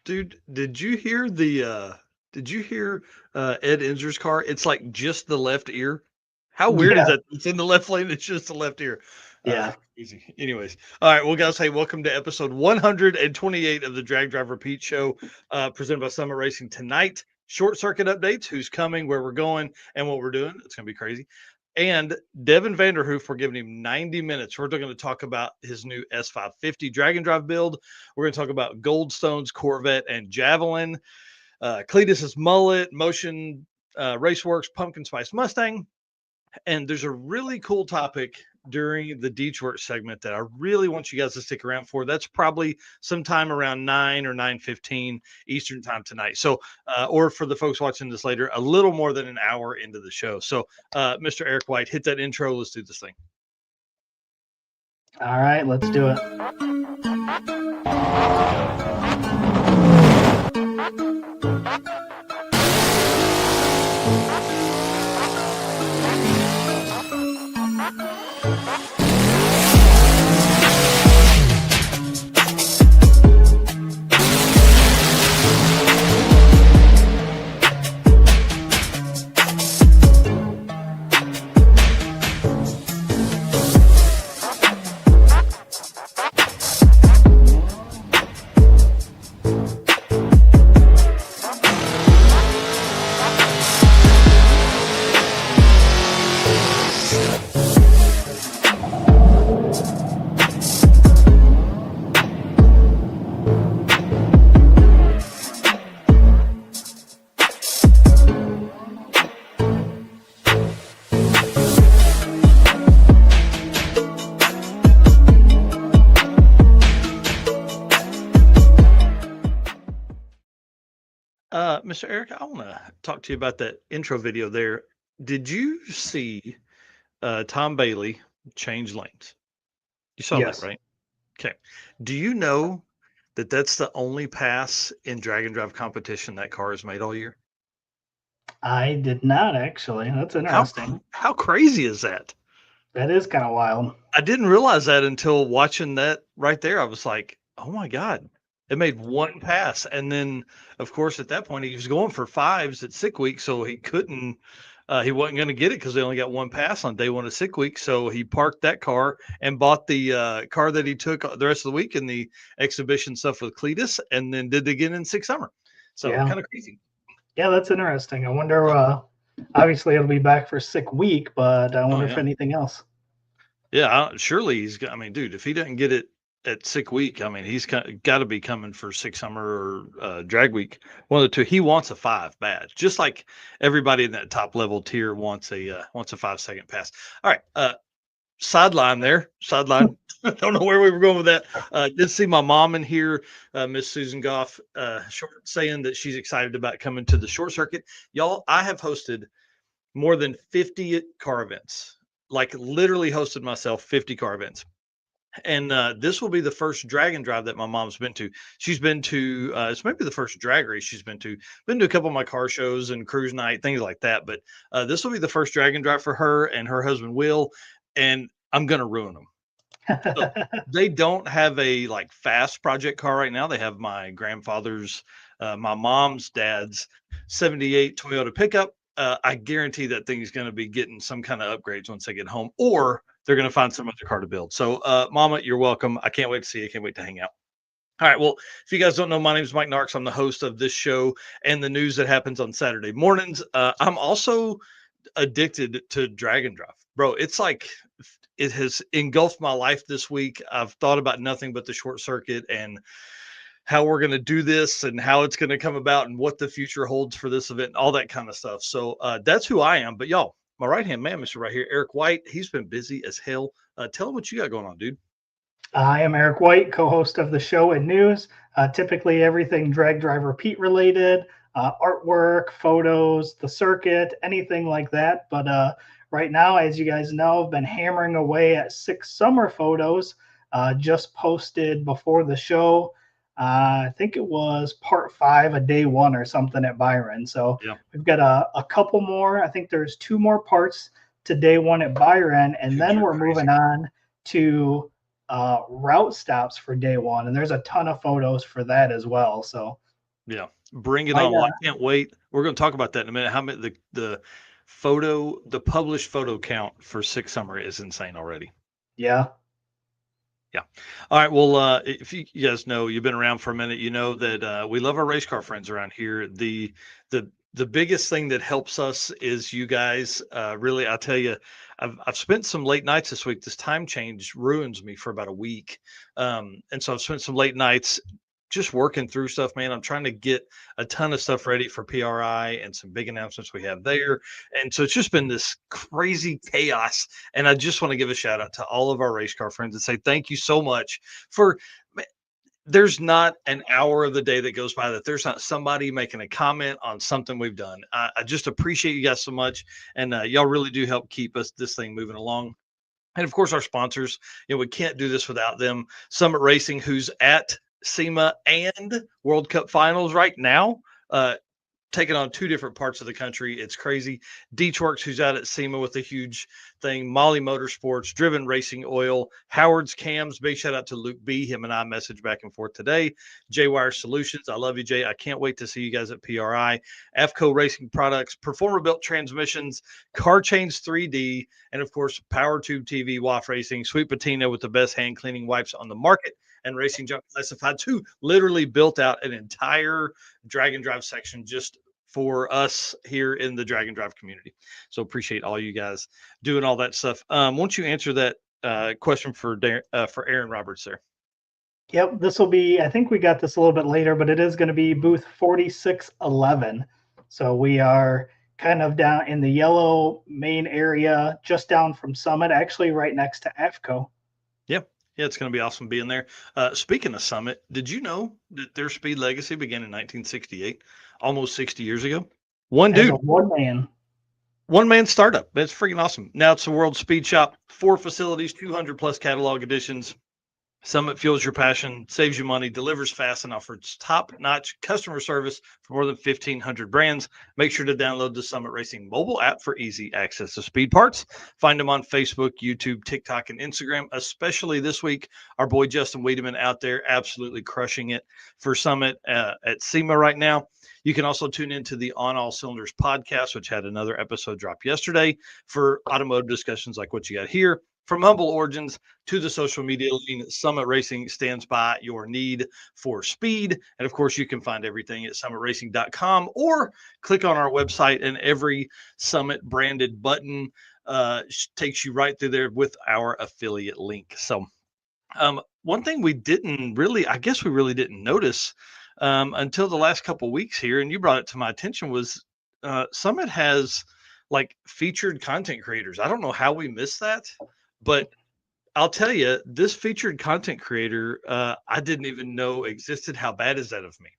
Dude, did you hear Ed Inzer's car? It's like just the left ear. How weird is Yeah, that? It's in the left lane, it's just the left ear. yeah. Easy. Anyways. All right, well, guys, hey, welcome to episode 128 of the Drag Drive Repeat Show, presented by Summit Racing. Tonight, short circuit updates, who's coming, where we're going, and what we're doing. It's gonna be crazy. And Devin Vanderhoof, we're giving him 90 minutes. We're going to talk about his new S550 drag and drive build. We're going to talk about Goldstone's Corvette and Javelin, Cleetus Mullet, Motion Raceworks, Pumpkin Spice Mustang. And there's a really cool topic during the Detroit segment that I really want you guys to stick around for. That's probably sometime around 9 or 9:15 Eastern time tonight. So, or for the folks watching this later, a little more than an hour into the show. So, Mr. Eric White, hit that intro. Let's do this thing. All right, let's do it. Mr. Eric, I want to talk to you about that intro video there. Did you see Tom Bailey change lanes? You saw Yes. that, right? Okay. Do you know that that's the only pass in drag and drive competition that car has made all year? I did not actually. That's interesting. How crazy is that? That is kind of wild. I didn't realize that until watching that right there. I was like, oh my God, it made one pass. And then, of course, at that point, he was going for fives at sick week. So he couldn't, he wasn't going to get it because they only got one pass on day one of sick week. So he parked that car and bought the car that he took the rest of the week in the exhibition stuff with Cleetus and then did it again in sick summer. So Yeah. kind of crazy. Yeah, that's interesting. I wonder. Obviously, it'll be back for sick week, but I wonder if Yeah. anything else. Yeah, surely he's got. I mean, dude, if he doesn't get it at sick week, I mean, he's got to be coming for sick summer or drag week. One of the two. He wants a 5 bad, just like everybody in that top level tier wants a 5-second pass. All right, sideline there, sideline. I don't know where we were going with that. Did see my mom in here, Miss Susan Goff, saying that she's excited about coming to the short circuit. Y'all, I have hosted more than 50 car events. Like literally hosted myself 50 car events. And this will be the first drag and drive that my mom's been to. She's been to it's maybe the first drag race she's been to a couple of my car shows and cruise night, things like that. But this will be the first drag and drive for her and her husband Will, and I'm gonna ruin them. So they don't have a like fast project car right now. They have my grandfather's, my mom's dad's 78 Toyota pickup. I guarantee that thing's going to be getting some kind of upgrades once they get home, or they're going to find some other car to build. So, Mama, you're welcome. I can't wait to see you. I can't wait to hang out. All right. Well, if you guys don't know, my name is Mike Narks. I'm the host of this show and the news that happens on Saturday mornings. I'm also addicted to drag and drive, bro. It's like it has engulfed my life this week. I've thought about nothing but the short circuit and how we're going to do this and how it's going to come about and what the future holds for this event and all that kind of stuff. So that's who I am. But y'all, my right hand man, Mr. Right here, Eric White, he's been busy as hell. Tell him what you got going on, dude. I am Eric White, co-host of the show and news. Typically everything drag drive repeat related, artwork, photos, the circuit, anything like that. But right now, as you guys know, I've been hammering away at 6 summer photos just posted before the show. I think it was part 5 of day 1 or something at Byron. So Yeah. we've got a couple more. I think there's 2 more parts to day 1 at Byron, and Dude, then you're we're crazy. moving on to route stops for day 1, and there's a ton of photos for that as well. So Yeah, bring it I on. Well, I can't wait. We're going to talk about that in a minute. How many the published photo count for Six Summer is insane already. yeah. Yeah. All right. Well, if you guys know, you've been around for a minute, you know that we love our race car friends around here. The biggest thing that helps us is you guys. Really, I'll tell you, I've spent some late nights this week. This time change ruins me for about a week, and so I've spent some late nights just working through stuff, man. I'm trying to get a ton of stuff ready for PRI and some big announcements we have there. And so it's just been this crazy chaos. And I just want to give a shout out to all of our race car friends and say thank you so much for. There's not an hour of the day that goes by that there's not somebody making a comment on something we've done. I just appreciate you guys so much, and y'all really do help keep us this thing moving along. And of course, our sponsors. We can't do this without them. Summit Racing, who's at SEMA and World Cup Finals right now. Taking on two different parts of the country. It's crazy. Deechworks, who's out at SEMA with a huge thing. Molly Motorsports, Driven Racing Oil, Howard's Cams. Big shout out to Luke B. Him and I message back and forth today. J-Wire Solutions. I love you, Jay. I can't wait to see you guys at PRI. AFCO Racing Products, Performer Built Transmissions, Car Chains 3D, and of course, Power Tube TV, WAF Racing, Sweet Patina with the best hand cleaning wipes on the market, and Racing Junk Classified 2 literally built out an entire drag and drive section just for us here in the drag and drive community. So appreciate all you guys doing all that stuff. Won't you answer that question for Aaron Roberts there? Yep, this will be, I think we got this a little bit later, but it is going to be booth 4611. So we are kind of down in the yellow main area, just down from Summit, actually right next to AFCO. Yep. Yeah, it's going to be awesome being there. Speaking of Summit, did you know that their speed legacy began in 1968, almost 60 years ago? One dude. One man startup. That's freaking awesome. Now it's the World Speed Shop, 4 facilities, 200 plus catalog editions. Summit fuels your passion, saves you money, delivers fast, and offers top-notch customer service for more than 1,500 brands. Make sure to download the Summit Racing mobile app for easy access to speed parts. Find them on Facebook, YouTube, TikTok, and Instagram, especially this week. Our boy Justin Wiedemann out there absolutely crushing it for Summit at SEMA right now. You can also tune into the On All Cylinders podcast, which had another episode drop yesterday for automotive discussions like what you got here. From humble origins to the social media lane, Summit Racing stands by your need for speed. And of course, you can find everything at summitracing.com or click on our website, and every Summit branded button takes you right through there with our affiliate link. So one thing we didn't really, I guess we really didn't notice until the last couple of weeks here, and you brought it to my attention, was Summit has like featured content creators. I don't know how we missed that. But I'll tell you, this featured content creator, I didn't even know existed. How bad is that of me?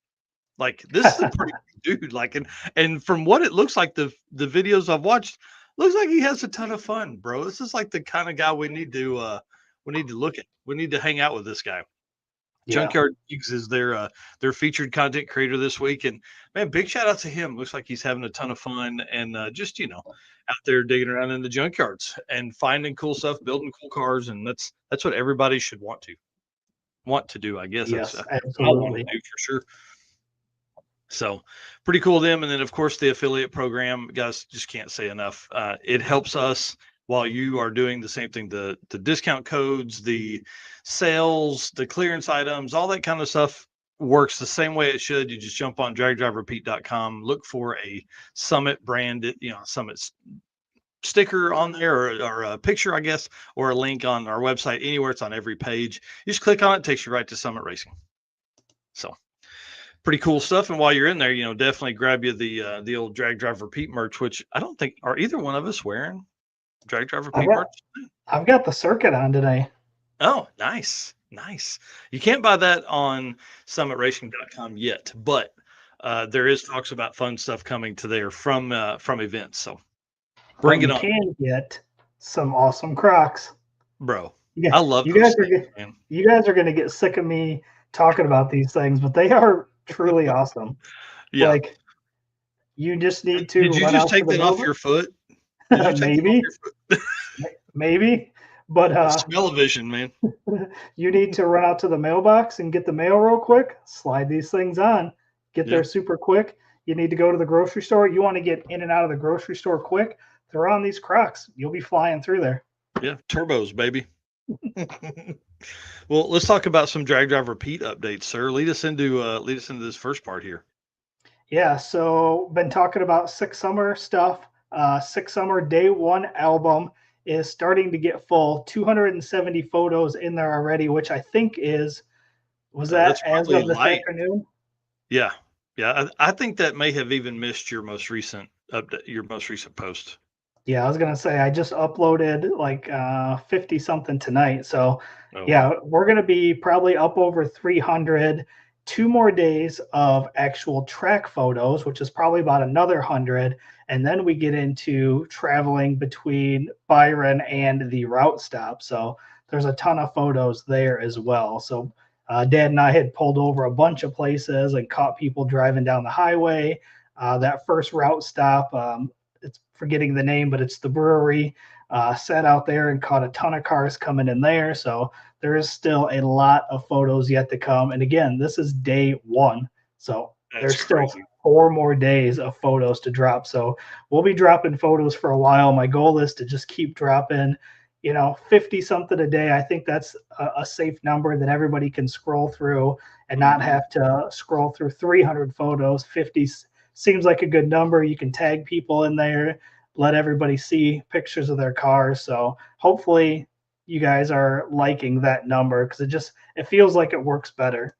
Like, this is a pretty good dude. Like, and from what it looks like, the videos I've watched, looks like he has a ton of fun, bro. This is like the kind of guy we need to look at. We need to hang out with this guy. Yeah. Junkyard Geeks is their featured content creator this week, and man, big shout out to him. Looks like he's having a ton of fun and just out there digging around in the junkyards and finding cool stuff, building cool cars, and that's what everybody should want to do. I guess yes, that's absolutely. I want to do for sure. So pretty cool of them, and then of course the affiliate program, guys, just can't say enough. It helps us while you are doing the same thing, the discount codes, the sales, the clearance items, all that kind of stuff works the same way it should. You just jump on dragdriverepeat.com, look for a Summit branded, Summit sticker on there or a picture, I guess, or a link on our website. Anywhere, it's on every page. You just click on it, takes you right to Summit Racing. So pretty cool stuff. And while you're in there, definitely grab you the old Drag Drive Repeat merch, which I don't think are either one of us wearing Drag Drive Repeat merch. I've got the circuit on today. Oh, nice. You can't buy that on summitracing.com yet, but there is talks about fun stuff coming to there from events. So bring it on. You can get some awesome Crocs, bro. I love you guys. You guys are going to get sick of me talking about these things, but they are truly awesome. Yeah. Like, you just need to. Did you just take that off your foot? Maybe. Maybe. But smell-o-vision, man. You need to run out to the mailbox and get the mail real quick. Slide these things on. get Yeah. there super quick. You need to go to the grocery store. You want to get in and out of the grocery store quick. Throw on these Crocs. You'll be flying through there. Yeah. Turbos, baby. Well, let's talk about some drag driver Pete updates, sir. Lead us into this first part here. Yeah, so been talking about Six Summer stuff. Six Summer Day One album is starting to get full. 270 photos in there already, which I think was that That's as probably of this light. afternoon? Yeah. Yeah. I think that may have even missed your most recent update, your most recent post. Yeah, I was gonna say I just uploaded like 50 something tonight. So Oh, yeah, wow. we're gonna be probably up over 300. 2 more days of actual track photos, which is probably about another 100, and then we get into traveling between Byron and the route stop. So there's a ton of photos there as well. So Dad and I had pulled over a bunch of places and caught people driving down the highway. That first route stop, it's forgetting the name, but it's the brewery. Sat out there and caught a ton of cars coming in there. So there is still a lot of photos yet to come. And again, this is day one. So That's there's still crazy. 4 more days of photos to drop. So we'll be dropping photos for a while. My goal is to just keep dropping, 50 something a day. I think that's a safe number that everybody can scroll through and not Mhm. have to scroll through 300 photos. 50 seems like a good number. You can tag people in there, let everybody see pictures of their cars. So hopefully you guys are liking that number because it feels like it works better.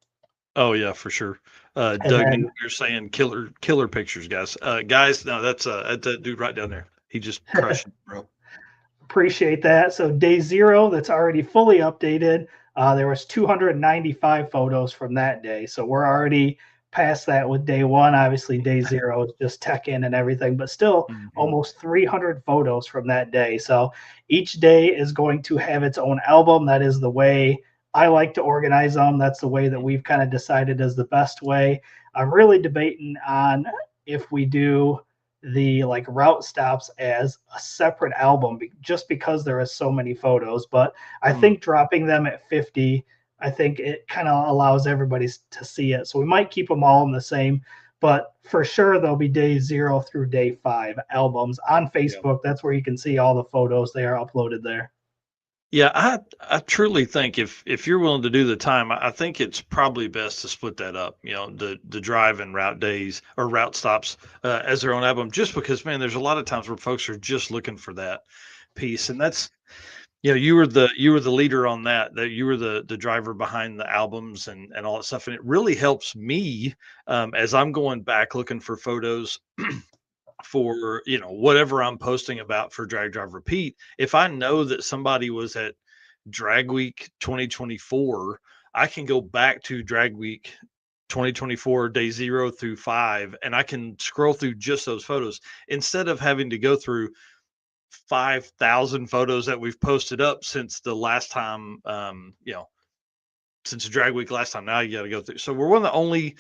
Oh yeah, for sure. And Doug, then you're saying killer pictures, guys. Guys, no, that's that dude right down there. He just crushed it, bro. appreciate that. So day zero, that's already fully updated. There was 295 photos from that day. So we're already past that with day one. Obviously, day zero is just tech in and everything, but still Mhm. almost 300 photos from that day. So each day is going to have its own album. That is the way I like to organize them. That's the way that we've kind of decided is the best way. I'm really debating on if we do the like route stops as a separate album just because there is so many photos, but I Mm. think dropping them at 50, I think it kind of allows everybody to see it. So we might keep them all in the same, but for sure there'll be day 0 through day 5 albums on Yeah. Facebook. That's where you can see all the photos. They are uploaded there. Yeah, I truly think if you're willing to do the time, I think it's probably best to split that up. You know, the drive and route days or route stops as their own album, just because man, there's a lot of times where folks are just looking for that piece, and that's you were the leader on that. That you were the driver behind the albums and all that stuff, and it really helps me as I'm going back looking for photos for whatever I'm posting about for Drag Drive Repeat. If I know that somebody was at Drag Week 2024, I can go back to Drag Week 2024 day 0 through 5 and I can scroll through just those photos instead of having to go through 5,000 photos that we've posted up since the last time since drag week last time. Now you got to go through. So we're one of the only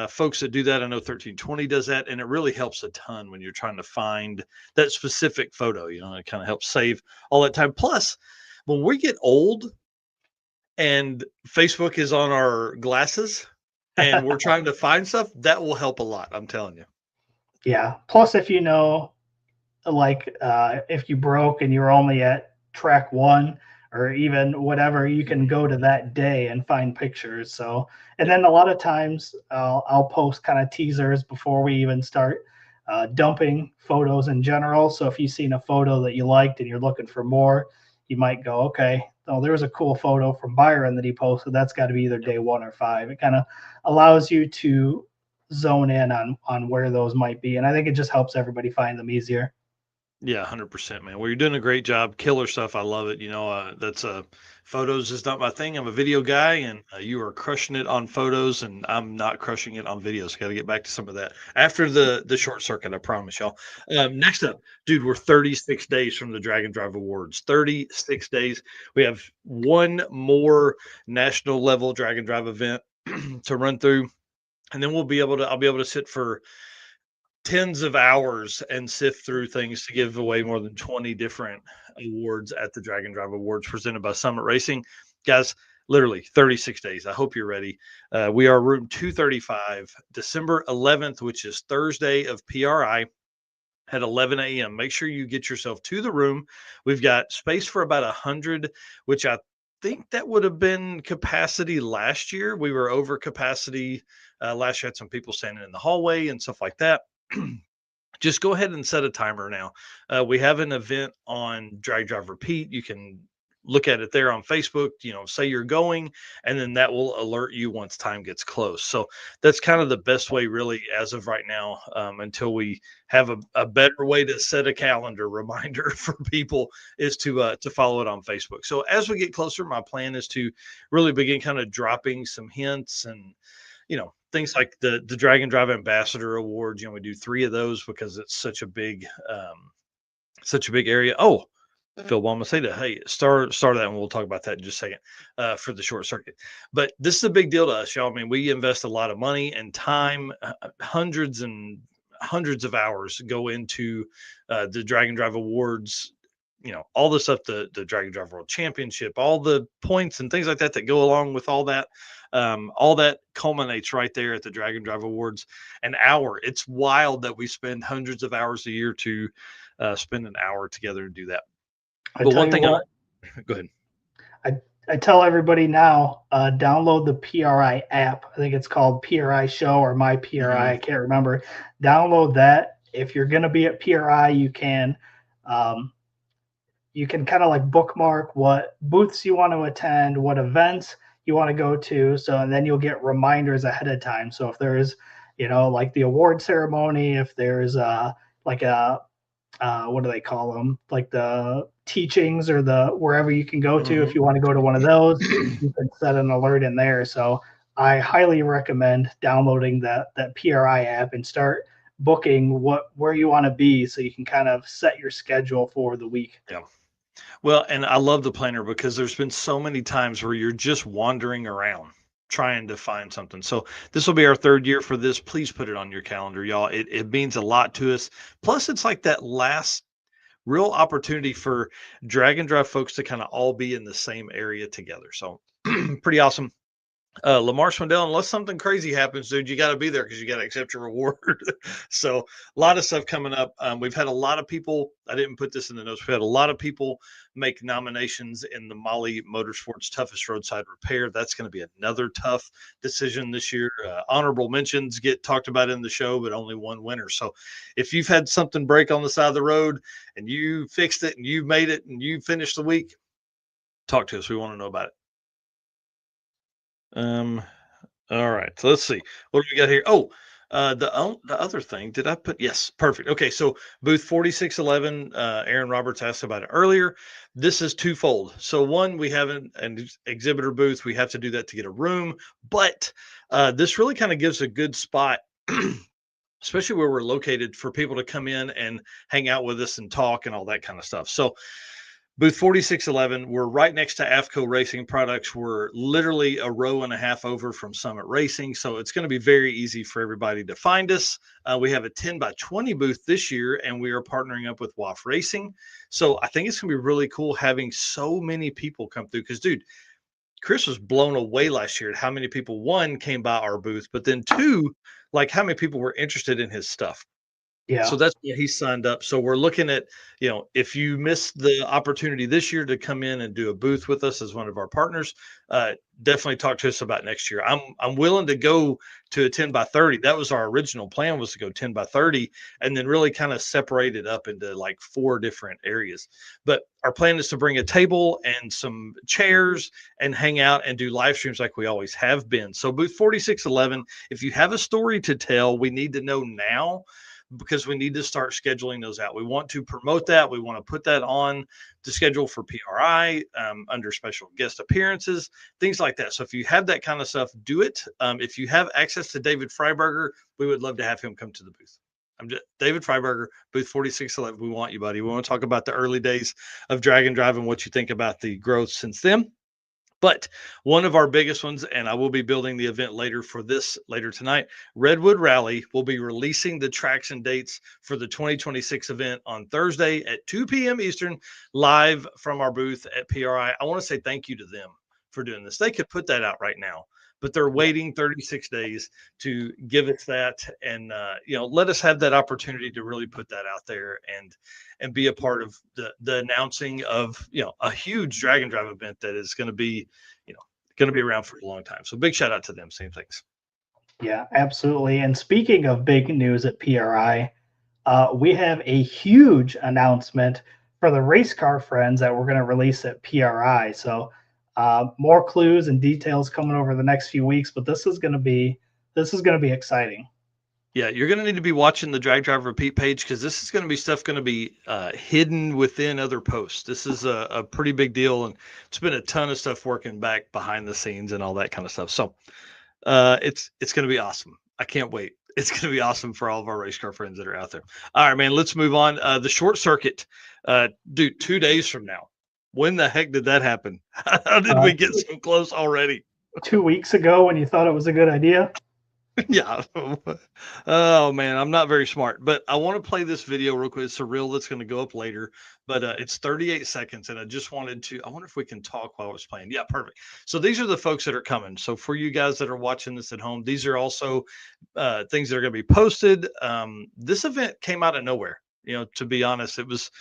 folks that do that. I know 1320 does that, and it really helps a ton when you're trying to find that specific photo. It kind of helps save all that time. Plus, when we get old and Facebook is on our glasses and we're trying to find stuff, that will help a lot. I'm telling you. Yeah. Plus, if like if you broke and you're only at track one or even whatever, you can go to that day and find pictures. So, and Yeah. then a lot of times I'll post kind of teasers before we even start dumping photos in general. So if you've seen a photo that you liked and you're looking for more, you might go, okay, oh, there was a cool photo from Byron that he posted. That's got to be either day 1 or 5. It kind of allows you to zone in on where those might be, and I think it just helps everybody find them easier. Yeah, 100%, man. Well, you're doing a great job. Killer stuff. I love it. That's photos is not my thing. I'm a video guy, and you are crushing it on photos, and I'm not crushing it on videos. Got to get back to some of that after the short circuit. I promise y'all. Next up, dude, we're 36 days from the Dragon Drive Awards. 36 days. We have one more national level Dragon Drive event to run through, and then I'll be able to sit for tens of hours and sift through things to give away more than 20 different awards at the Dragon Drive Awards presented by Summit Racing. Guys, literally 36 days. I hope you're ready. We are room 235, December 11th, which is Thursday of PRI at 11 a.m. Make sure you get yourself to the room. We've got space for about 100, which I think that would have been capacity last year. We were over capacity. Last year had some people standing in the hallway and stuff like that. Just go ahead and set a timer now. We have an event on Drag Drive Repeat. You can look at it there on Facebook, say you're going, and then that will alert you once time gets close. So that's kind of the best way, really, as of right now, until we have a better way to set a calendar reminder for people, is to follow it on Facebook. So as we get closer, my plan is to really begin kind of dropping some hints and things like the Dragon Drive Ambassador Awards. We do 3 of those because it's such a big area. Oh, Phil Balmaceda, hey, start that, and we'll talk about that in just a second for the short circuit. But this is a big deal to us, y'all. I mean, we invest a lot of money and time, hundreds and hundreds of hours go into the Dragon Drive Awards. All the stuff, the Dragon Drive World Championship, all the points and things like that go along with all that. All that culminates right there at the Dragon Drive Awards. An hour. It's wild that we spend hundreds of hours a year to spend an hour together and do that. But one thing, go ahead. I tell everybody now, download the PRI app. I think it's called PRI Show or My PRI. Mm-hmm. I can't remember. Download that. If you're going to be at PRI, you can kind of like bookmark what booths you want to attend, what events you want to go to. So, and then you'll get reminders ahead of time. So if there's, like the award ceremony, if there's like a, what do they call them? Like the teachings or the wherever you can go to. Mm-hmm. If you want to go to one of those, you can set an alert in there. So I highly recommend downloading that PRI app and start booking where you want to be, so you can kind of set your schedule for the week. Yeah. Well, and I love the planner because there's been so many times where you're just wandering around trying to find something. So this will be our 3rd year for this. Please put it on your calendar, y'all. It means a lot to us. Plus, it's like that last real opportunity for Drag and Drive folks to kind of all be in the same area together. So pretty awesome. Lamar Swindell, unless something crazy happens, dude, you got to be there because you got to accept your reward. So a lot of stuff coming up. We've had a lot of people, I didn't put this in the notes, we had a lot of people make nominations in the Molly Motorsports Toughest Roadside Repair. That's going to be another tough decision this year. Honorable mentions get talked about in the show, but only one winner. So if you've had something break on the side of the road and you fixed it and you made it and you finished the week, talk to us. We want to know about it. All right, so let's see. What do we got here? Oh, the other thing, did I put? Yes, perfect. Okay, so booth 4611, Aaron Roberts asked about it earlier. This is twofold. So one, we have an exhibitor booth. We have to do that to get a room, but this really kind of gives a good spot, especially where we're located, for people to come in and hang out with us and talk and all that kind of stuff. So booth 4611, we're right next to AFCO Racing Products. We're literally a row and a half over from Summit Racing. So it's going to be very easy for everybody to find us. We have a 10 by 20 booth this year, and we are partnering up with WAF Racing. So I think it's going to be really cool having so many people come through because, dude, Chris was blown away last year at how many people, one, came by our booth, but then two, like how many people were interested in his stuff. Yeah. So that's why he signed up. So we're looking at, if you missed the opportunity this year to come in and do a booth with us as one of our partners, definitely talk to us about next year. I'm willing to go to a 10 by 30. That was our original plan, was to go 10 by 30 and then really kind of separate it up into like 4 different areas. But our plan is to bring a table and some chairs and hang out and do live streams like we always have been. So booth 4611, if you have a story to tell, we need to know now, because we need to start scheduling those out. We want to promote that. We want to put that on the schedule for PRI under special guest appearances, things like that. So if you have that kind of stuff, do it. If you have access to David Freiberger, we would love to have him come to the booth. David Freiberger, booth 4611. We want you, buddy. We want to talk about the early days of Drag and Drive and what you think about the growth since then. But one of our biggest ones, and I will be building the event later tonight, Redwood Rally will be releasing the tracks and dates for the 2026 event on Thursday at 2 p.m. Eastern, live from our booth at PRI. I want to say thank you to them for doing this. They could put that out right now, but they're waiting 36 days to give us that, and let us have that opportunity to really put that out there and be a part of the announcing of a huge drag and drive event that is going to be around for a long time. So big shout out to them. Same things. Yeah, absolutely. And speaking of big news at PRI, we have a huge announcement for the race car friends that we're going to release at PRI. So more clues and details coming over the next few weeks, but this is going to be exciting. Yeah, you're going to need to be watching the Drag Driver Repeat page, because this is going to be stuff going to be hidden within other posts. This is a pretty big deal, and it's been a ton of stuff working back behind the scenes and all that kind of stuff. So it's going to be awesome. I can't wait. It's going to be awesome for all of our race car friends that are out there. All right, man, let's move on. The short circuit, dude, 2 days from now. When the heck did that happen? How did we get so close already? 2 weeks ago when you thought it was a good idea. Yeah. Oh man, I'm not very smart, but I want to play this video real quick. It's a reel that's going to go up later, but it's 38 seconds, and I wonder if we can talk while it's playing. Yeah, perfect. So these are the folks that are coming. So for you guys that are watching this at home, these are also things that are going to be posted. This event came out of nowhere. To be honest, it was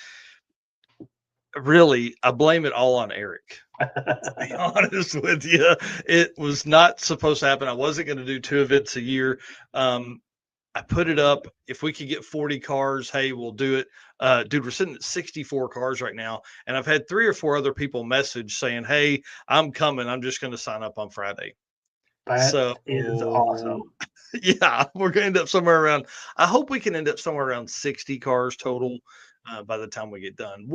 really, I blame it all on Eric. To be honest with you, it was not supposed to happen. I wasn't going to do 2 events a year. I put it up. If we could get 40 cars, hey, we'll do it. Dude, we're sitting at 64 cars right now, and I've had 3 or 4 other people message saying, hey, I'm coming. I'm just going to sign up on Friday. That is awesome. Yeah, we're going to end up somewhere around, I hope we can end up somewhere around 60 cars total by the time we get done.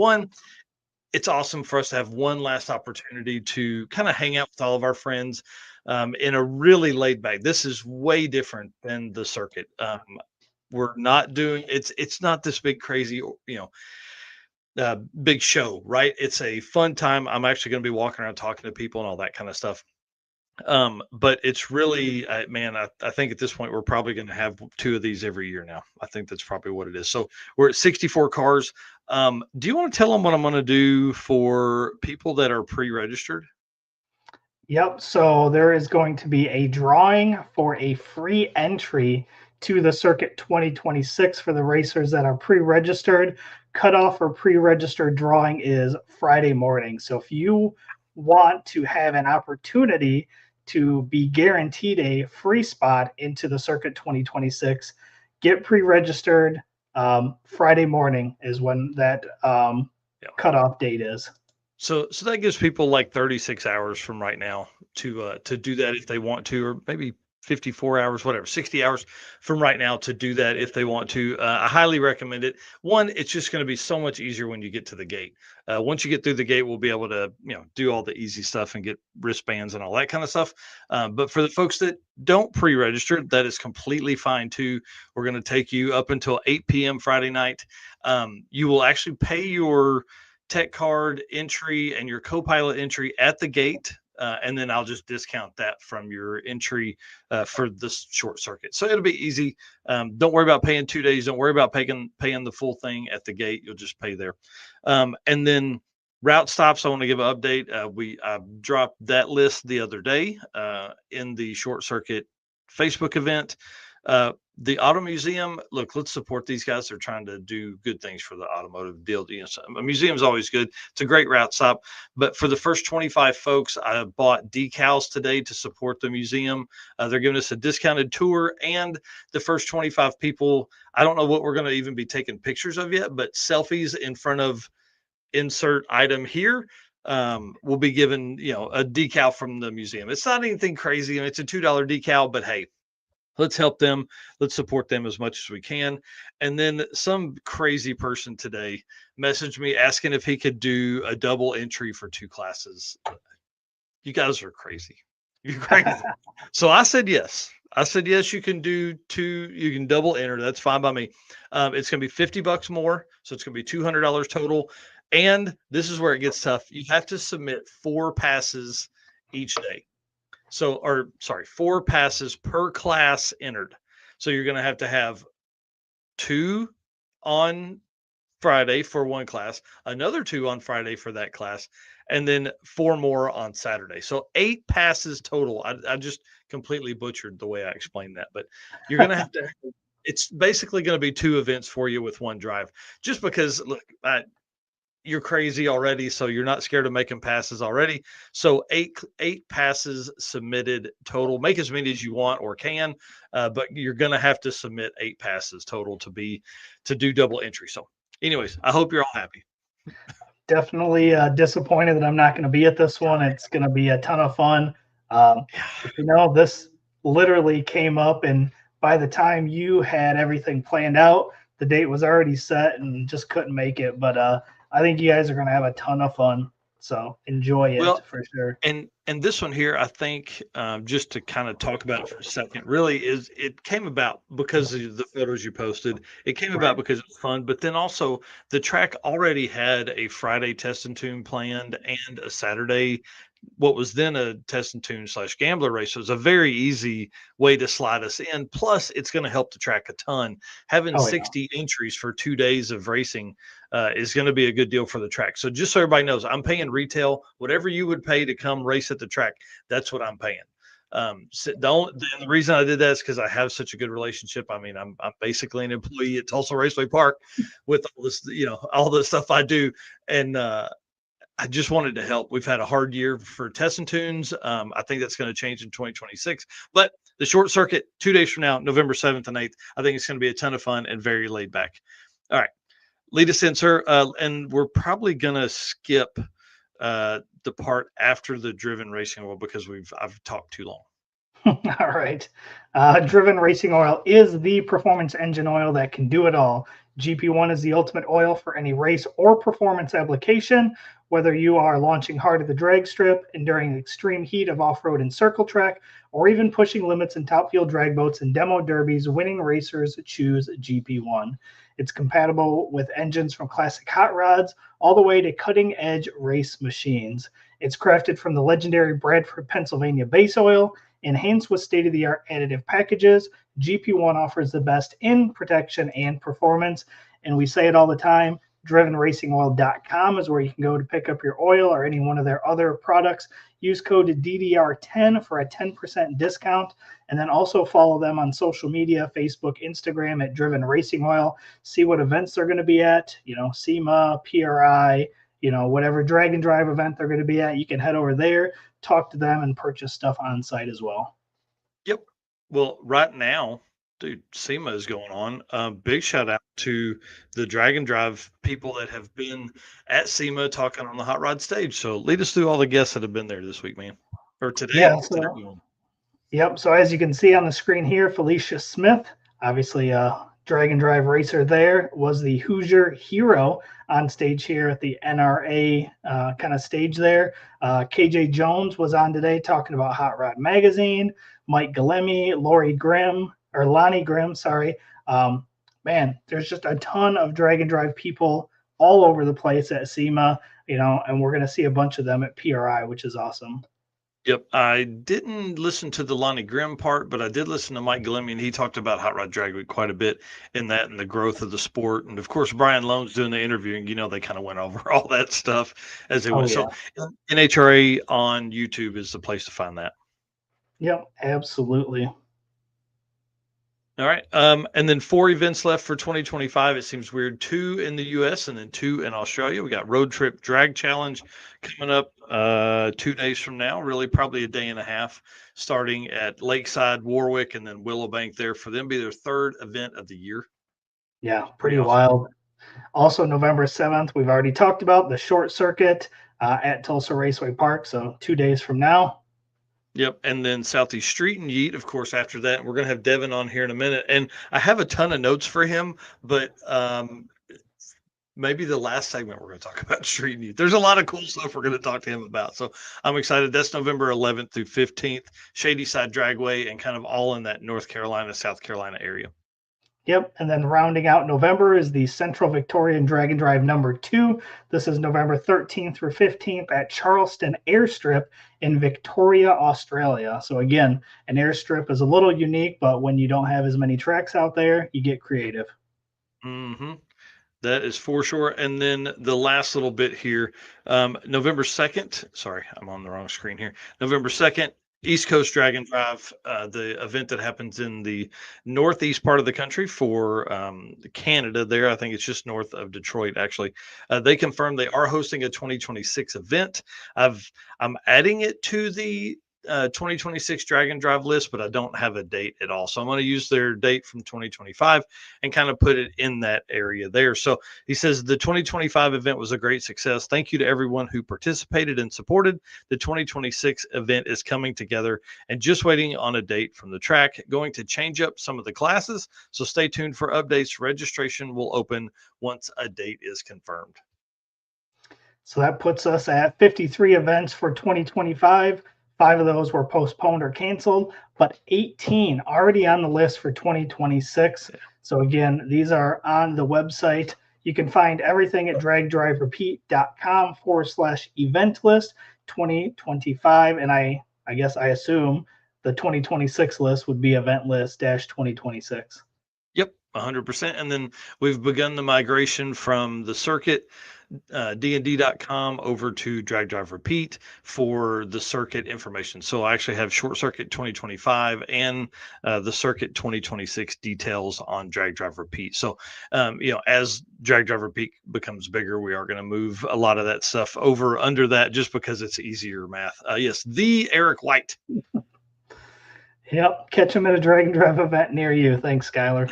It's awesome for us to have one last opportunity to kind of hang out with all of our friends in a really laid back. This is way different than the circuit. We're not doing it's not this big crazy, big show, right? It's a fun time. I'm actually going to be walking around talking to people and all that kind of stuff. But it's really, man, I think at this point we're probably going to have 2 of these every year now. I think that's probably what it is. So we're at 64 cars. Do you want to tell them what I'm going to do for people that are pre-registered? Yep. So there is going to be a drawing for a free entry to the Circuit 2026 for the racers that are pre-registered. Cutoff for pre-registered drawing is Friday morning. So if you want to have an opportunity to be guaranteed a free spot into the Circuit 2026, get pre-registered. Friday morning is when that cutoff date is. So that gives people like 36 hours from right now to do that if they want to, or maybe 54 hours, whatever, 60 hours from right now to do that if they want to. I highly recommend it. One, it's just going to be so much easier when you get to the gate. Once you get through the gate, we'll be able to do all the easy stuff and get wristbands and all that kind of stuff. But for the folks that don't pre-register, that is completely fine too. We're going to take you up until 8 p.m. Friday night. You will actually pay your tech card entry and your co-pilot entry at the gate, and then I'll just discount that from your entry for this short circuit. So it'll be easy. Don't worry about paying 2 days. Don't worry about paying the full thing at the gate. You'll just pay there. And then route stops, I want to give an update. I dropped that list the other day in the short circuit Facebook event. The Auto Museum, look, let's support these guys. They're trying to do good things for the automotive deal. So a museum is always good. It's a great route stop. But for the first 25 folks, I bought decals today to support the museum. They're giving us a discounted tour. And the first 25 people, I don't know what we're going to even be taking pictures of yet, but selfies in front of insert item here will be given, a decal from the museum. It's not anything crazy. It's a $2 decal, but hey, let's help them. Let's support them as much as we can. And then some crazy person today messaged me asking if he could do a double entry for 2 classes. You guys are crazy. You're crazy. So I said yes. Yes, you can do 2. You can double enter. That's fine by me. It's going to be $50 more. So it's going to be $200 total. And this is where it gets tough. You have to submit 4 passes each day. 4 passes per class entered. So you're going to have 2 on Friday for one class, another 2 on Friday for that class, and then 4 more on Saturday. So 8 passes total. I just completely butchered the way I explained that, but you're going to have to. It's basically going to be 2 events for you with 1 drive, just because look, you're crazy already, so you're not scared of making passes already. So eight passes submitted total. Make as many as you want or can, but you're going to have to submit 8 passes total to do double entry. So, anyways, I hope you're all happy. Definitely disappointed that I'm not going to be at this one. It's going to be a ton of fun. This literally came up, and by the time you had everything planned out, the date was already set and just couldn't make it. But I think you guys are going to have a ton of fun. So enjoy it for sure. And this one here, I think, just to kind of talk about it for a second, really is it came about because of the photos you posted. It came about because it was fun, but then also the track already had a Friday test and tune planned and a Saturday, what was then a test and tune / gambler race. So it's a very easy way to slide us in. Plus, it's going to help the track a ton. Having 60 entries for 2 days of racing is going to be a good deal for the track. So just so everybody knows, I'm paying retail. Whatever you would pay to come race at the track, that's what I'm paying. The reason I did that is because I have such a good relationship. I mean, I'm basically an employee at Tulsa Raceway Park with all this, all the stuff I do. And I just wanted to help. We've had a hard year for test and tunes. I think that's going to change in 2026. But the short circuit, 2 days from now, November 7th and 8th, I think it's going to be a ton of fun and very laid back. All right. Lead us in, sir. And we're probably going to skip the part after the driven racing oil because I've talked too long. All right. Driven racing oil is the performance engine oil that can do it all. GP1 is the ultimate oil for any race or performance application, whether you are launching hard at the drag strip, enduring the extreme heat of off-road and circle track, or even pushing limits in top fuel drag boats and demo derbies. Winning racers choose GP1. It's compatible with engines from classic hot rods all the way to cutting-edge race machines. It's crafted from the legendary Bradford, Pennsylvania base oil. Enhanced with state-of-the-art additive packages, GP1 offers the best in protection and performance. And we say it all the time, drivenracingoil.com is where you can go to pick up your oil or any one of their other products. Use code DDR10 for a 10% discount. And then also follow them on social media, Facebook, Instagram at Driven Racing Oil. See what events they're going to be at, SEMA, PRI, whatever drag and drive event they're going to be at. You can head over there, talk to them, and purchase stuff on site as well. Yep. Well, right now, dude, SEMA is going on. Big shout out to the drag and drive people that have been at SEMA talking on the hot rod stage. So lead us through all the guests that have been there this week, man, or today. Yeah. Yep. So as you can see on the screen here, Felicia Smith, obviously a drag and drive racer there, was the Hoosier hero on stage here at the NRA kind of stage there. KJ Jones was on today talking about Hot Rod Magazine. Mike Galemi, Lonnie Grimm, sorry. Man, there's just a ton of drag and drive people all over the place at SEMA, and we're going to see a bunch of them at PRI, which is awesome. Yep. I didn't listen to the Lonnie Grimm part, but I did listen to Mike Galemi, and he talked about Hot Rod Drag Week quite a bit in that and the growth of the sport. And of course, Brian Lone's doing the interviewing. They kind of went over all that stuff as they went. Yeah. So NHRA on YouTube is the place to find that. Yep, absolutely. All right. And then 4 events left for 2025. It seems weird. 2 in the US and then 2 in Australia. We got Road Trip Drag Challenge coming up 2 days from now, really probably a day and a half, starting at Lakeside, Warwick, and then Willowbank there for them. Be their 3rd event of the year. Yeah, pretty wild. Also, November 7th, we've already talked about the short circuit at Tulsa Raceway Park. So 2 days from now. Yep. And then Southeast Street and Yeet, of course, after that. We're going to have Devin on here in a minute. And I have a ton of notes for him, but maybe the last segment we're going to talk about Street and Yeet. There's a lot of cool stuff we're going to talk to him about. So I'm excited. That's November 11th through 15th, Shady Side Dragway, and kind of all in that North Carolina, South Carolina area. Yep, and then rounding out November is the Central Victorian Drag and Drive number 2. This is November 13th through 15th at Charleston Airstrip in Victoria, Australia. So again, an airstrip is a little unique, but when you don't have as many tracks out there, you get creative. Mm-hmm. That is for sure. And then the last little bit here, November 2nd. Sorry, I'm on the wrong screen here. November 2nd, East Coast Dragon Drive, the event that happens in the northeast part of the country for Canada. There, I think it's just north of Detroit. Actually, they confirmed they are hosting a 2026 event. I'm adding it to the 2026 Dragon Drive list, but I don't have a date at all. So I'm going to use their date from 2025 and kind of put it in that area there. So he says the 2025 event was a great success. Thank you to everyone who participated and supported. The 2026 event is coming together and just waiting on a date from the track. Going to change up some of the classes, so stay tuned for updates. Registration will open once a date is confirmed. So that puts us at 53 events for 2025. 5 of those were postponed or canceled, but 18 already on the list for 2026. So again, these are on the website. You can find everything at dragdriverepeat.com/event list 2025. And I guess I assume the 2026 list would be event list -2026. Yep, 100%. And then we've begun the migration from the circuit dnd.com over to Drag Drive Repeat for the circuit information. So I actually have short circuit 2025 and the circuit 2026 details on Drag Drive Repeat. So as Drag Drive Repeat becomes bigger, we are going to move a lot of that stuff over under that just because it's easier math. Yes, the Eric White. Yep, catch him at a Drag and Drive event near you. Thanks, Skylar.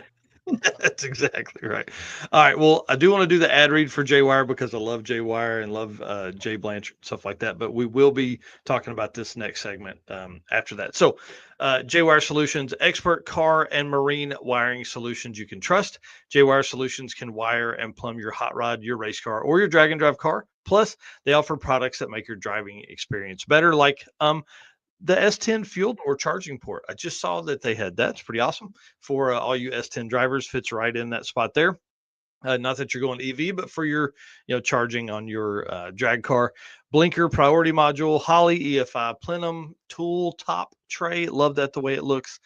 That's exactly right. All right. Well, I do want to do the ad read for J-Wire because I love J-Wire and love Jay Blanchard, stuff like that. But we will be talking about this next segment after that. So J-Wire Solutions, expert car and marine wiring solutions you can trust. J-Wire Solutions can wire and plumb your hot rod, your race car, or your drag and drive car. Plus, they offer products that make your driving experience better, like the S10 fuel door charging port. I just saw that they had that. It's pretty awesome for all you S10 drivers. Fits right in that spot there. Not that you're going EV, but for your, charging on your drag car. Blinker priority module, Holly EFI plenum tool top tray. Love that the way it looks.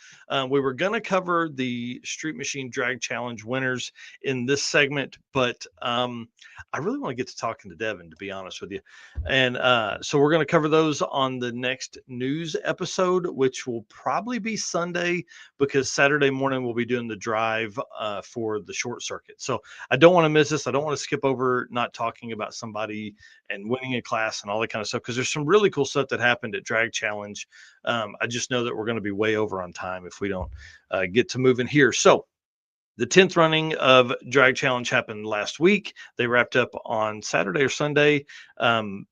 We were going to cover the Street Machine Drag Challenge winners in this segment, but I really want to get to talking to Devin, to be honest with you. And so we're going to cover those on the next news episode, which will probably be Sunday because Saturday morning we'll be doing the drive for the short circuit. So I don't want to miss this. I don't want to skip over not talking about somebody and winning a class and all that kind of stuff because there's some really cool stuff that happened at Drag Challenge. I just know that we're going to be way over on time if we don't get to moving here. So the 10th running of Drag Challenge happened last week. They wrapped up on Saturday or Sunday.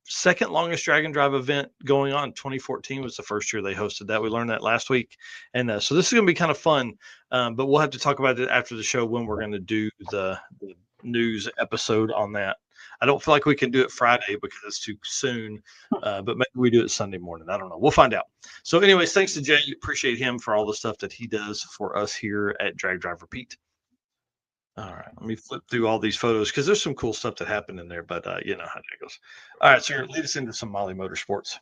Second longest drag and drive event going on. 2014 was the first year they hosted that. We learned that last week. And so this is going to be kind of fun, but we'll have to talk about it after the show when we're going to do the news episode on that. I don't feel like we can do it Friday because it's too soon, but maybe we do it Sunday morning. I don't know. We'll find out. So anyways, thanks to Jay. Appreciate him for all the stuff that he does for us here at Drag Drive Repeat. All right, let me flip through all these photos because there's some cool stuff that happened in there, but you know how that goes. All right, so lead us into some Molly Motorsports.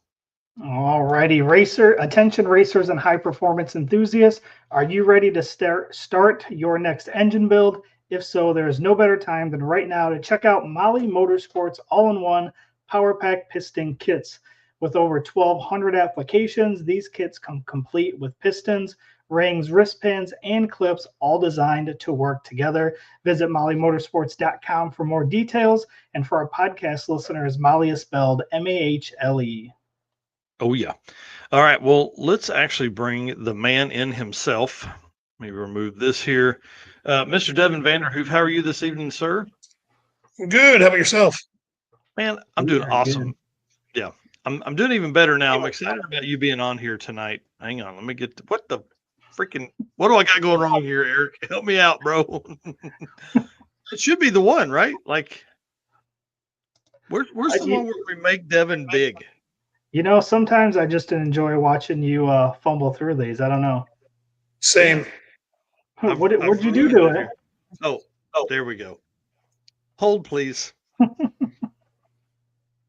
All righty, attention racers and high performance enthusiasts. Are you ready to start your next engine build? If so, there is no better time than right now to check out Molly Motorsports all-in-one Power Pack piston kits. With over 1,200 applications, these kits come complete with pistons, rings, wristbands, and clips, all designed to work together. Visit mollymotorsports.com for more details. And for our podcast listeners, Molly is spelled M-A-H-L-E. Oh, yeah. All right. Well, let's actually bring the man in himself. Let me remove this here. Mr. Devin Vanderhoof, how are you this evening, sir? Good. How about yourself? Man, I'm doing awesome. Good. Yeah. I'm doing even better now. I'm excited about you being on here tonight. Hang on. Let me get what do I got going wrong here, Eric? Help me out, bro. It should be the one, right? Like, where's the one where we make Devin big? You know, sometimes I just enjoy watching you fumble through these. I don't know. Same. What'd you do to it? Oh, there we go. Hold, please.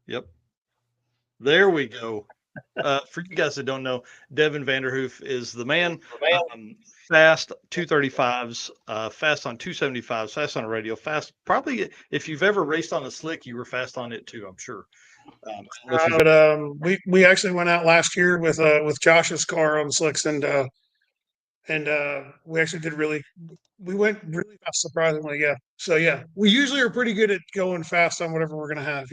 Yep. There we go. For you guys that don't know, Devin Vanderhoof is the man. Fast 235s, fast on 275s, fast on a radio, fast. Probably if you've ever raced on a slick, you were fast on it too, I'm sure. We actually went out last year with Josh's car on slicks, and we actually did really. We went really fast, surprisingly. Yeah. So yeah, we usually are pretty good at going fast on whatever we're gonna have.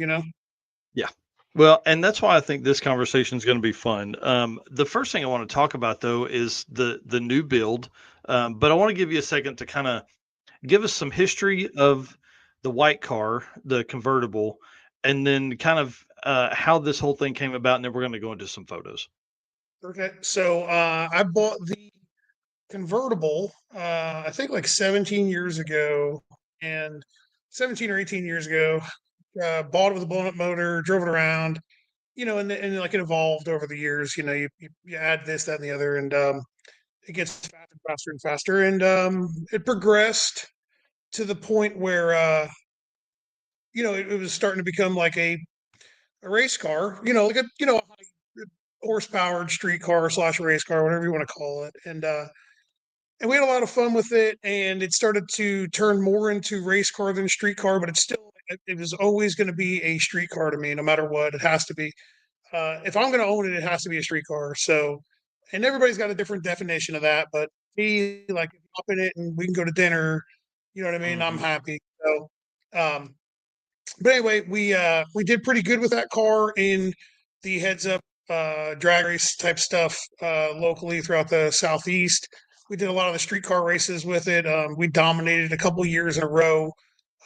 Yeah. Well, and that's why I think this conversation is going to be fun. The first thing I want to talk about though is the new build, but I want to give you a second to kind of give us some history of the white car, the convertible, and then kind of how this whole thing came about, and then we're going to go into some photos. Okay. So I bought the convertible, I think like 17 years ago, and 17 or 18 years ago, bought it with a blown up motor, drove it around, and like it evolved over the years. You add this, that, and the other, and it gets faster and faster, and it progressed to the point where it was starting to become like a race car, like a high horsepowered street car / race car, whatever you want to call it, and we had a lot of fun with it, and it started to turn more into race car than street car, but it was always going to be a street car to me, no matter what. It has to be. If I'm going to own it, it has to be a street car. So, and everybody's got a different definition of that, but me, like, if you hop in it and we can go to dinner, you know what I mean? I'm happy. So, but anyway, we did pretty good with that car in the heads up drag race type stuff locally throughout the southeast. We did a lot of the streetcar races with it. We dominated a couple years in a row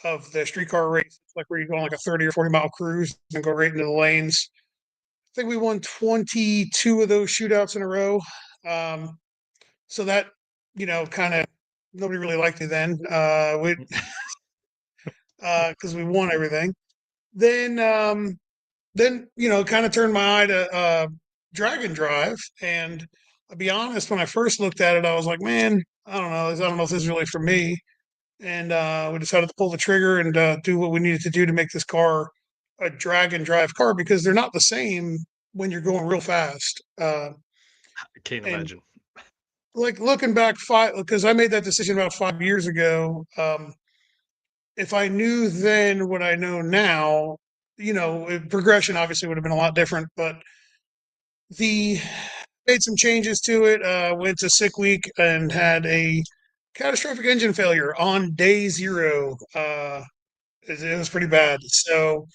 of the streetcar race, like where you go on like a 30 or 40 mile cruise and go right into the lanes. I think we won 22 of those shootouts in a row. So that, kind of nobody really liked me then. Because we won everything. Then kind of turned my eye to Dragon Drive, and I'll be honest, when I first looked at it, I was like, man, I don't know if this is really for me. And we decided to pull the trigger and do what we needed to do to make this car a drag and drive car, because they're not the same when you're going real fast. I can't imagine. Like looking back because I made that decision about 5 years ago. If I knew then what I know now, progression obviously would have been a lot different, but made some changes to it, went to sick week and had a catastrophic engine failure on day 0. It was pretty bad. So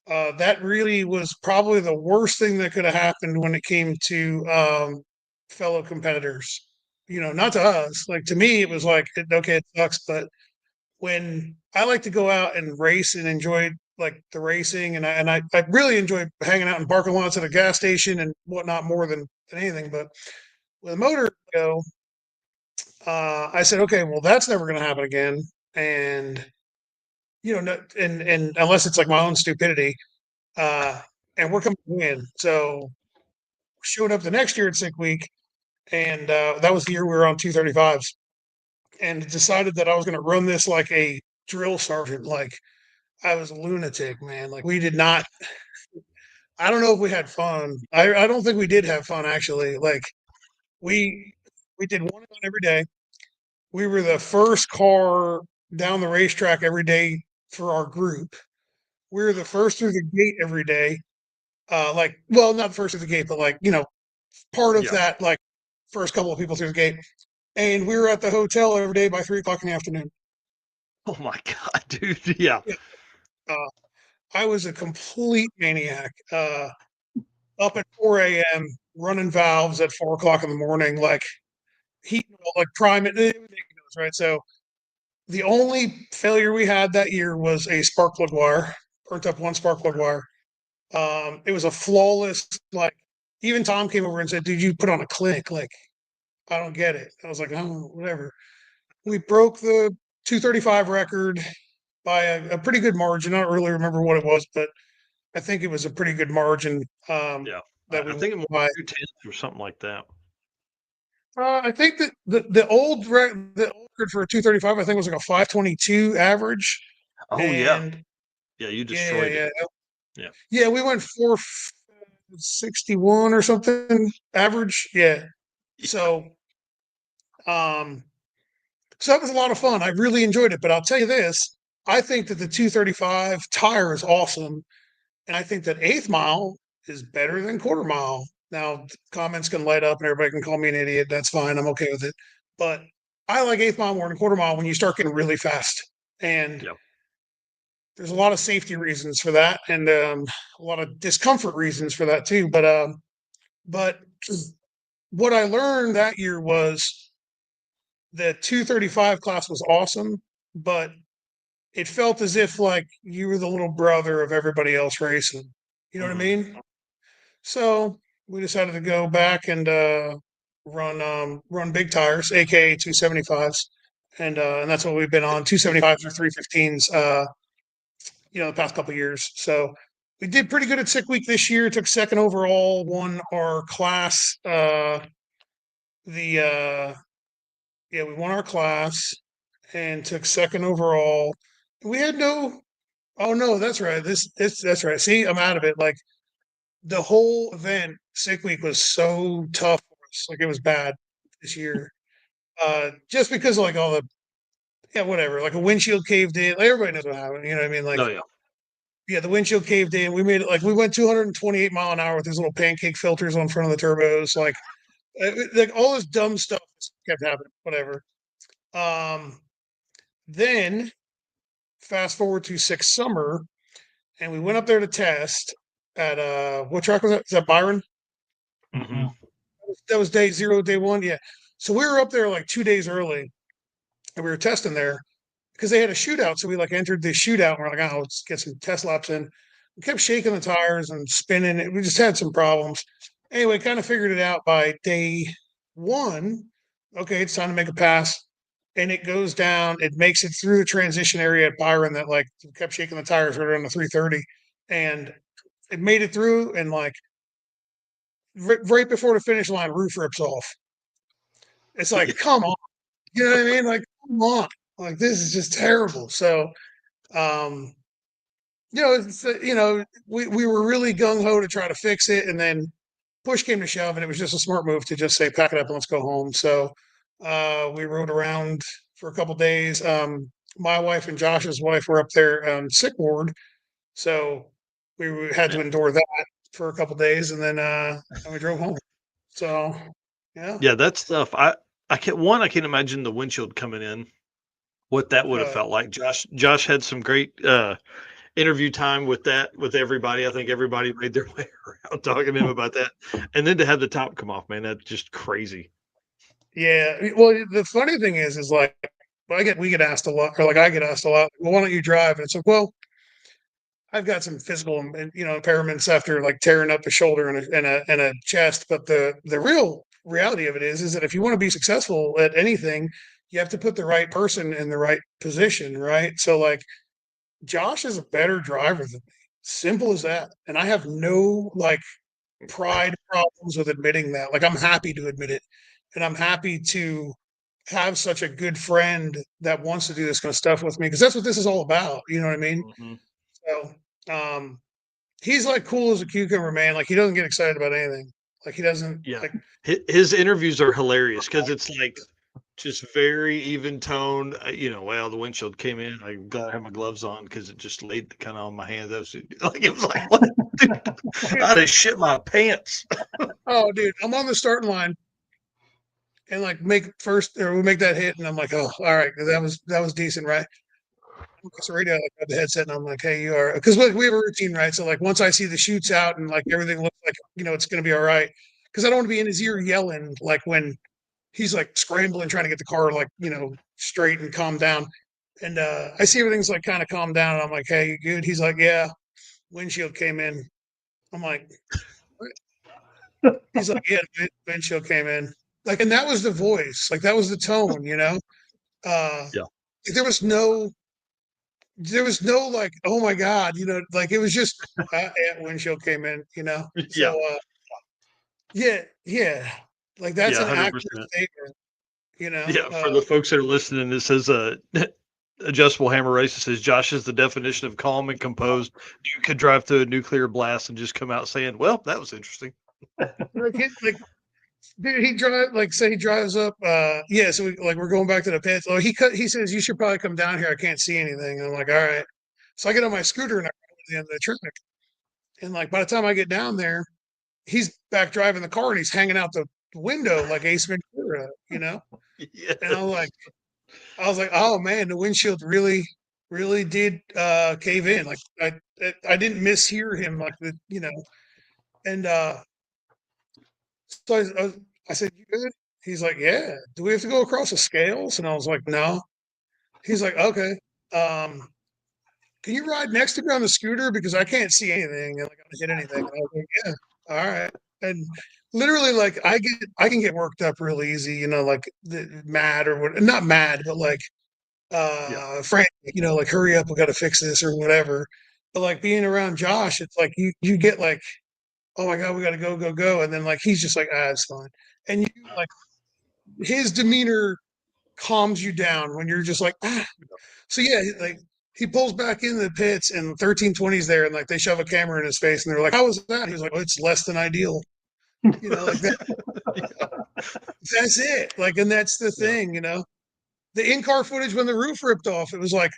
that really was probably the worst thing that could have happened when it came to fellow competitors. Not to us. Like, to me, it was like, okay, it sucks, but when I like to go out and race and enjoy like the racing, and I really enjoy hanging out in parking lots at a gas station and whatnot more than anything. But with a motor, I said, okay, well, that's never going to happen again. And and unless it's like my own stupidity, and we're coming to win. So showed up the next year at sick week, and that was the year we were on 235s, and decided that I was going to run this like a drill sergeant. Like, I was a lunatic, man. Like, we did not. I don't know if we had fun. I don't think we did have fun, actually. Like, we did one run every day. We were the first car down the racetrack every day for our group. We were the first through the gate every day. Well, not first through the gate, but like, part of that, like, first couple of people through the gate. And we were at the hotel every day by 3:00 in the afternoon. Oh my God, dude. Yeah. I was a complete maniac. Up at 4 a.m., running valves at 4:00 in the morning, like heating, like prime it, ridiculous, right? So the only failure we had that year was a spark plug wire, burnt up one spark plug wire. It was a flawless, like, even Tom came over and said, "Dude, you put on a clinic. Like, I don't get it." I was like, "Oh, whatever." We broke the 235 record by a pretty good margin. I don't really remember what it was, but I think it was a pretty good margin. Yeah. That we I think it went was by. 210 or something like that. I think that the old record for a 235, I think, was like a 522 average. Oh, And yeah. Yeah, you yeah, destroyed yeah, it. Yeah. yeah. We went 61 or something average. Yeah. So, so that was a lot of fun. I really enjoyed it. But I'll tell you this: I think that the 235 tire is awesome, and I think that eighth mile is better than quarter mile. Now, comments can light up, and everybody can call me an idiot. That's fine. I'm okay with it. But I like eighth mile more than quarter mile when you start getting really fast, and Yep. there's a lot of safety reasons for that, and a lot of discomfort reasons for that too. But what I learned that year was the 235 class was awesome, but it felt as if like you were the little brother of everybody else racing. You know what I mean? So we decided to go back and run big tires, aka 275s, and that's what we've been on, 275s or 315s. The past couple of years. So we did pretty good at Sick Week this year. Took second overall, won our class. We won our class and took second overall. We had no. Oh no, that's right. That's right. See, I'm out of it. Like the whole event, Sick Week was so tough for us. Like it was bad this year. Just because like all the whatever. Like a windshield caved in. Like, everybody knows what happened. You know what I mean? Like Oh yeah. yeah, the windshield caved in. We made it like we went 228 mile an hour with these little pancake filters on front of the turbos. Like all this dumb stuff kept happening. Whatever. Um, then fast forward to sixth summer, and we went up there to test at what track was that? Is that Byron? Mm-hmm. That was day zero, day one. Yeah. So we were up there like 2 days early, and we were testing there because they had a shootout. So we like entered the shootout. And we're like, oh, let's get some test laps in. We kept shaking the tires and spinning. We just had some problems. Anyway, kind of figured it out by day one. Okay, it's time to make a pass. And it goes down. It makes it through the transition area at Byron that like kept shaking the tires right around the 330. And it made it through. And like right before the finish line, roof rips off. It's like, come on. You know what I mean? Like, come on. Like, this is just terrible. So, um, we were really gung ho to try to fix it, and then push came to shove, and it was just a smart move to just say, pack it up and let's go home. So we rode around for a couple days. My wife and Josh's wife were up there on sick ward, so we had to endure that for a couple days, and then we drove home. So yeah, Yeah, that stuff. I can't imagine the windshield coming in. What that would have felt like. Josh had some great interview time with everybody. I think everybody made their way around talking to him about that. And then to have the top come off, man, that's just crazy. yeah. Well, the funny thing is like we get asked a lot, or like I get asked a lot. Well, why don't you drive? And it's like, well, I've got some physical, impairments after like tearing up a shoulder and a chest. But the real reality of it is that if you want to be successful at anything, you have to put the right person in the right position, right? So like Josh is a better driver than me. Simple as that. And I have no like pride problems with admitting that. Like I'm happy to admit it. And I'm happy to have such a good friend that wants to do this kind of stuff with me because that's what this is all about. You know what I mean? Mm-hmm. So he's like cool as a cucumber, man. Like he doesn't get excited about anything. Like he doesn't Yeah. like His interviews are hilarious because it's like just very even tone. Well, the windshield came in. I got to have my gloves on because it just laid kind of on my hand. That was like it was like what? Dude, I just shit my pants. oh dude, I'm on the starting line and like we make that hit and I'm like, oh, all right, that was decent, right? So radio, like got the headset and I'm like, hey, you are because we have a routine, right? So like once I see the shoots out and like everything looks like it's gonna be all right. Because I don't want to be in his ear yelling like when he's like scrambling trying to get the car like straight and calm down. And I see everything's like kind of calmed down and I'm like, hey, you good? He's like, yeah, windshield came in. I'm like, what? He's like, yeah, windshield came in. Like, and that was the voice, like that was the tone, Yeah. there was no like, oh my god, like it was just windshield came in, Yeah. so yeah, like that's Yeah. an 100%. accurate statement. Yeah. For the folks that are listening, this is Adjustable Hammer Racer says Josh is the definition of calm and composed. You could drive through a nuclear blast and just come out saying, "Well, that was interesting." Like dude, he drives up. So we're going back to the pits. Oh, he says you should probably come down here. I can't see anything. And I'm like, all right. So I get on my scooter and I run to the end of the track. And like by the time I get down there, he's back driving the car and he's hanging out the window like Ace Ventura, you know. Yes. And I was like, oh man, the windshield really did cave in. Like I didn't mishear him, like you know. And so I said, "You good?" He's like, "Yeah." "Do we have to go across the scales?" And I was like, "No." He's like, "Okay. Um, can you ride next to me on the scooter because I can't see anything and like I don't hit anything?" And I was like, "Yeah, all right." And literally, like I can get worked up real easy, you know, like mad or what? Not mad, but like frantic, you know, like hurry up, we got to fix this or whatever. But like being around Josh, it's like you get like, oh my god, we got to go, and then like he's just like, it's fine, and you like his demeanor calms you down when you're just like, ah. So yeah, like he pulls back in the pits and 1320's there, and like they shove a camera in his face, and they're like, "How was that?" He's like, "Well, it's less than ideal." You know, like that. That's it. Like, and that's the thing. You know, the in-car footage when the roof ripped off, it was like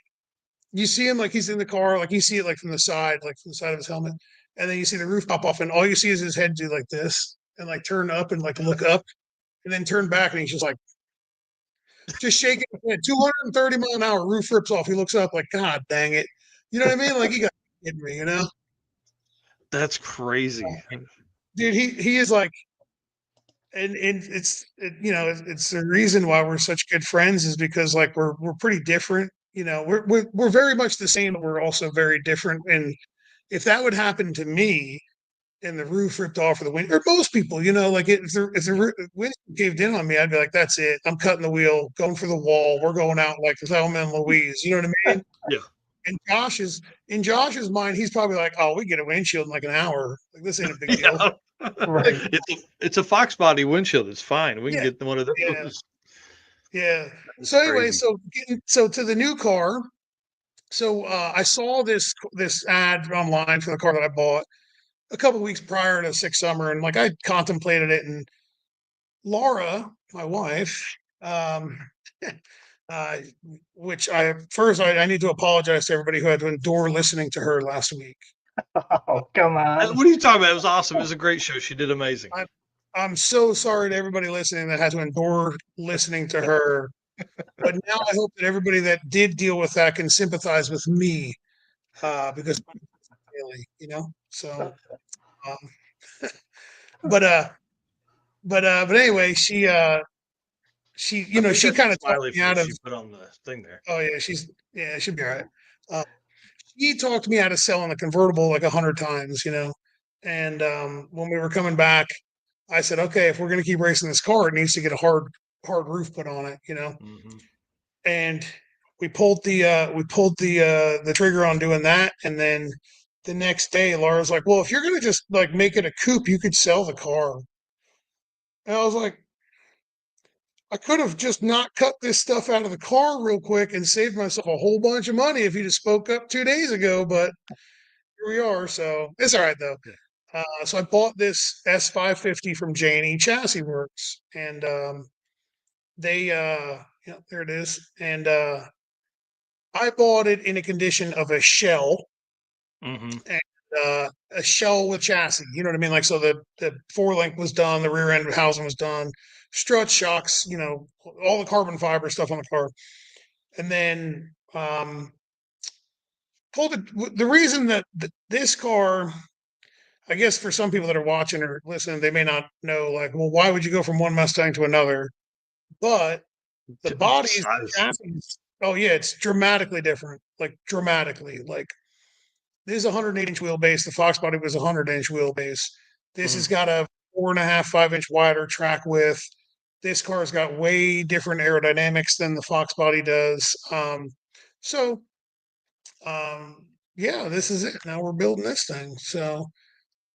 you see him like he's in the car, like you see it like from the side, like from the side of his helmet, and then you see the roof pop off, and all you see is his head do like this and like turn up and like look up, and then turn back, and he's just like just shaking his head. 230-mile-an-hour roof rips off. He looks up like, God dang it. You know what I mean? Like, you got kidding me, you know? That's crazy. Dude, he is like, and it's the reason why we're such good friends is because like we're pretty different. You know, we're very much the same, but we're also very different. And if that would happen to me, and the roof ripped off, or the wind, or most people, you know, like if the wind caved in on me, I'd be like, that's it. I'm cutting the wheel, going for the wall. We're going out like Thelma and Louise. You know what I mean? Yeah. And in Josh's mind, he's probably like, oh, we get a windshield in like an hour. Like this ain't a big deal. Right. It's a Fox body windshield. It's fine. We can Yeah, get one of those. yeah, yeah. It's So anyway, crazy. so to the new car. So I saw this ad online for the car that I bought a couple weeks prior to Six Summer, and like I contemplated it, and Laura, my wife, um, uh, which I need to apologize to everybody who had to endure listening to her last week. Oh, come on. What are you talking about? It was awesome. It was a great show. She did amazing. I'm so sorry to everybody listening that had to endure listening to her. But now I hope that everybody that did deal with that can sympathize with me, because really, you know. So, um, but anyway, she you know she kind of talked smiley me out face of. you put on the thing there. Oh yeah, it should be all right. Uh, he talked me out of selling the convertible like 100 times, you know. And when we were coming back, I said, okay, if we're going to keep racing this car, it needs to get a hard roof put on it, you know. Mm-hmm. And we pulled the trigger on doing that, and then the next day, Laura's like, well, if you're going to just like make it a coupe, you could sell the car. And I was like, I could have just not cut this stuff out of the car real quick and saved myself a whole bunch of money if you just spoke up 2 days ago, but here we are. So it's all right though. So I bought this S550 from J&E Chassis Works, and they, there it is. And I bought it in a condition of a shell, Mm-hmm. and a shell with chassis. You know what I mean? Like, so the four-link was done, the rear end housing was done, strut shocks, you know, all the carbon fiber stuff on the car. And then pulled it. The reason that this car, I guess for some people that are watching or listening, they may not know, like, well, why would you go from one Mustang to another? But the bodies, the chassis, oh yeah, it's dramatically different, like dramatically. Like this is a 108-inch wheelbase. The Fox body was a 100-inch wheelbase. This has got a 4.5, 5-inch wider track width. This car's got way different aerodynamics than the Fox body does. So yeah, this is it. Now we're building this thing. So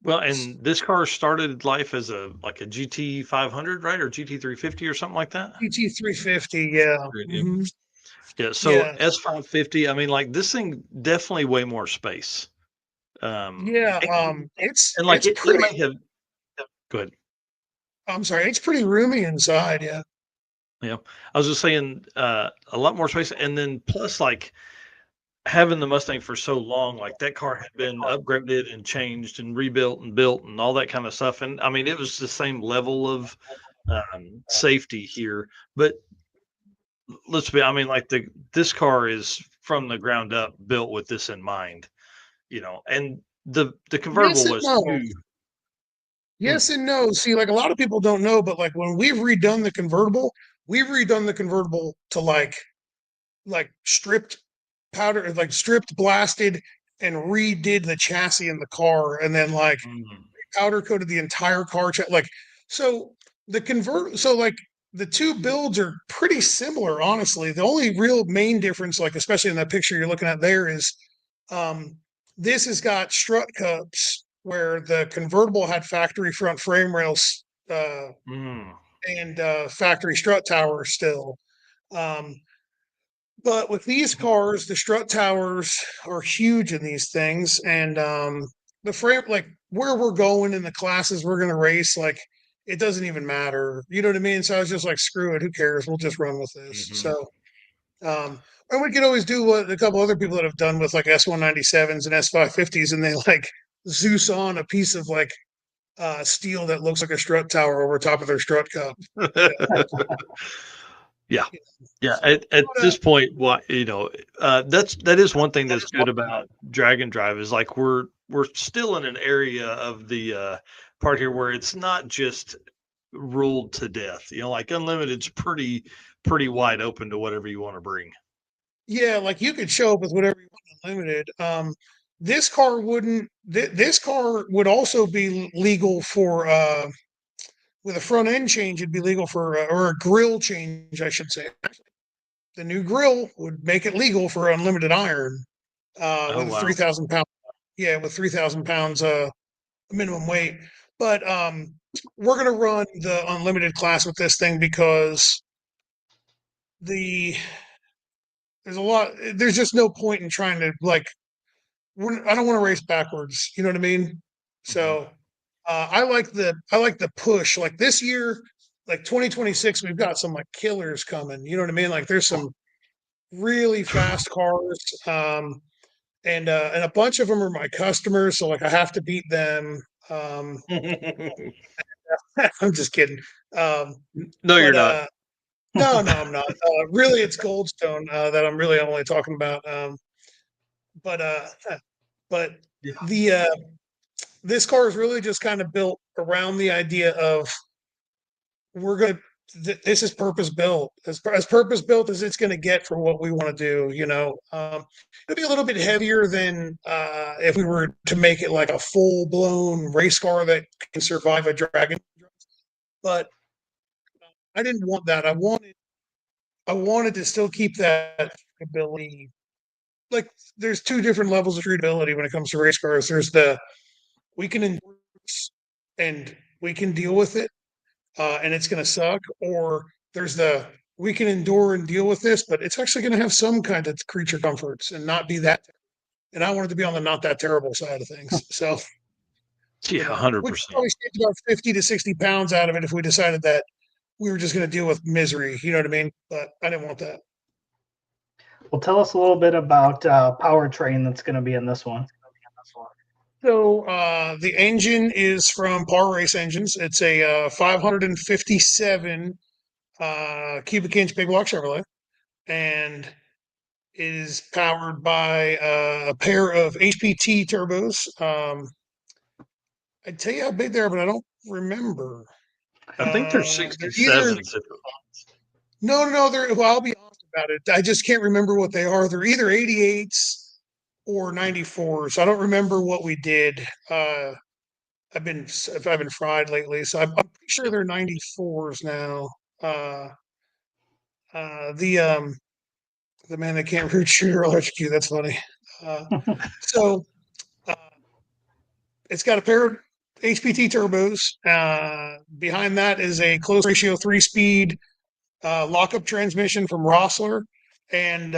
Well, and this car started life as a GT 500, right, or GT 350 or something like that. GT 350, yeah. Yeah. Mhm. Yeah. So S550. I mean, like this thing definitely way more space. It's And like it pretty. may have. Go ahead. I'm sorry, it's pretty roomy inside. Yeah. Yeah, I was just saying a lot more space, and then plus like having the Mustang for so long, like that car had been upgraded and changed and rebuilt and built and all that kind of stuff. And I mean, it was the same level of safety here, but I mean, like this car is from the ground up built with this in mind, and the Yes convertible and was no. too. Yes and no. See, like a lot of people don't know, but like when we've redone the convertible to like stripped powder, like stripped, blasted, and redid the chassis in the car, and then like Mm, powder coated the entire car. Like so, so like the two builds are pretty similar, honestly. The only real main difference, like especially in that picture you're looking at there, is um, this has got strut cups where the convertible had factory front frame rails mm. and factory strut towers still. Um, but with these cars, the strut towers are huge in these things, and the frame, like where we're going in the classes we're going to race, like it doesn't even matter. You know what I mean? So I was just like, screw it, who cares? We'll just run with this. Hmm. So, and we could always do what a couple other people that have done with like S197s and S550s, and they like Zeus on a piece of like steel that looks like a strut tower over top of their strut cup. Yeah. Yeah, So, at but, this point, what that is one thing that's good about drag and drive is like we're still in an area of the part here where it's not just ruled to death. Like unlimited's pretty wide open to whatever you want to bring. yeah, like you could show up with whatever you want unlimited. This car wouldn't. This car would also be legal for with a front end change. It'd be legal for or a grill change, I should say. The new grill would make it legal for unlimited iron Oh with a wow. 3,000 pound. Yeah, with 3,000 pounds minimum weight. But we're gonna run the unlimited class with this thing because the there's a lot. There's just no point in trying to like I don't want to race backwards. You know what I mean? Mhm. So I like the push. Like this year, like 2026, we've got some like killers coming. You know what I mean? Like there's some really fast cars, and a bunch of them are my customers. So like I have to beat them. Um, I'm just kidding. Um, No, you're but not. no, I'm not. Really, it's Goldstone that I'm really only talking about. But uh, but Yeah. the this car is really just kind of built around the idea of we're going to this is purpose built as purpose built as it's going to get for what we want to do. It'll be a little bit heavier than if we were to make it like a full blown race car that can survive a dragon, but I didn't want that. I wanted to still keep that ability. Like there's two different levels of treatability when it comes to race cars. There's the we can endure and we can deal with it, and it's going to suck. Or there's the we can endure and deal with this, but it's actually going to have some kind of creature comforts and not be that. And I wanted to be on the not that terrible side of things. So, Yeah, we could 100%. probably save about 50 to 60 pounds out of it if we decided that we were just going to deal with misery. You know what I mean? But I didn't want that. Well, tell us a little bit about powertrain that's going to be in this one. So the engine is from Par Race Engines. It's a 557 cubic inch big block Chevrolet, and it is powered by a pair of HPT turbos. I'd tell you how big they are, but I don't remember. I think they're They're either 67s. no. They're well. I'll be honest about it. I just can't remember what they are. They're either 88s or 94s. I don't remember what we did. I've been fried lately, so I'm pretty sure they're 94s now. Uh, the man that can't root shooter electrocute. That's funny. Uh, so uh, it's got a pair of HPT turbos. Behind that is a close ratio 3-speed lockup transmission from Rossler. And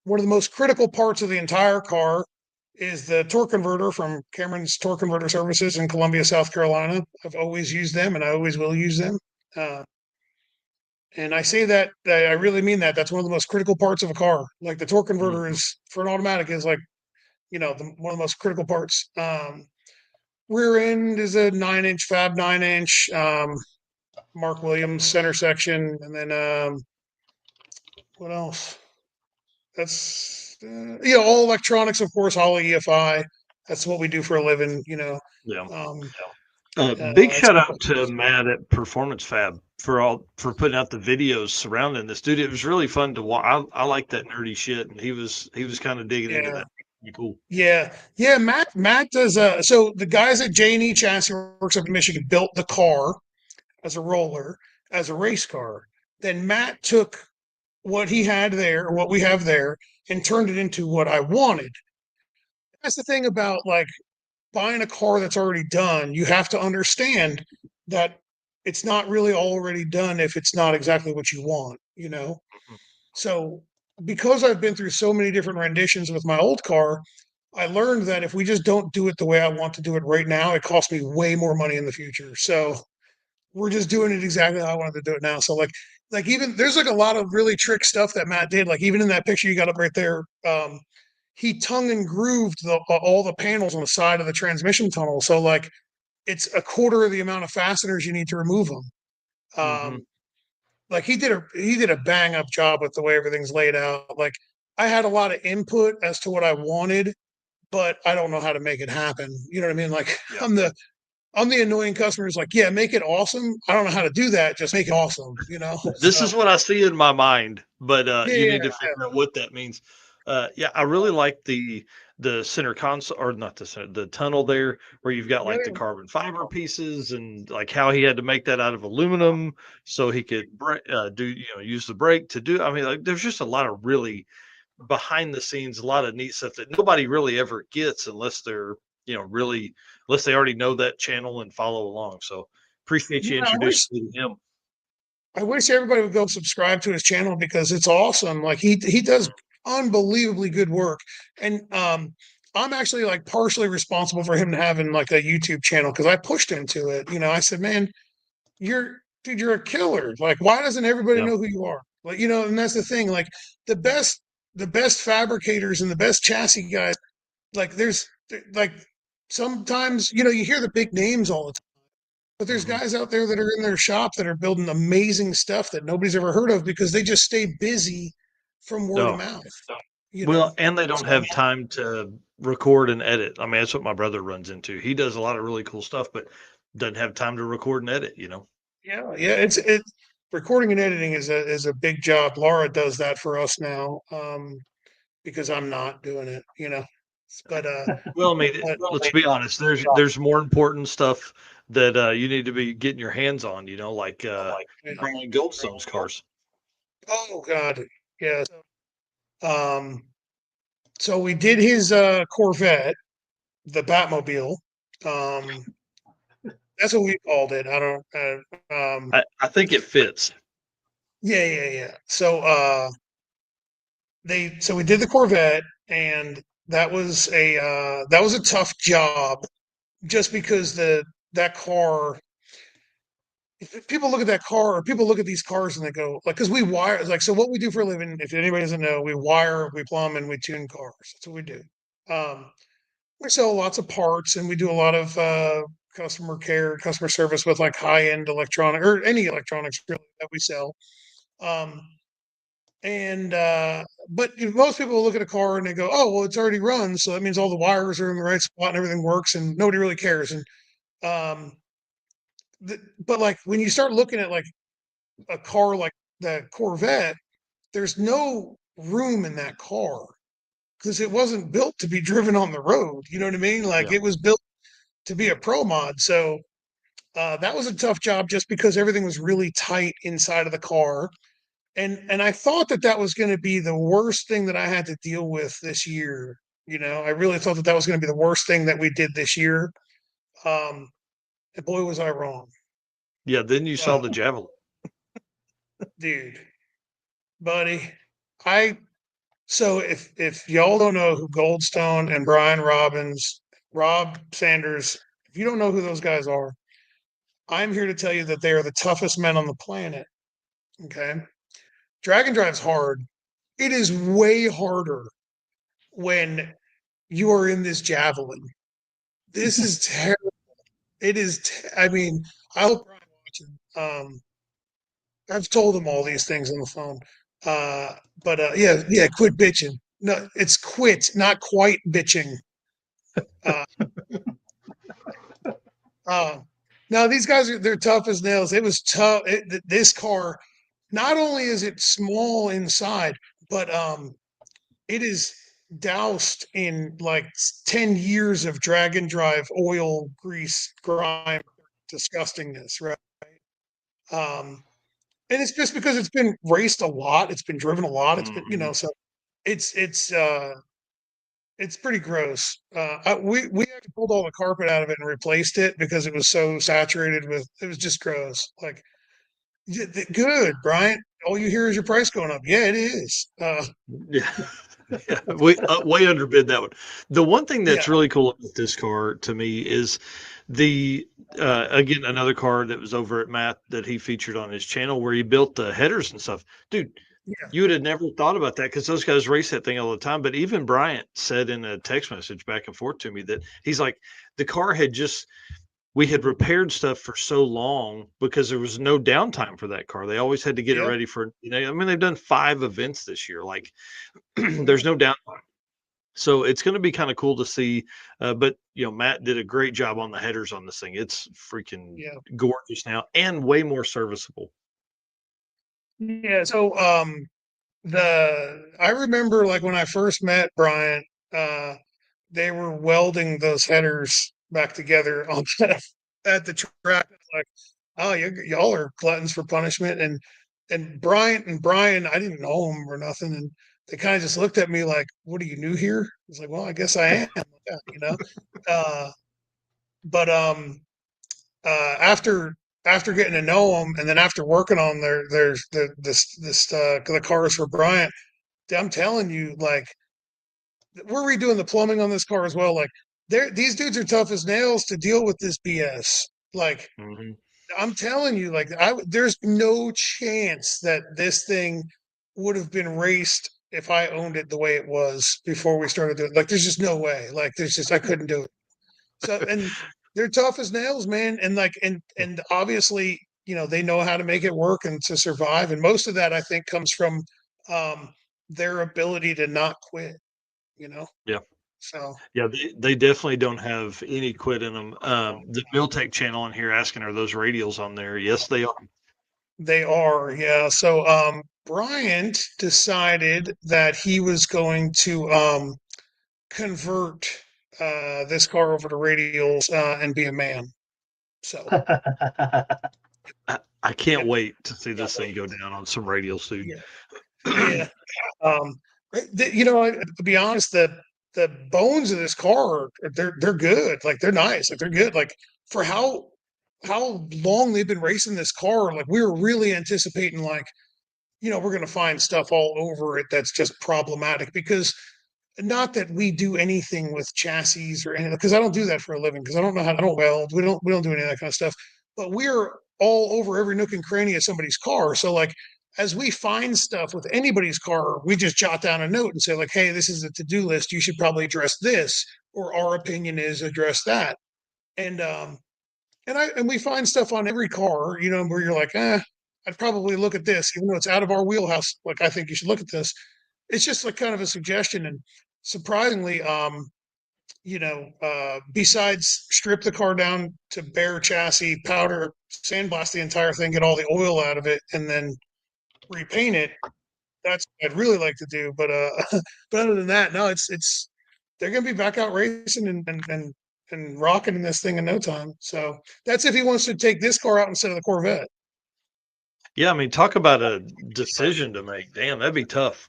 one of the most critical parts of the entire car is the torque converter from Cameron's Torque Converter Services in Columbia, South Carolina. I've always used them, and I always will use them. And I say that I really mean that. That's one of the most critical parts of a car. Like the torque converter is for an automatic is like, one of the most critical parts. Rear end is a 9-inch Fab 9-inch Mark Williams center section, and then what else? That's all electronics, of course. All EFI. That's what we do for a living. Yeah. Um, Big shout out to Matt at Performance Fab for putting out the videos surrounding this, dude. It was really fun to watch. I like that nerdy shit, and he was kind of digging into that. Pretty cool. Yeah. Matt does. So the guys at J&E Chassis Works up in Michigan built the car as a roller, as a race car. Then Matt took what he had there, or what we have there, and turned it into what I wanted. That's the thing about like buying a car that's already done. You have to understand that it's not really already done if it's not exactly what you want, So because I've been through so many different renditions with my old car, I learned that if we just don't do it the way I want to do it right now, it costs me way more money in the future. So we're just doing it exactly how I wanted to do it now. So like even there's like a lot of really trick stuff that Matt did. Like even in that picture you got up right there, he tongue and grooved all the panels on the side of the transmission tunnel. So like it's a quarter of the amount of fasteners you need to remove them. Like he did a bang up job with the way everything's laid out. Like I had a lot of input as to what I wanted, but I don't know how to make it happen. You know what I mean? Like I'm the annoying customer who's like, yeah, make it awesome. I don't know how to do that. Just make it awesome. This is what I see in my mind, but you need to Yeah. figure out what that means. I really like the center console, or not the center, the tunnel there, where you've got like the carbon fiber pieces, and like how he had to make that out of aluminum so he could use the brake to do. I mean, like there's just a lot of really behind the scenes, a lot of neat stuff that nobody really ever gets unless they're really, unless they already know that channel and follow along. So appreciate you introducing me to him. I wish everybody would go subscribe to his channel because it's awesome. Like he does unbelievably good work. And I'm actually like partially responsible for him having like a YouTube channel because I pushed him to it. I said, man, you're a killer. Like, why doesn't everybody know who you are? Like, and that's the thing. Like the best fabricators and the best chassis guys, like like sometimes, you hear the big names all the time. But there's guys out there that are in their shop that are building amazing stuff that nobody's ever heard of because they just stay busy from word of mouth. Well, and they don't have time to record and edit. I mean, that's what my brother runs into. He does a lot of really cool stuff, but doesn't have time to record and edit. Yeah. It's recording and editing is a big job. Laura does that for us now, because I'm not doing it. But well, I mean, let's be honest. There's more important stuff that you need to be getting your hands on. Like bringing Goldstone's cars. Oh God, yeah. So we did his Corvette, the Batmobile. That's what we called it. I don't. I think it fits. Yeah. So we did the Corvette, and that was a tough job, just because that car. If people look at that car, or people look at these cars and they go like, because we wire, like, so what we do for a living, if anybody doesn't know, we wire, we plumb, and we tune cars. That's what we do. We sell lots of parts, and we do a lot of customer care, customer service with like high end electronic or any electronics really that we sell. Um, and but most people look at a car and they go, "Oh, well, it's already run, so that means all the wires are in the right spot and everything works, and nobody really cares." And um, but like when you start looking at like a car like the Corvette, there's no room in that car because it wasn't built to be driven on the road. You know what I mean? Like it was built to be a pro mod. So that was a tough job just because everything was really tight inside of the car. And I thought that was going to be the worst thing that I had to deal with this year. I really thought that was going to be the worst thing that we did this year. And boy, was I wrong. Yeah. Then you saw the Javelin. Dude, buddy, So if y'all don't know who Goldstone and Brian Robbins, Rob Sanders, if you don't know who those guys are, I'm here to tell you that they are the toughest men on the planet. Okay. Drag and drive's hard. It is way harder when you are in this Javelin. This is terrible. It is. I mean, I hope Brian watching. I've told him all these things on the phone. Yeah, quit bitching. No, it's quit, not quite bitching. Uh, uh, now these guys they're tough as nails. It was tough. This car, not only is it small inside, but it is doused in like 10 years of drag and drive oil, grease, grime, disgustingness, right? Um, and it's just because it's been raced a lot, it's been driven a lot, it's been, so it's it's uh it's pretty gross. We actually pulled all the carpet out of it and replaced it because it was so saturated with it was just gross. Like good, Brian. All you hear is your price going up. Yeah, it is. Yeah. Yeah, we way underbid that one. The one thing Yeah, that's really cool about this car to me is the again another car that was over at Matt that he featured on his channel where he built the headers and stuff. Dude, yeah, you would have never thought about that because those guys race that thing all the time. But even Bryant said in a text message back and forth to me that he's like the car had just we had repaired stuff for so long because there was no downtime for that car. They always had to get it yeah, ready for, I mean, they've done 5 events this year. Like yeah, there's no downtime. So it's going to be kind of cool to see. But Matt did a great job on the headers on this thing. It's freaking yeah. gorgeous now and way more serviceable. Yeah. So I remember like when I first met Brian, uh they were welding those headers back together on at the track. It's like, oh, y'all are gluttons for punishment. And Brian, I didn't know him or nothing, and they kind of just looked at me like, "What are you new here?" I was like, "Well, I guess I am." Yeah, Uh, but after getting to know them, and then after working on the cars for Bryant, I'm telling you, like we're redoing the plumbing on this car as well. Like these dudes are tough as nails to deal with this BS. Like Hmm. I'm telling you, like there's no chance that this thing would have been raced if I owned it the way it was before we started doing. Like there's just no way. Like there's just I couldn't do it. So and they're tough as nails, man. And like and obviously, they know how to make it work and to survive. And most of that I think comes from um their ability to not quit, you know. Yeah. So Yeah, they definitely don't have any quit in them. The Miltech channel on here asking, are those radials on there? Yes, they are. they are, yeah. So Bryant decided that he was going to convert this car over to radials and be a man. So I yeah, can't wait to see this thing go down on some radials, dude. yeah, yeah. Um, to be honest, the bones of this car they're good. Like they're nice. Like they're good. Like for how long they've been racing this car, like we were really anticipating like we're going to find stuff all over it that's just problematic because not that we do anything with chassis or anything because I don't do that for a living because I don't know how I don't weld. We don't do any of that kind of stuff. But we're all over every nook and cranny of somebody's car. So like as we find stuff with anybody's car, we just jot down a note and say like, hey, this is a to-do list. You should probably address this, or our opinion is address that. And and we find stuff on every car, where you're like, I'd probably look at this, even though it's out of our wheelhouse. Like, I think you should look at this. It's just like kind of a suggestion. And surprisingly, besides strip the car down to bare chassis, powder, sandblast the entire thing, get all the oil out of it, and then repaint it. That's what I'd really like to do. But but other than that, no, it's they're gonna be back out racing and rocking in this thing in no time. So that's if he wants to take this car out instead of the Corvette. Yeah, I mean, talk about a decision to make. Damn, that'd be tough.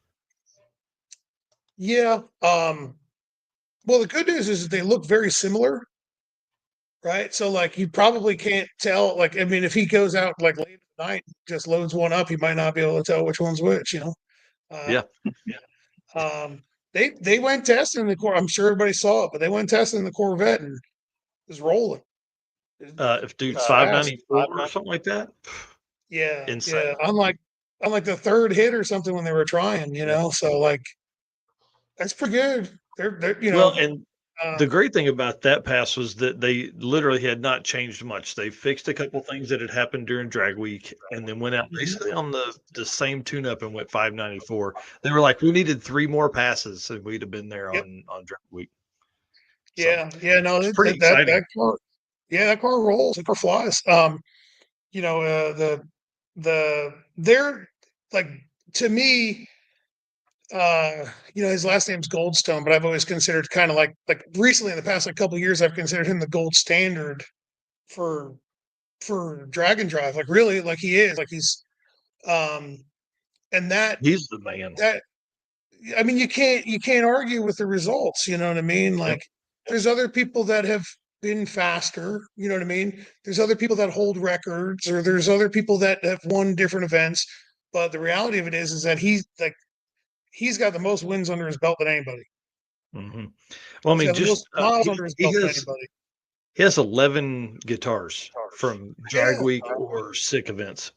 Yeah. Well, the good news is that they look very similar, right? So like you probably can't tell. Like I mean, if he goes out like late at night, just loads one up, he might not be able to tell which one's which. Yeah. They went testing the Cor. I'm sure everybody saw it, but they went testing the Corvette and it was rolling. If dude, Fast. 594 or something like that. Yeah, Insane. yeah. Unlike the third hit or something when they were trying, So like that's pretty good. They're Well, and uh, the great thing about that pass was that they literally had not changed much. They fixed a couple things that had happened during drag week and then went out basically on the same tune up and went 594. They were like, we needed 3 more passes and we'd have been there yep, on drag week. So yeah. No, it's pretty that exciting. car, yeah, that car rolls. That car flies. They're like to me, his last name's Goldstone, but I've always considered kind of like recently in the past like couple of years, I've considered him the gold standard for drag and drive. Like really, like he is, like he's um and He's the man. that I mean you can't argue with the results, you know what I mean? Yep. Like there's other people that have been faster, you know what I mean? There's other people that hold records or there's other people that have won different events, but the reality of it is that he's got the most wins under his belt than anybody. hmm Well, I He's mean, got the just most miles under his belt than anybody. he has 11 guitars from drag Yeah, week or sick events.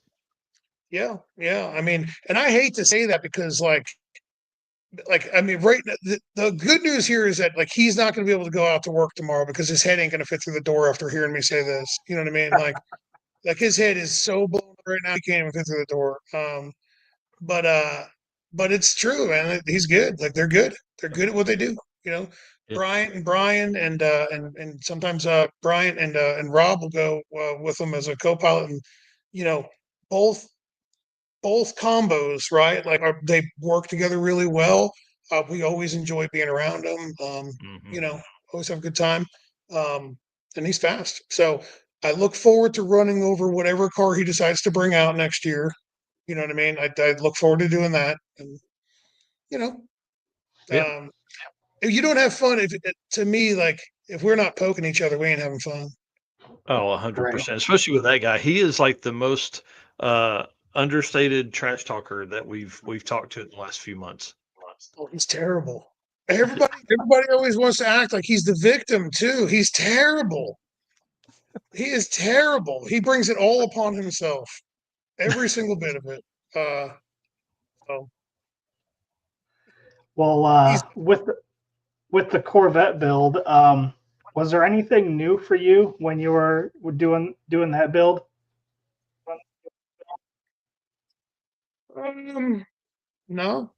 yeah. I mean, and I hate to say that because like I mean, right. The good news here is that like he's not going to be able to go out to work tomorrow because his head ain't going to fit through the door after hearing me say this. You know what I mean? Like his head is so blown up right now he can't even fit through the door. But but it's true, man. He's good. Like they're good. They're good at what they do. You know, Yeah. Brian and sometimes Brian and Rob will go with them as a co-pilot, and you know both combos, right? Like they work together really well. We always enjoy being around them. hmm You know, always have a good time. Um, and he's fast. So I look forward to running over whatever car he decides to bring out next year. You know what I mean? I look forward to doing that. And, you know, Yeah. um, if you don't have fun, to me, like if we're not poking each other, we ain't having fun. Oh, Right. 100%. Especially with that guy. He is like the most uh understated trash talker that we've talked to in the last few months. Oh, he's terrible. Everybody always wants to act like he's the victim too. He's terrible. He is terrible. He brings it all upon himself. Every single bit of it. So Well, he's with the Corvette build, was there anything new for you when you were doing that build? um no,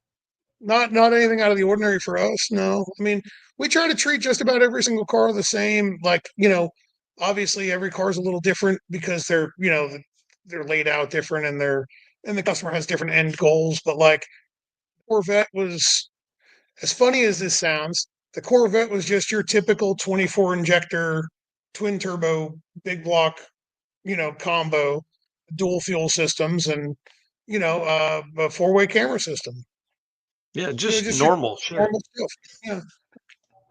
not anything out of the ordinary for us. No. I mean, we try to treat just about every single car the same. Like, obviously every car is a little different because they're laid out different and the customer has different end goals. But like Corvette was, as funny as this sounds, the Corvette was just your typical 24 injector, twin turbo, big block, combo, dual fuel systems, and a four-way camera system. Yeah, just Just your normal shit. normal stuff. Yeah,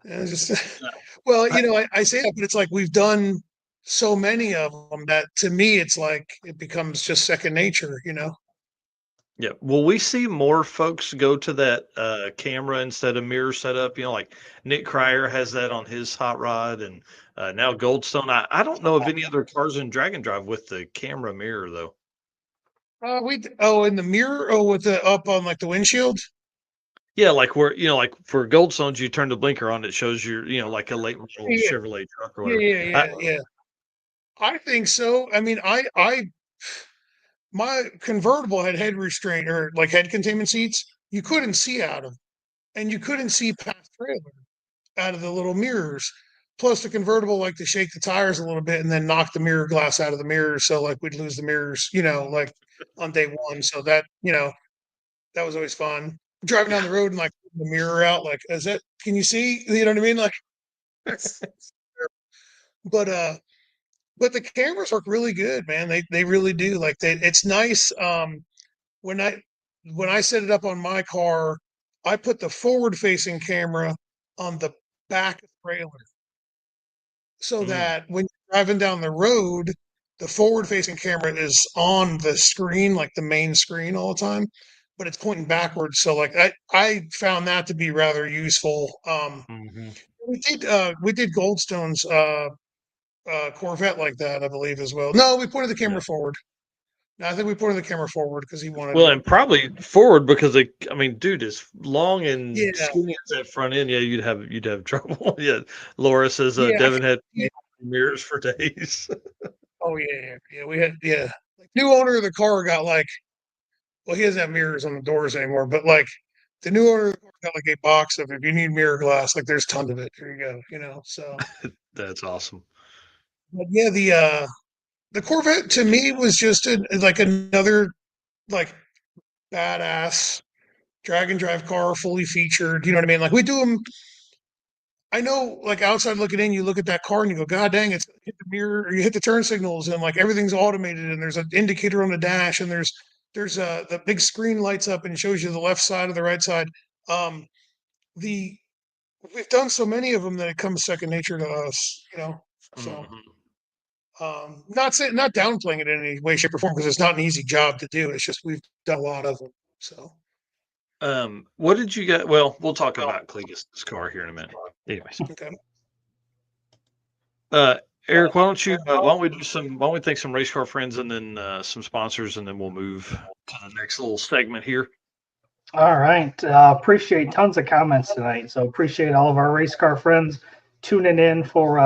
yeah. Just well, I say that, but it's like we've done so many of them that to me, it's like it becomes just second nature. Yeah. Well, we see more folks go to that camera instead of mirror setup. Like Nick Cryer has that on his hot rod, and now Goldstone. I don't know of any other cars in Drag and Drive with the camera mirror though. In the mirror, with the up on like the windshield. Yeah, like where like for Goldstones, you turn the blinker on, it shows your like a late model Yeah, Chevrolet truck or yeah, whatever. yeah, yeah. I think so. I mean, my convertible had head restraint or like head containment seats. You couldn't see out of, and you couldn't see past trailer out of the little mirrors. Plus, the convertible like to shake the tires a little bit and then knock the mirror glass out of the mirrors. So like we'd lose the mirrors, like on day one. So that was always fun. Driving down the road and like the mirror out, like, is that? Can you see? You know what I mean? Like, but but the cameras work really good, man. They really do. Like it's nice. When I when I set it up on my car, I put the forward facing camera on the back of the trailer so Mm, that when you're driving down the road, the forward facing camera is on the screen, like the main screen all the time. but it's pointing backwards. So like I found that to be rather useful. Mm-hmm. We did Goldstone's Corvette like that, I believe, as well. No, we pointed the camera forward. No, I think we pointed the camera forward because he wanted. Well, and probably forward because I mean, dude, as long and Yeah, skinny as that front end, yeah, you'd have trouble. Yeah, Laura says yeah, Devin had yeah. mirrors for days. Oh yeah. We had Like, new owner of the car got like, well, he doesn't have mirrors on the doors anymore, but like the new owner of the car got like a box of if you need mirror glass, like there's tons of it. Here you go. So. That's awesome. But yeah, the Corvette to me was just like another like badass drag and drive car, fully featured. You know what I mean? Like we do them. I know, like outside looking in, you look at that car and you go, "God dang, it's hit the mirror, or you hit the turn signals, and like everything's automated, and there's an indicator on the dash, and there's the big screen lights up and shows you the left side or the right side." Um, the We've done so many of them that it comes second nature to us. So. Mm-hmm. Not downplaying it in any way, shape, or form because it's not an easy job to do. It's just we've done a lot of them. So What did you get? Well, we'll talk about Cleetus' car here in a minute. Anyways, okay. Eric, why don't we why don't we thank some race car friends and then some sponsors, and then we'll move to the next little segment here. All right. Appreciate tons of comments tonight. So appreciate all of our race car friends tuning in for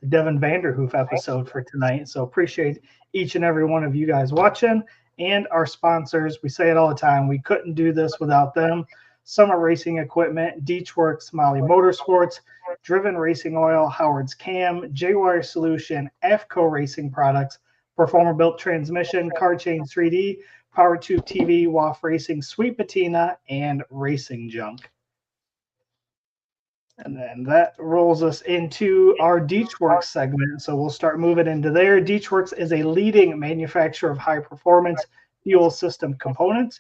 the Devin Vanderhoof episode for tonight. So appreciate each and every one of you guys watching and our sponsors. We say it all the time. We couldn't do this without them. Summer Racing Equipment, Deechworks, Molly Motorsports, Driven Racing Oil, Howard's Cam, J-Wire Solution, AFCO Racing Products, Performer Built Transmission, Car Chain 3D, Power Tube TV, WAF Racing, Sweet Patina, and Racing Junk. And then that rolls us into our Deechworks segment. So we'll start moving into there. Deechworks is a leading manufacturer of high performance fuel system components.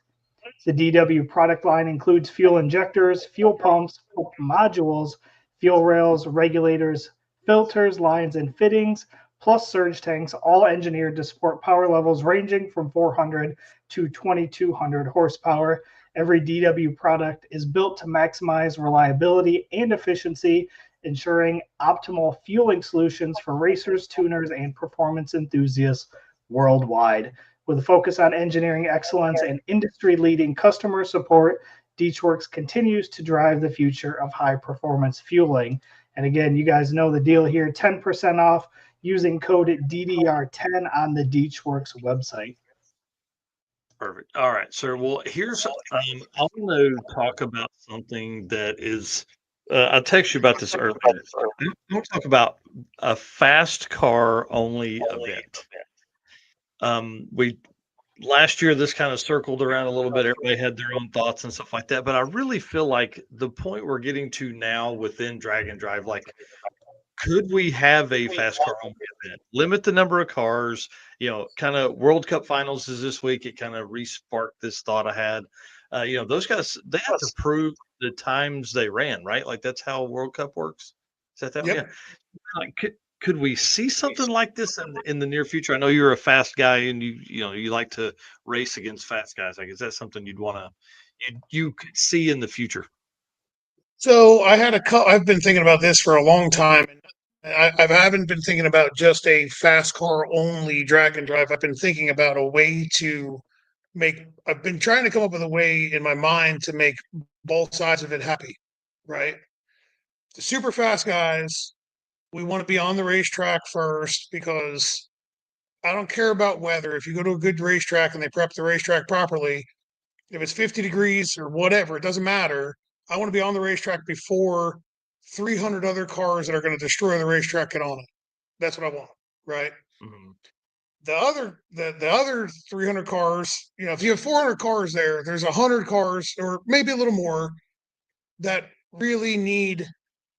The DW product line includes fuel injectors, fuel pumps, modules, fuel rails, regulators, filters, lines, and fittings, plus surge tanks, all engineered to support power levels ranging from 400 to 2200 horsepower. Every DW product is built to maximize reliability and efficiency, ensuring optimal fueling solutions for racers, tuners, and performance enthusiasts worldwide. With a focus on engineering excellence and industry-leading customer support, Deechworks continues to drive the future of high-performance fueling. And again, you guys know the deal here, 10% off using code DDR10 on the Deechworks website. Perfect. All right, sir. Well, here's I want to talk about something that is. I texted you about this earlier. I want to talk about a fast car only event. We last year this kind of circled around a little bit. Everybody had their own thoughts and stuff like that. But I really feel like the point we're getting to now within Drag and Drive, like, could we have a fast car only event? Limit the number of cars. Kind of World Cup finals is this week. It kind of re-sparked this thought I had. Those guys, they have to prove the times they ran, right? Like that's how World Cup works. Is that? Yep. Yeah. Like, could we see something like this in the near future? I know you're a fast guy and you like to race against fast guys. Like, is that something you'd want to you could see in the future? So I've been thinking about this for a long time, and I haven't been thinking about just a fast car only drag and drive. I've been thinking about a way to I've been trying to come up with a way in my mind to make both sides of it happy, right? The super fast guys, we want to be on the racetrack first because I don't care about weather. If you go to a good racetrack and they prep the racetrack properly, if it's 50 degrees or whatever, it doesn't matter. I want to be on the racetrack before 300 other cars that are going to destroy the racetrack get on it. That's what I want, right? Mm-hmm. The other 300 cars, if you have 400 cars there, there's 100 cars or maybe a little more that really need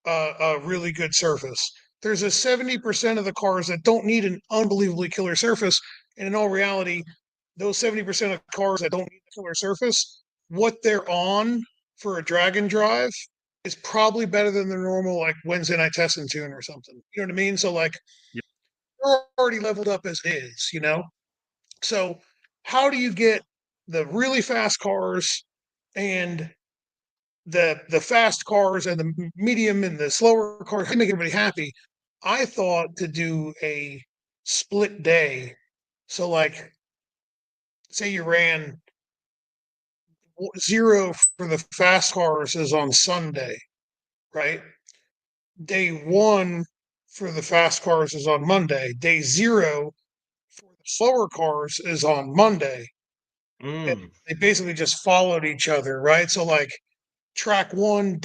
a really good surface. There's a 70% of the cars that don't need an unbelievably killer surface, and in all reality, those 70% of cars that don't need a killer surface, what they're on for a drag and drive is probably better than the normal like Wednesday night test and tune or something. You know what I mean? So like they're already leveled up as it is, So how do you get the really fast cars and the fast cars and the medium and the slower cars to make everybody happy. I thought to do a split day. So like say you ran 0 for the fast cars is on Sunday, right? Day 1 for the fast cars is on Monday. Day 0 for the slower cars is on Monday. Mm. They basically just followed each other, right? So like track 1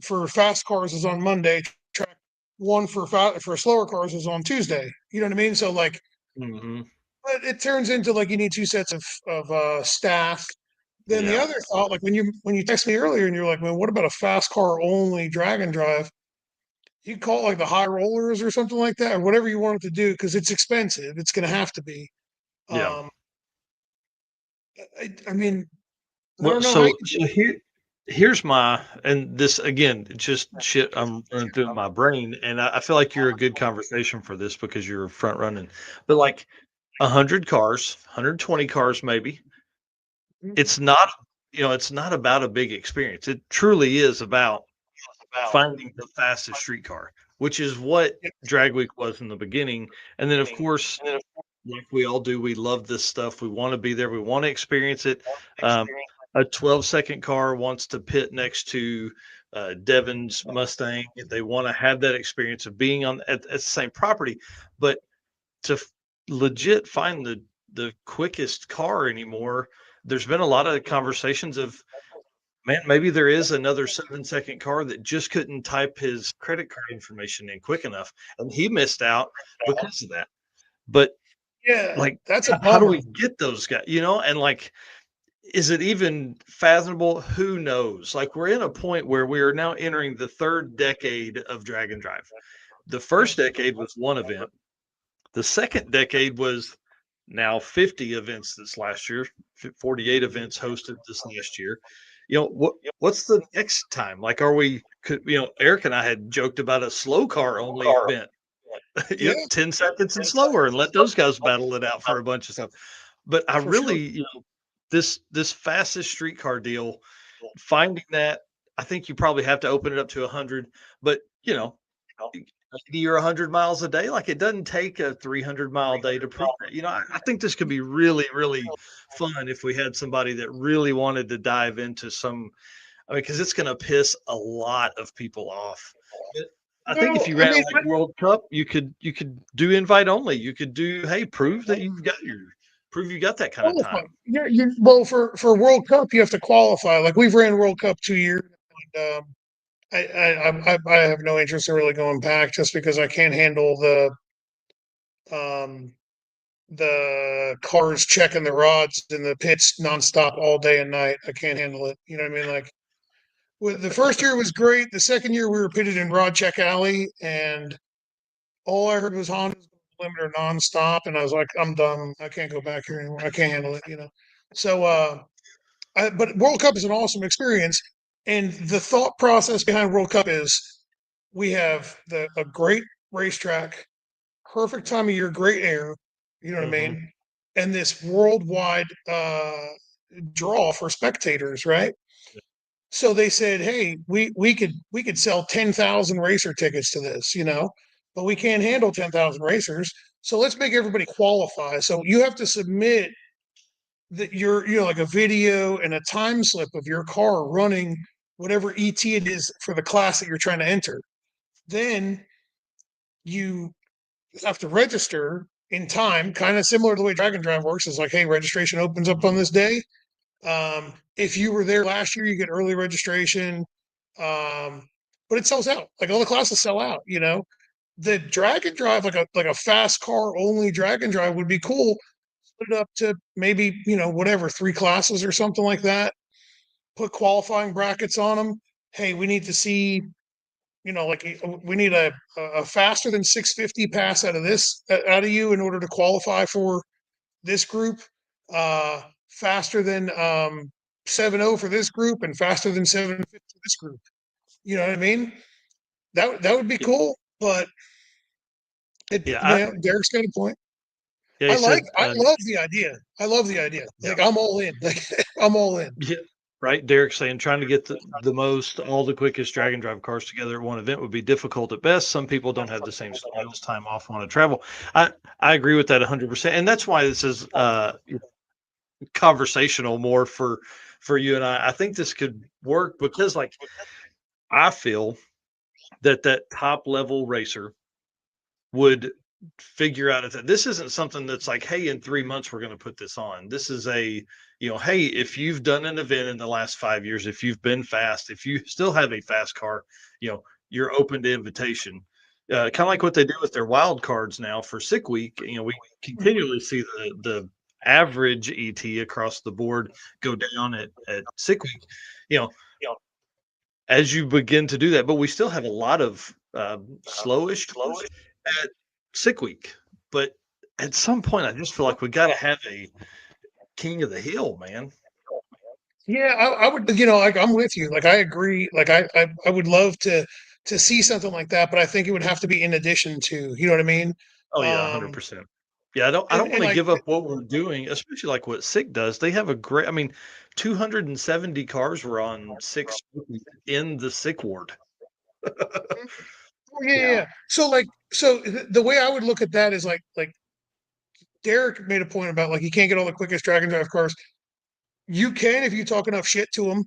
for fast cars is on Monday. Track 1 for slower cars is on Tuesday. You know what I mean? So like, Mm-hmm. but it turns into like you need 2 sets of staff. Then the Yeah. other thought, like when you text me earlier and you're like, man, what about a fast car only drag and drive? You call it like the high rollers or something like that, or whatever you want it to do, because it's expensive. It's going to have to be. Yeah. Um, I mean, I Well, don't know how so you. so here's my, and this again, just shit I'm running through my brain, and I feel like you're a good conversation for this because you're front running. But like 100 cars, 120 cars, maybe. It's not, it's not about a big experience. It truly is about finding the fastest street car, which is what Drag Week was in the beginning. And then, of course, like we all do, we love this stuff. We want to be there. We want to experience it. Um, a 12-second car wants to pit next to Devin's Mustang. They want to have that experience of being at the same property. But to legit find the quickest car anymore, there's been a lot of conversations of, man, maybe there is another 7-second car that just couldn't type his credit card information in quick enough, and he missed out because of that. But Yeah, like, that's a how do bummer. we get those guys? And like, is it even fathomable? Who knows? Like, we're in a point where we are now entering the third decade of Drag and Drive. The first decade was one event. The second decade was now 50 events this last year, 48 events hosted this last year. What's the next time? Like, Eric and I had joked about a slow car only event. Yeah, 10 seconds and slower, and let those guys battle it out for a bunch of stuff. But I for sure. really, this fastest streetcar deal, finding that, I think you probably have to open it up to 100, but 80 or 100 miles a day, like, it doesn't take a 300-mile day to prove it. I think this could be really, really fun if we had somebody that really wanted to dive into some. I mean, because it's going to piss a lot of people off. But I think if Well, you I ran mean, like World Cup, you could do invite only. You could do, hey, prove you got that kind of qualify. time. Well, for World Cup, you have to qualify. Like we've ran World Cup 2 years. And, I have no interest in really going back just because I can't handle um the cars checking the rods in the pits nonstop all day and night. I can't handle it. You know what I mean? Like the first year was great. The second year we were pitted in Rod Check Alley, and all I heard was Honda's limiter nonstop, and I was like, I'm done. I can't go back here anymore. I can't handle it. So, but World Cup is an awesome experience, and the thought process behind World Cup is we have a great racetrack, perfect time of year, great air. You know what I Hmm. mean? And this worldwide draw for spectators, right? So they said, "Hey, we could sell 10,000 racer tickets to this, but we can't handle 10,000 racers. So let's make everybody qualify. So you have to submit that like a video and a time slip of your car running whatever ET it is for the class that you're trying to enter. Then you have to register in time, kind of similar to the way Drag and Drive works. Is like, hey, registration opens up on this day. If you were there last year, you get early registration. But it sells out. Like all the classes sell out. The drag and drive, like a fast car only drag and drive would be cool. Split it up to maybe whatever 3 classes or something like that. Put qualifying brackets on them. Hey, we need to see. Like we need a faster than 650 pass out of you in order to qualify for this group. Faster than 7.0 for this group and faster than 750 for this group. You know what I mean? That would be Yeah, cool, but yeah. Derek's got a point. Yeah, he said, I love the idea. I love the idea. yeah. Like I'm all in. Like I'm all in. Yeah, right. Derek's saying trying to get the most, all the quickest drag and drive cars together at one event would be difficult at best. Some people don't have the same schedules, time off, want to travel. I agree with that 100%, and that's why this is conversational more for you and I. I think this could work because, like, I feel that top level racer would figure out that this isn't something that's like, hey, in 3 months we're going to put this on. This is a, hey, if you've done an event in the last 5 years, if you've been fast, if you still have a fast car, you're open to invitation. Kind of like what they do with their wild cards now for sick week. We continually see the average ET across the board go down at sick week. As you begin to do that, but we still have a lot of slowish cars at sick week. But at some point, I just feel like we got to have a king of the hill, man. Yeah, I would, like I'm with you. Like I agree. Like I would love to see something like that, but I think it would have to be in addition to, you know what I mean? Oh yeah, Um, 100%. Yeah, I don't want and to like, give up what we're doing, especially like what Sick does. They have a great, 270 cars were on Sick in the Sick ward. oh, yeah. So like, the way I would look at that is like Derek made a point about like you can't get all the quickest drag and drive cars. You can if you talk enough shit to them.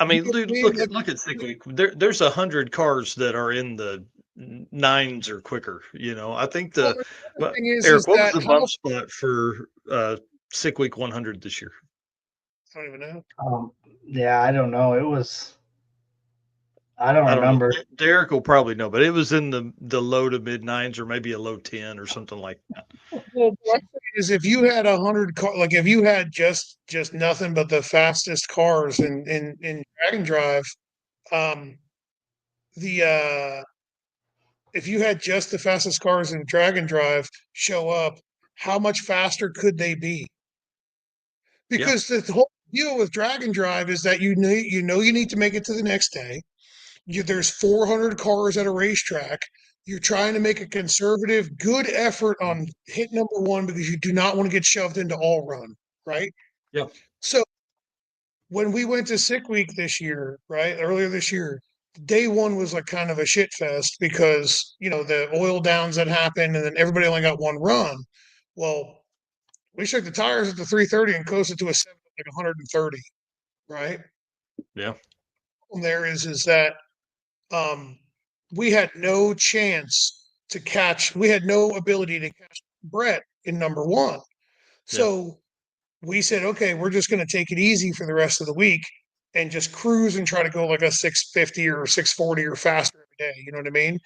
Dude, look at Sick Week. There's 100 cars that are in the nines or quicker. I think Well, the thing is Eric, what was that the bump spot for Sick Week 100 this year? I don't even know. Yeah, I don't know. I don't remember. Know. Derek will probably know, but it was in the low to mid nines or maybe a low 10 or something like that. Well, what I'm saying is if you had 100 car, like if you had just nothing but the fastest cars in drag and drive, the if you had just the fastest cars in drag and drive show up, how much faster could they be? Because the whole deal with drag and drive is that you need to make it to the next day. There's 400 cars at a racetrack. You're trying to make a conservative, good effort on hit number one because you do not want to get shoved into all run, right? Yeah. So when we went to Sick Week this year, right, earlier this year, day one was like kind of a shit fest because the oil downs that happened, and then everybody only got one run. Well, we shook the tires at the 330 and coasted to a 7 like 130, right? Yeah. And there is that we had no chance to catch. We had no ability to catch Brett in number one. So we said, okay, we're just going to take it easy for the rest of the week and just cruise and try to go like a 650 or 640 or faster every day. You know what I mean?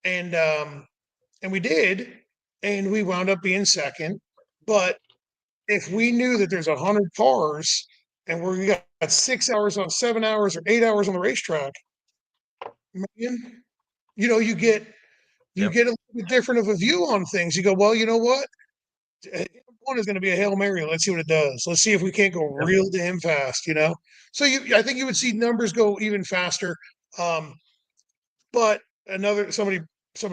And we did, and we wound up being second. But if we knew that there's 100 cars and we got 6 hours on 7 hours or 8 hours on the racetrack, man, you get a little bit different of a view on things. You go, well, you know what? One is going to be a Hail Mary. Let's see what it does. Let's see if we can't go real damn fast, So I think you would see numbers go even faster. But somebody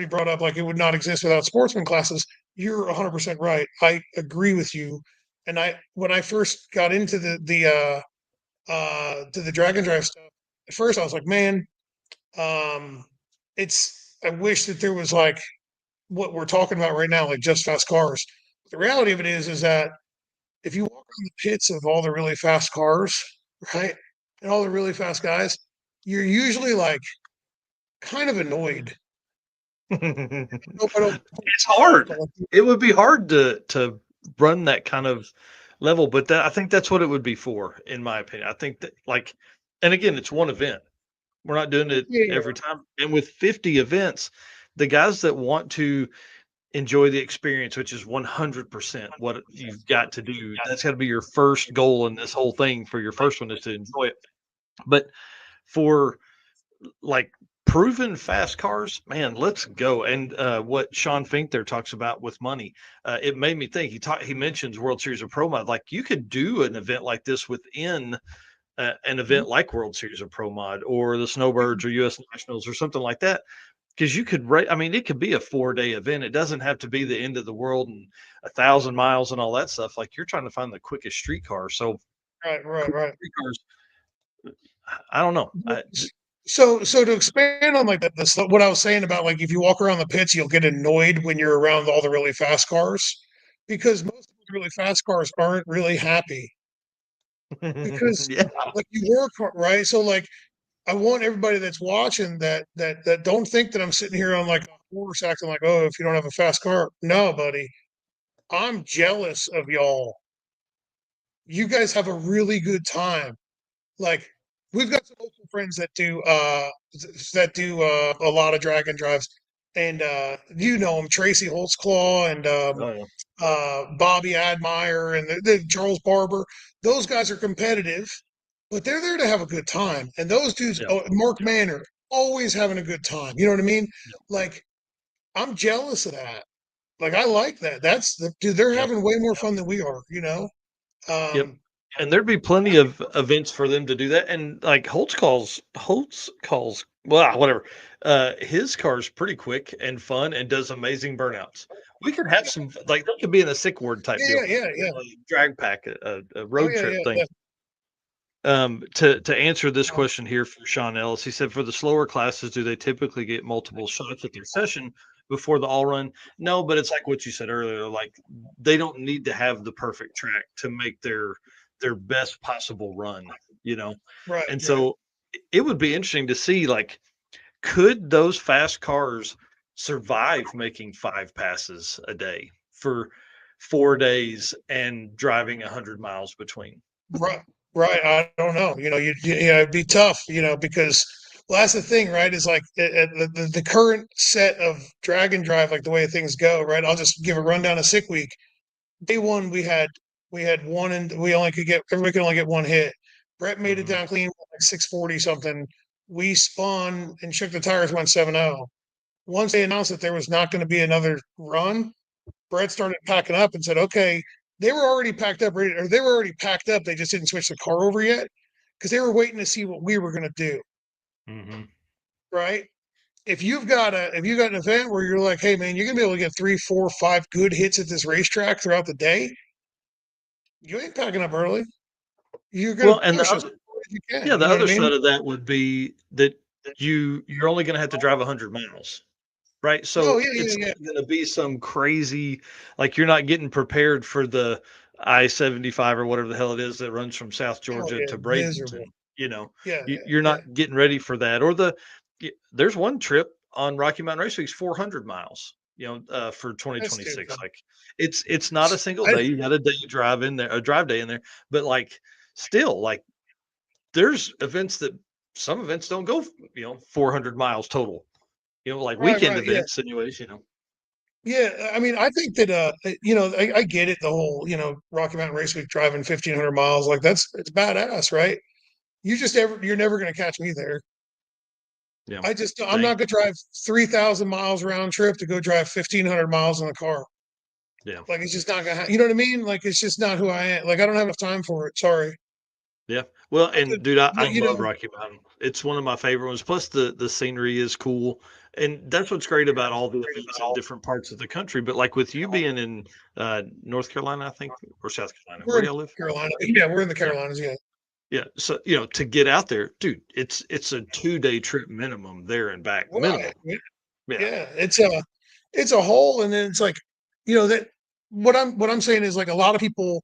brought up like it would not exist without sportsman classes. You're 100% right. I agree with you. And when I first got into the to the drag and drive stuff, at first I was like, man, I wish that there was like what we're talking about right now, like just fast cars. But the reality of it is that if you walk around the pits of all the really fast cars, right, and all the really fast guys, you're usually like kind of annoyed. It's hard. It would be hard to run that kind of level, but I think that's what it would be for, in my opinion. I think that, like, and again, it's one event. We're not doing it every time. And with 50 events, the guys that want to enjoy the experience, which is 100% what you've got to do, that's got to be your first goal in this whole thing. For your first one is to enjoy it. But for like proven fast cars, man, let's go. And what Sean Fink there talks about with money, it made me think. He mentions World Series of Pro Mod. Like, you could do an event like this within an event like World Series of Pro Mod or the Snowbirds or U.S. Nationals or something like that. because you could rate. I mean, it could be a 4-day event. It doesn't have to be the end of the world and 1,000 miles and all that stuff. Like you're trying to find the quickest streetcar. So quick Right. streetcars, I don't know. So to expand on like what I was saying about like if you walk around the pits, you'll get annoyed when you're around all the really fast cars because most of the really fast cars aren't really happy because Yeah. like you work hard, right? So like I want everybody that's watching that don't think that I'm sitting here on like a horse acting like, oh, if you don't have a fast car. No, buddy. I'm jealous of y'all. You guys have a really good time. Like we've got some local friends that do a lot of drag and drives, and you know them, Tracy Holtzclaw and Oh, yeah. Bobby Admire and the Charles Barber. Those guys are competitive, but they're there to have a good time. And those dudes, Yeah. oh, Mark Manor, always having a good time. You know what I mean? Like I'm jealous of that. Like I like that. That's the dude. They're Yep. having way more fun than we are. You know. Yep. Um, And there'd be plenty of events for them to do that. And like Holtz calls, well, whatever. His car's pretty quick and fun and does amazing burnouts. We could have some like that could be in a sick word type deal, yeah. drag pack, a Oh road trip thing. yeah. To answer this question here for Sean Ellis, he said for the slower classes, do they typically get multiple shots at their session before the all run? No, but it's like what you said earlier. Like they don't need to have the perfect track to make their best possible run, you know. Right. And so it would be interesting to see like could those fast cars survive making 5 passes a day for 4 days and driving 100 miles between? Right, right. I don't know. It'd be tough. Because well, that's the thing, right? Is like the current set of drag and drive, like the way things go, right? I'll just give a rundown of sick week. Day one, we had one, and we only could get everybody could only get one hit. Brett made it Mhm. down clean, like 640 something. We spun and shook the tires, went 7-0. Once they announced that there was not going to be another run, Brett started packing up and said, "Okay." They were already packed up, ready, or they were already packed up. They just didn't switch the car over yet because they were waiting to see what we were going to do. Mhm. Right? If you got an event where you're like, "Hey, man, you're gonna be able to get 3, 4, 5 good hits at this racetrack throughout the day," you ain't packing up early. You're gonna Well, and push as hard as you yeah, can. the You know what I other mean? side of that would be that you're only gonna have to drive 100 miles, right? Oh So it's yeah. not gonna be some crazy like you're not getting prepared for the I-75 or whatever the hell it is that runs from South Oh Georgia yeah, to miserable. Bradenton, you know. Yeah, You're yeah. not getting ready for that. Or there's one trip on Rocky Mountain Raceway's 400 miles, for That's 2026. stupid. Like it's not a single I, day. You got a day drive in there, a drive day in there, but like still like there's events that some events don't go, 400 miles total, like weekend right, yeah. events anyways, Yeah, I mean, I think that I get it. The whole Rocky Mountain Race Week driving 1,500 miles, like it's badass, right? You're never going to catch me there. yeah. I'm Same. not going to drive 3,000 miles round trip to go drive 1,500 miles in a car. Yeah. Like it's just not going to. You know what I mean? Like it's just not who I am. Like I don't have enough time for it. Sorry. Yeah. Well, Not that- and dude, I but, love Rocky Mountain. It's one of my favorite ones. Plus the scenery is cool. And that's what's great about all the events in different parts of the country. But like with you being in North Carolina, I think, or South Carolina, we're where in do y'all live? Carolina. Yeah, we're in the Yeah. Carolinas. Yeah. Yeah. So, to get out there, dude, it's a 2-day trip minimum there and back. Right. Minimum. Yeah. Yeah. It's a whole, and then it's like, that what I'm saying is like a lot of people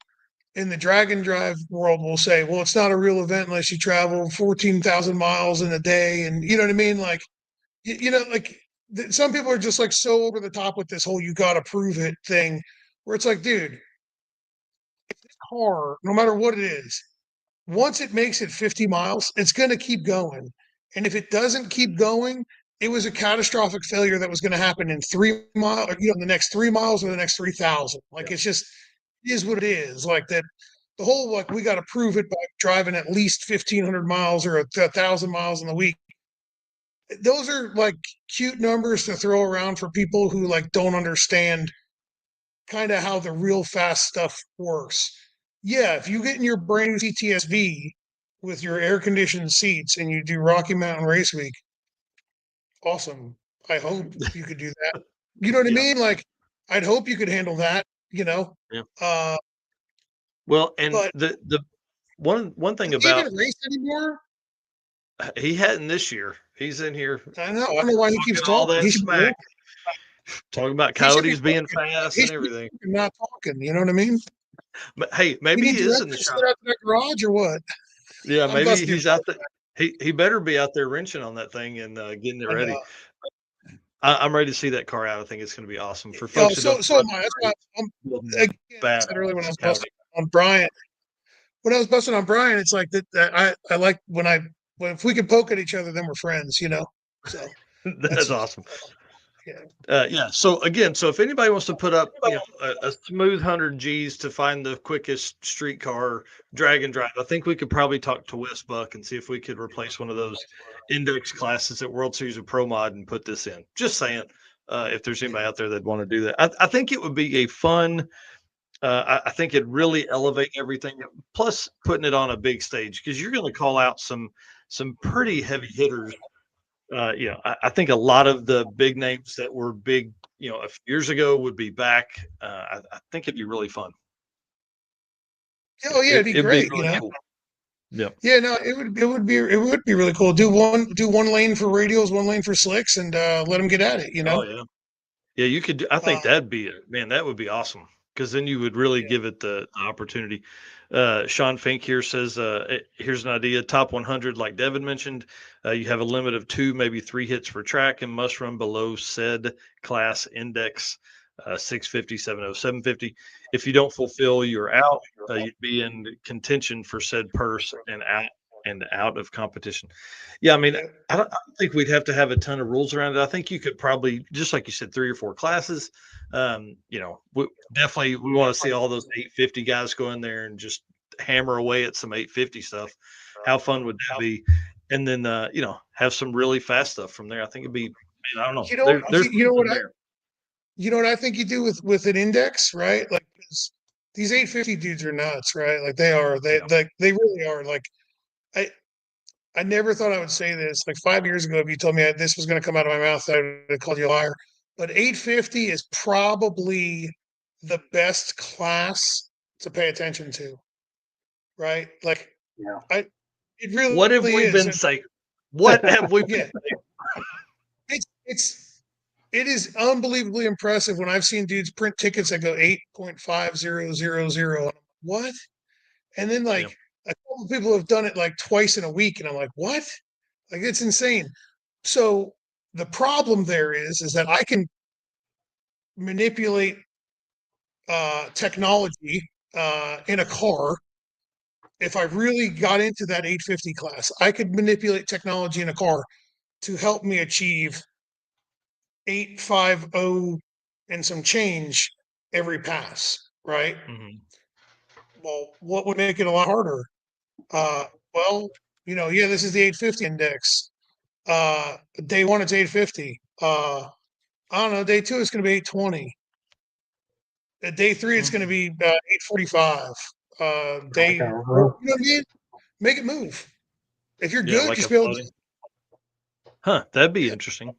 in the drag and drive world will say, well, it's not a real event unless you travel 14,000 miles in a day. And you know what I mean? Like, like some people are just like so over the top with this whole you got to prove it thing where it's like, dude, car, no matter what it is, once it makes it 50 miles, it's going to keep going. And if it doesn't keep going, it was a catastrophic failure that was going to happen in 3 miles, the next 3 miles or the next 3,000. Like Yeah. it's just it is what it is. Like that, the whole like we got to prove it by driving at least 1,500 miles or 1,000 miles in the week. Those are like cute numbers to throw around for people who like don't understand kind of how the real fast stuff works. Yeah, if you get in your brand new CTSV with your air conditioned seats and you do Rocky Mountain Race Week, awesome. I hope you could do that. You know what I mean? Like, I'd hope you could handle that, you know? Yeah. Well, and But the one thing does he about even race anymore? he hadn't this year. He's in here I know. I don't know why he keeps talking all talking. that He should be smack, talking about he should be coyotes being working. fast He and should be everything. working, not talking. You know what I mean? But hey, He maybe he needs is to in the sit shop. out in that garage or what? Yeah, I'm maybe busting. he's out there. He better be out there wrenching on that thing and getting it I ready. know. I'm ready to see that car out. I think it's going to be awesome for Oh, folks who don't so am I. That's why again, I bad said earlier when I was coyote. busting on Brian. When I was busting on Brian, it's like that I like when if we can poke at each other, then we're friends, you know. So That's that's awesome. yeah. Yeah. So again, so if anybody wants to put up, a smooth 100 Gs to find the quickest street car drag and drive, I think we could probably talk to Wes Buck and see if we could replace one of those index classes at World Series of Pro Mod and put this in. Just saying, if there's anybody out there that want to do that, I think it would be a fun. I think it'd really elevate everything. Plus, putting it on a big stage because you're going to call out some pretty heavy hitters. I think a lot of the big names that were big, a few years ago would be back. I think it'd be really fun. Oh yeah, it'd be It'd be great, you really know. cool. Yeah. Yeah, no, it would be really cool. Do one lane for radials, one lane for slicks, and let them get at it, you Oh know. yeah. Yeah, you could. I think that'd be it, man. That would be awesome because then you would really Yeah. give it the opportunity. Sean Fink here says, "Here's an idea: top 100, like Devin mentioned. You have a limit of 2, maybe 3 hits per track, and must run below said class index 650, 70, 750. If you don't fulfill, you're out. You'd be in contention for said purse and out of competition. Yeah, I mean, Yeah. I don't think we'd have to have a ton of rules around it. I think you could probably, just like you said, 3 or 4 classes. Definitely we want to see all those 850 guys go in there and just hammer away at some 850 stuff. How fun would that be? And then have some really fast stuff from there. I think it'd be, man, I don't know. You know, There's you know what something there. you know what I think you do with an index, right? Like these 850 dudes are nuts, right? Like they are, they really are. Like I I never thought I would say this. Like 5 years ago, if you told me this was going to come out of my mouth, I would have called you a liar. But 850 is probably the best class to pay attention to, right? Like Yeah. it really What have we is. been saying? What have we been Yeah, it is unbelievably impressive when I've seen dudes print tickets that go 8.5000. What? And then Yeah. like a couple of people have done it like twice in a week, and I'm like, what? Like it's insane. So the problem there is that I can manipulate technology in a car. If I really got into that 850 class, I could manipulate technology in a car to help me achieve 850 and some change every pass, right? Mhm. Well, what would make it a lot harder? Well, this is the 850 index. Day one, it's 850. I don't know. Day two, it's going to be 820. Day three, it's going to be 845. Like a You know rope. what I mean? Make it move. If you're Yeah, good, like you a should be able floating. Huh, that'd be yeah. interesting.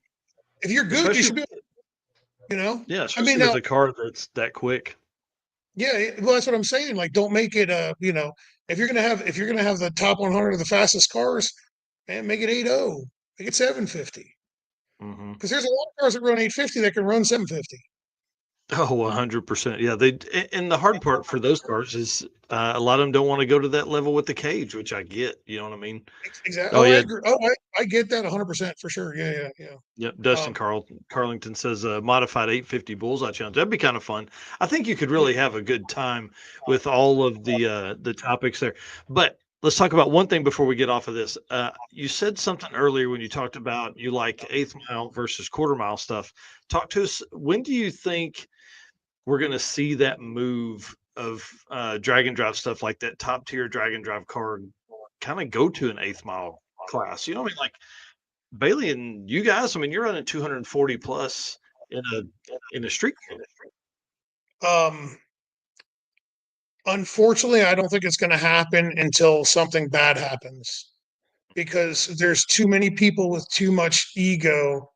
If you're good, you Especially should be yeah, I mean, especially with now, a car that's that quick. yeah, well, that's what I'm saying. Like, don't make it, if you're gonna have the top 100 of the fastest cars, man, make it 80, make it 750. Mhm. Because there's a lot of cars that run 850 that can run 750. Oh, 100%. Yeah, and the hard part for those cars is, a lot of them don't wanna go to that level with the cage, which I get, you know what I mean? Exactly. Oh, Oh, I yeah. agree. Oh, I get that 100% for sure. Yeah. Yep, Dustin Um, Carlington says, modified 850 Bullseye Challenge. That'd be kinda fun. I think you could yeah. really have a good time with all of the topics there. But let's talk about one thing before we get off of this. You said something earlier when you talked about you like eighth mile versus quarter mile stuff. Talk to us, when do you think we're gonna see that move of, drag and drive stuff like that top tier drag and drive car kinda go to an eighth mile class? You know what I mean? Like, Bailey and you guys, I mean, you're running 240 plus in a street car. Um, Unfortunately, I don't think it's going to happen until something bad happens because there's too many people with too much ego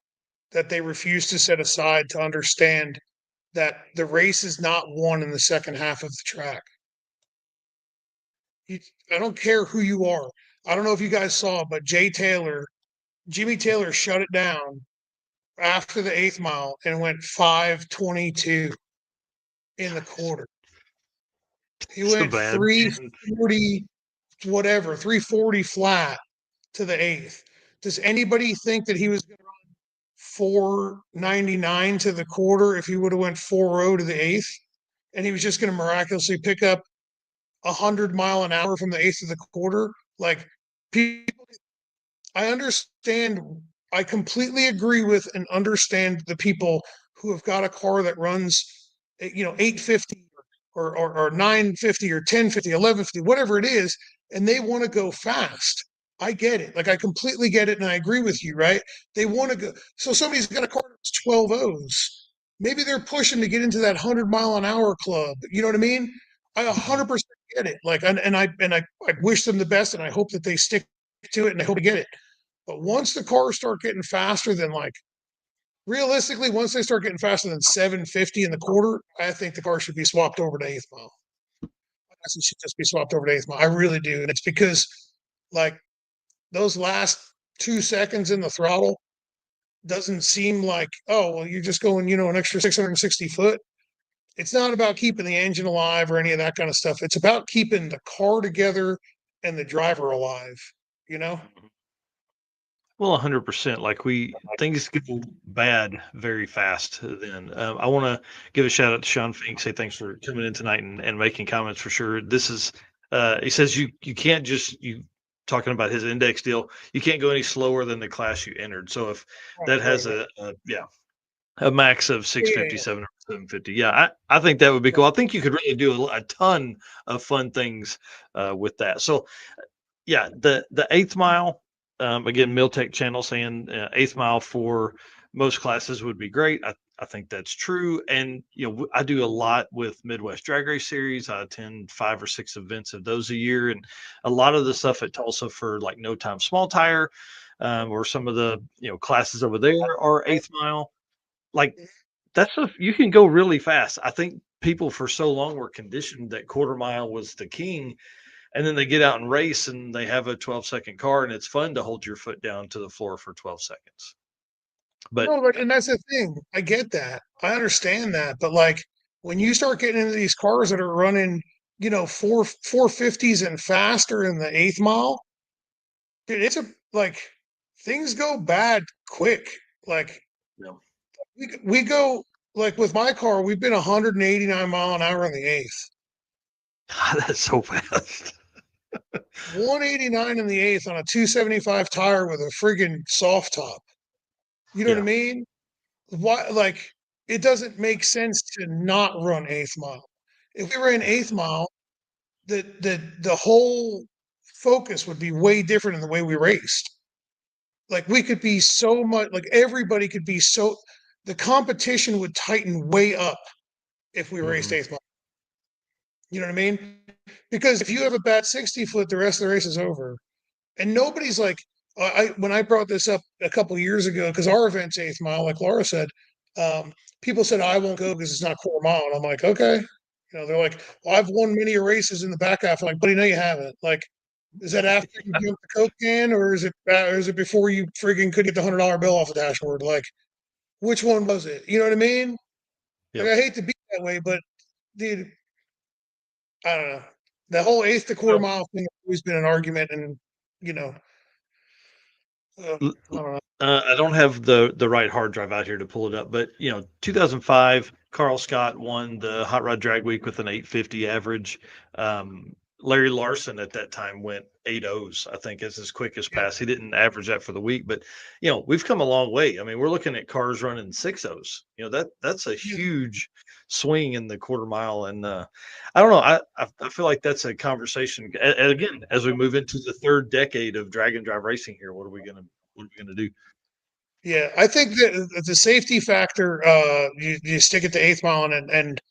that they refuse to set aside to understand that the race is not won in the second half of the track. I don't care who you are. I don't know if you guys saw, but Jimmy Taylor shut it down after the 8th mile and went 5:22 in the quarter. He went 3:40, whatever, 3:40 flat to the 8th. Does anybody think that he was going to run 4:99 to the quarter if he would have went 4:0 to the 8th? And he was just going to miraculously pick up 100 mile an hour from the 8th to the quarter? Like, people, I understand. I completely agree with and understand the people who have got a car that runs, 850 or 950 or 1050, 1150, whatever it is, and they want to go fast. I get it. Like, I completely get it, and I agree with you, right? They want to go. So somebody's got a car that's 12 O's. Maybe they're pushing to get into that 100 mile an hour club. You know what I mean? I 100% get it. Like, and I wish them the best, and I hope that they stick to it, and I hope they get it. But once the cars start getting faster than, like, realistically, once they start getting faster than 750 in the quarter, I think the car should be swapped over to 8th mile. It should just be swapped over to 8th mile. I really do. And it's because, like, those last 2 seconds in the throttle doesn't seem like, oh, well, you're just going, an extra 660 foot. It's not about keeping the engine alive or any of that kind of stuff. It's about keeping the car together and the driver alive, Well, 100%. Like things go bad very fast. Then I want to give a shout out to Sean Fink. Say thanks for coming in tonight and making comments for sure. This is, he says you can't just talking about his index deal. You can't go any slower than the class you entered. So if that has a max of 657 or 750, yeah, I think that would be cool. I think you could really do a ton of fun things with that. So yeah, the 8th mile. Again, Miltech channel saying 8th mile for most classes would be great. I think that's true. And, I do a lot with Midwest Drag Race Series. I attend 5 or 6 events of those a year. And a lot of the stuff at Tulsa for like No Time Small Tire or some of the, classes over there are 8th mile. Like you can go really fast. I think people for so long were conditioned that quarter mile was the king. And then they get out and race and they have a 12-second car and it's fun to hold your foot down to the floor for 12 seconds. But and that's the thing. I get that. I understand that. But, like, when you start getting into these cars that are running, 450s and faster in the 8th mile, dude, things go bad quick. Like, we go, like, with my car, we've been 189 mile an hour in the 8th. That's so fast. 189 in the 8th on a 275 tire with a friggin' soft top. You know what I mean? Why? Like, it doesn't make sense to not run 8th mile. If we ran 8th mile, the whole focus would be way different in the way we raced. Like, we could be so much, like, everybody could be so, the competition would tighten way up if we raced 8th mile. You know what I mean? Because if you have a bad 60 foot, the rest of the race is over. And nobody's like, when I brought this up a couple of years ago, because our event's 8th mile, like Laura said, people said, I won't go because it's not quarter mile. And I'm like, okay. They're like, well, I've won many races in the back half. I'm like, buddy, no, you haven't. Like, is that after you jumped the Coke can, or is it before you friggin' could get the $100 bill off the dashboard? Like, which one was it? You know what I mean? Like, I hate to be that way, but dude, I don't know. The whole 8th to quarter mile thing has always been an argument, and I don't know. I don't have the right hard drive out here to pull it up, but 2005, Carl Scott won the Hot Rod Drag Week with an 850 average. Larry Larson at that time went 8 O's, I think, as his quickest pass. He didn't average that for the week, but we've come a long way. I mean, we're looking at cars running 6 O's. That's a huge swing in the quarter mile, and I don't know. I feel like that's a conversation. And again, as we move into the 3rd decade of drag and drive racing here, what are we gonna do? Yeah, I think that the safety factor, you stick it to 8th mile, and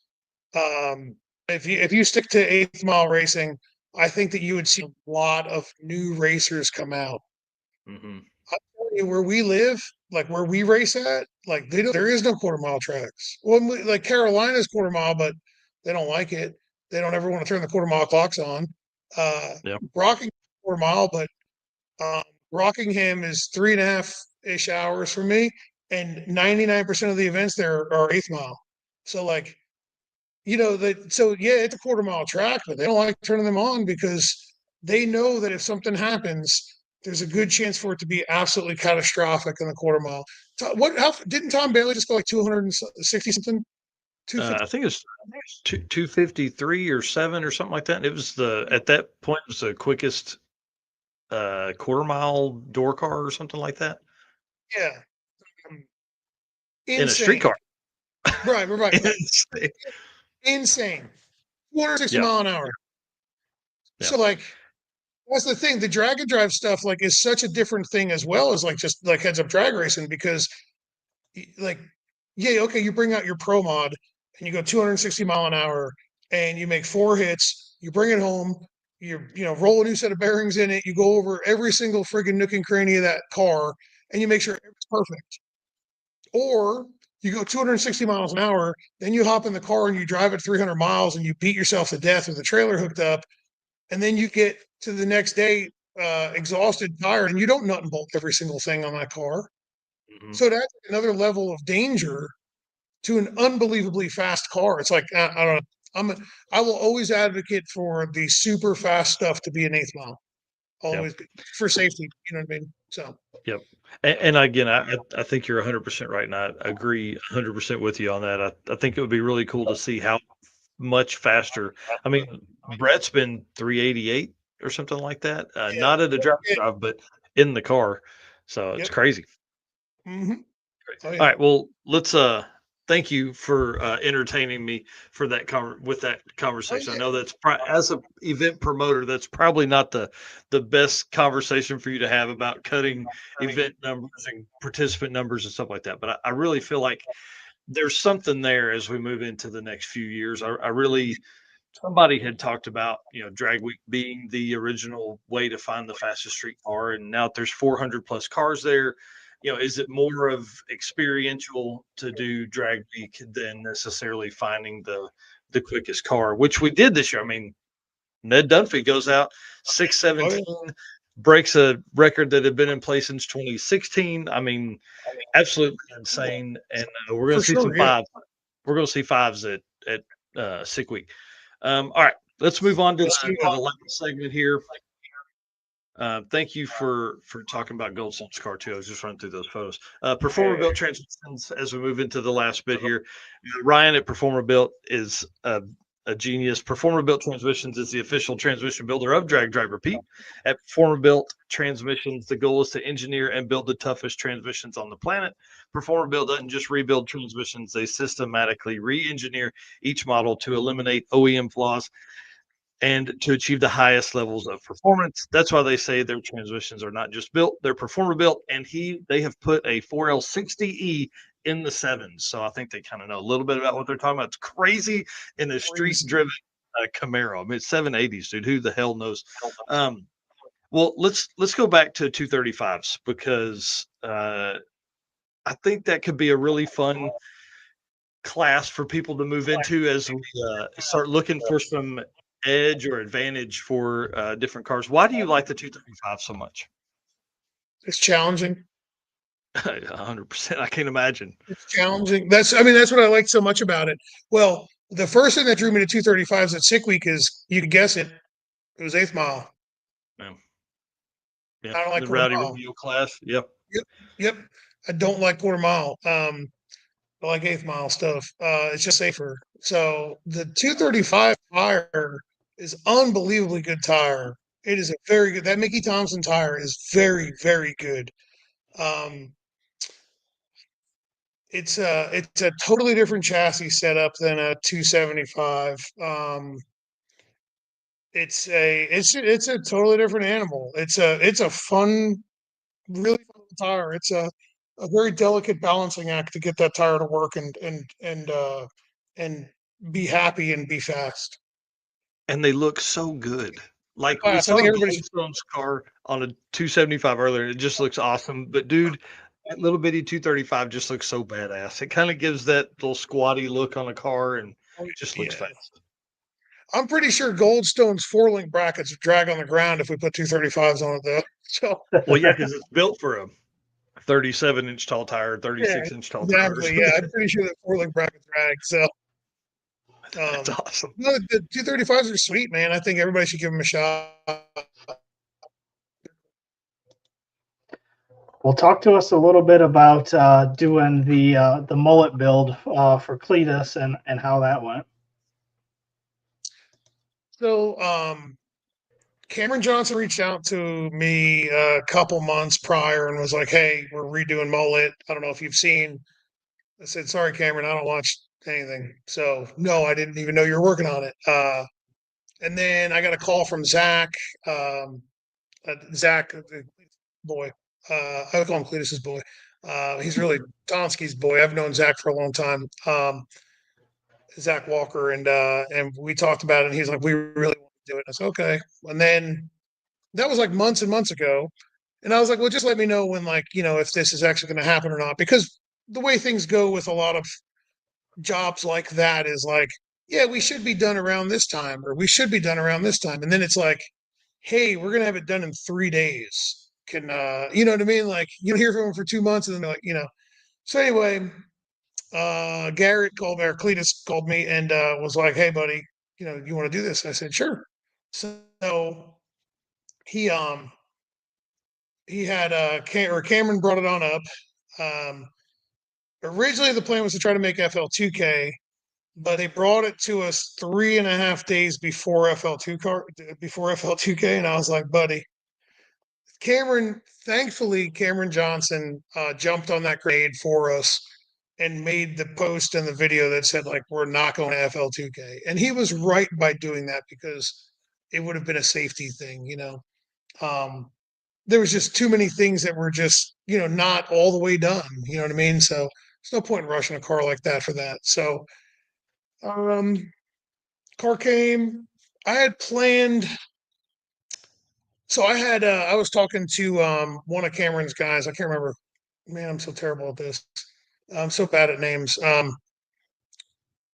if you stick to 8th mile racing, I think that you would see a lot of new racers come out. Mm-hmm. where we live, like where we race at, like there is no quarter mile tracks. Well, like Carolina's quarter mile, but they don't like it. They don't ever want to turn the quarter mile clocks on. Yep. Rocking quarter mile, but Rockingham is 3.5-ish hours for me, and 99% of the events there are eighth mile. So like, so yeah, it's a quarter mile track, but they don't like turning them on because they know that if something happens, there's a good chance for it to be absolutely catastrophic in the quarter mile. How didn't Tom Bailey just go like 260 something? I think it's 253 or 7 or something like that. And it was at that point, it was the quickest quarter mile door car or something like that. Yeah. In a street car. Right. Insane. 260 mile an hour. Yeah. So like, that's the thing. The drag and drive stuff like is such a different thing as well as like just like heads up drag racing, because like, yeah, okay, you bring out your pro mod and you go 260 mile an hour and you make 4 hits, you bring it home, roll a new set of bearings in it, you go over every single friggin' nook and cranny of that car and you make sure it's perfect. Or you go 260 miles an hour, then you hop in the car and you drive it 300 miles and you beat yourself to death with the trailer hooked up. And then you get to the next day exhausted, tired, and you don't nut and bolt every single thing on that car. Mm-hmm. So that's another level of danger to an unbelievably fast car. It's like, I don't know. I will always advocate for the super fast stuff to be an eighth mile. Always for safety. You know what I mean? So. Yep. And again, I think you're 100% right, and I agree 100% with you on that. I think it would be really cool to see how much faster. I mean, Brett's been 388 or something like that. Not at a drive, but in the car. So it's crazy. Mm-hmm. Oh, yeah. All right. Well, let's thank you for entertaining me for that with that conversation. I know that's as an event promoter, that's probably not the best conversation for you to have about cutting event numbers and participant numbers and stuff like that. But I really feel like there's something there as we move into the next few years. I really, somebody had talked about, Drag Week being the original way to find the fastest street car. And now there's 400 plus cars there. Is it more of experiential to do Drag Week than necessarily finding the quickest car, which we did this year? I mean, Ned Dunphy goes out 6:17, breaks a record that had been in place since 2016. I mean, absolutely insane. And we're going to see some fives. We're going to see fives at Sick Week. All right, let's move on to the last segment here. Thank you for talking about Goldstone's car too. I was just running through those photos. Performer Built transmissions as we move into the last bit here. Ryan at Performer Built is a genius. Performer Built Transmissions is the official transmission builder of Drag Driver Pete. At Performer Built Transmissions, the goal is to engineer and build the toughest transmissions on the planet. Performer Built doesn't just rebuild transmissions, they systematically re-engineer each model to eliminate OEM flaws and to achieve the highest levels of performance. That's why they say their transmissions are not just built, they're Performer Built, and they have put a 4L60E in the 7s. So I think they kind of know a little bit about what they're talking about. It's crazy in a street-driven Camaro. I mean, it's 780s, dude. Who the hell knows? Well, let's go back to 235s because I think that could be a really fun class for people to move into as we start looking for some edge or advantage for different cars. Why do you like the 235 so much? It's challenging. 100%. I can't imagine. It's challenging. That's what I like so much about it. Well, the first thing that drew me to 235s at Sick Week is, you can guess it, it was eighth mile. Yeah. I don't like the Rowdy Rodeo class. Yep. I don't like quarter mile. I like eighth mile stuff. It's just safer. So the 235 tire is unbelievably good tire. It is a very good. That Mickey Thompson tire is very, very good. It's a totally different chassis setup than a 275. It's a totally different animal. It's a fun, really fun tire. It's a very delicate balancing act to get that tire to work and be happy and be fast. And they look so good. Like we class. I saw think everybody should. Goldstone's car on a 275 earlier, and it just looks awesome. But dude, that little bitty 235 just looks so badass. It kind of gives that little squatty look on a car and just looks Yeah. fast. I'm pretty sure Goldstone's 4-link brackets would drag on the ground if we put 235s on it, though. So, Well, yeah, because it's built for a 37-inch tall tire, yeah, 36-inch tall exactly. tires. Yeah, I'm pretty sure that 4-link bracket drag. So, That's awesome. no, the 235s are sweet, man. I think everybody should give them a shot. Well, talk to us a little bit about doing the mullet build for Cleetus and how that went. So, Cameron Johnson reached out to me a couple months prior and was like, "Hey, we're redoing Mullet. I don't know if you've seen." I said, "Sorry, Cameron, I don't watch anything." So, no, I didn't even know you were working on it. And then I got a call from Zach. Zach, the boy. I would call him Cletus's boy. He's really Donsky's boy. I've known Zach for a long time. Zach Walker, and we talked about it. And he's like, "We really want to do it." I said, "Okay." And then that was like months and months ago. And I was like, "Well, just let me know when, like, if this is actually going to happen or not." Because the way things go with a lot of jobs like that is like, yeah, we should be done around this time, or we should be done around this time. And then it's like, hey, we're going to have it done in 3 days. Can, you know what I mean? Like, you don't hear from them for 2 months, and then they're like. So anyway, Garrett called me, or Cleetus called me and was like, "Hey, buddy, you want to do this?" I said, "Sure." So he he had Cameron brought it on up. Um, Originally, the plan was to try to make FL2K, but they brought it to us 3.5 days before FL2K, and I was like, "Buddy, thankfully, Cameron Johnson jumped on that grenade for us and made the post and the video that said, like, we're not going to FL2K." And he was right by doing that because it would have been a safety thing. Um, there was just too many things that were just, not all the way done. You know what I mean? So there's no point in rushing a car like that for that. So, car came. I had planned. So I was talking to one of Cameron's guys. I can't remember. Man, I'm so terrible at this. I'm so bad at names.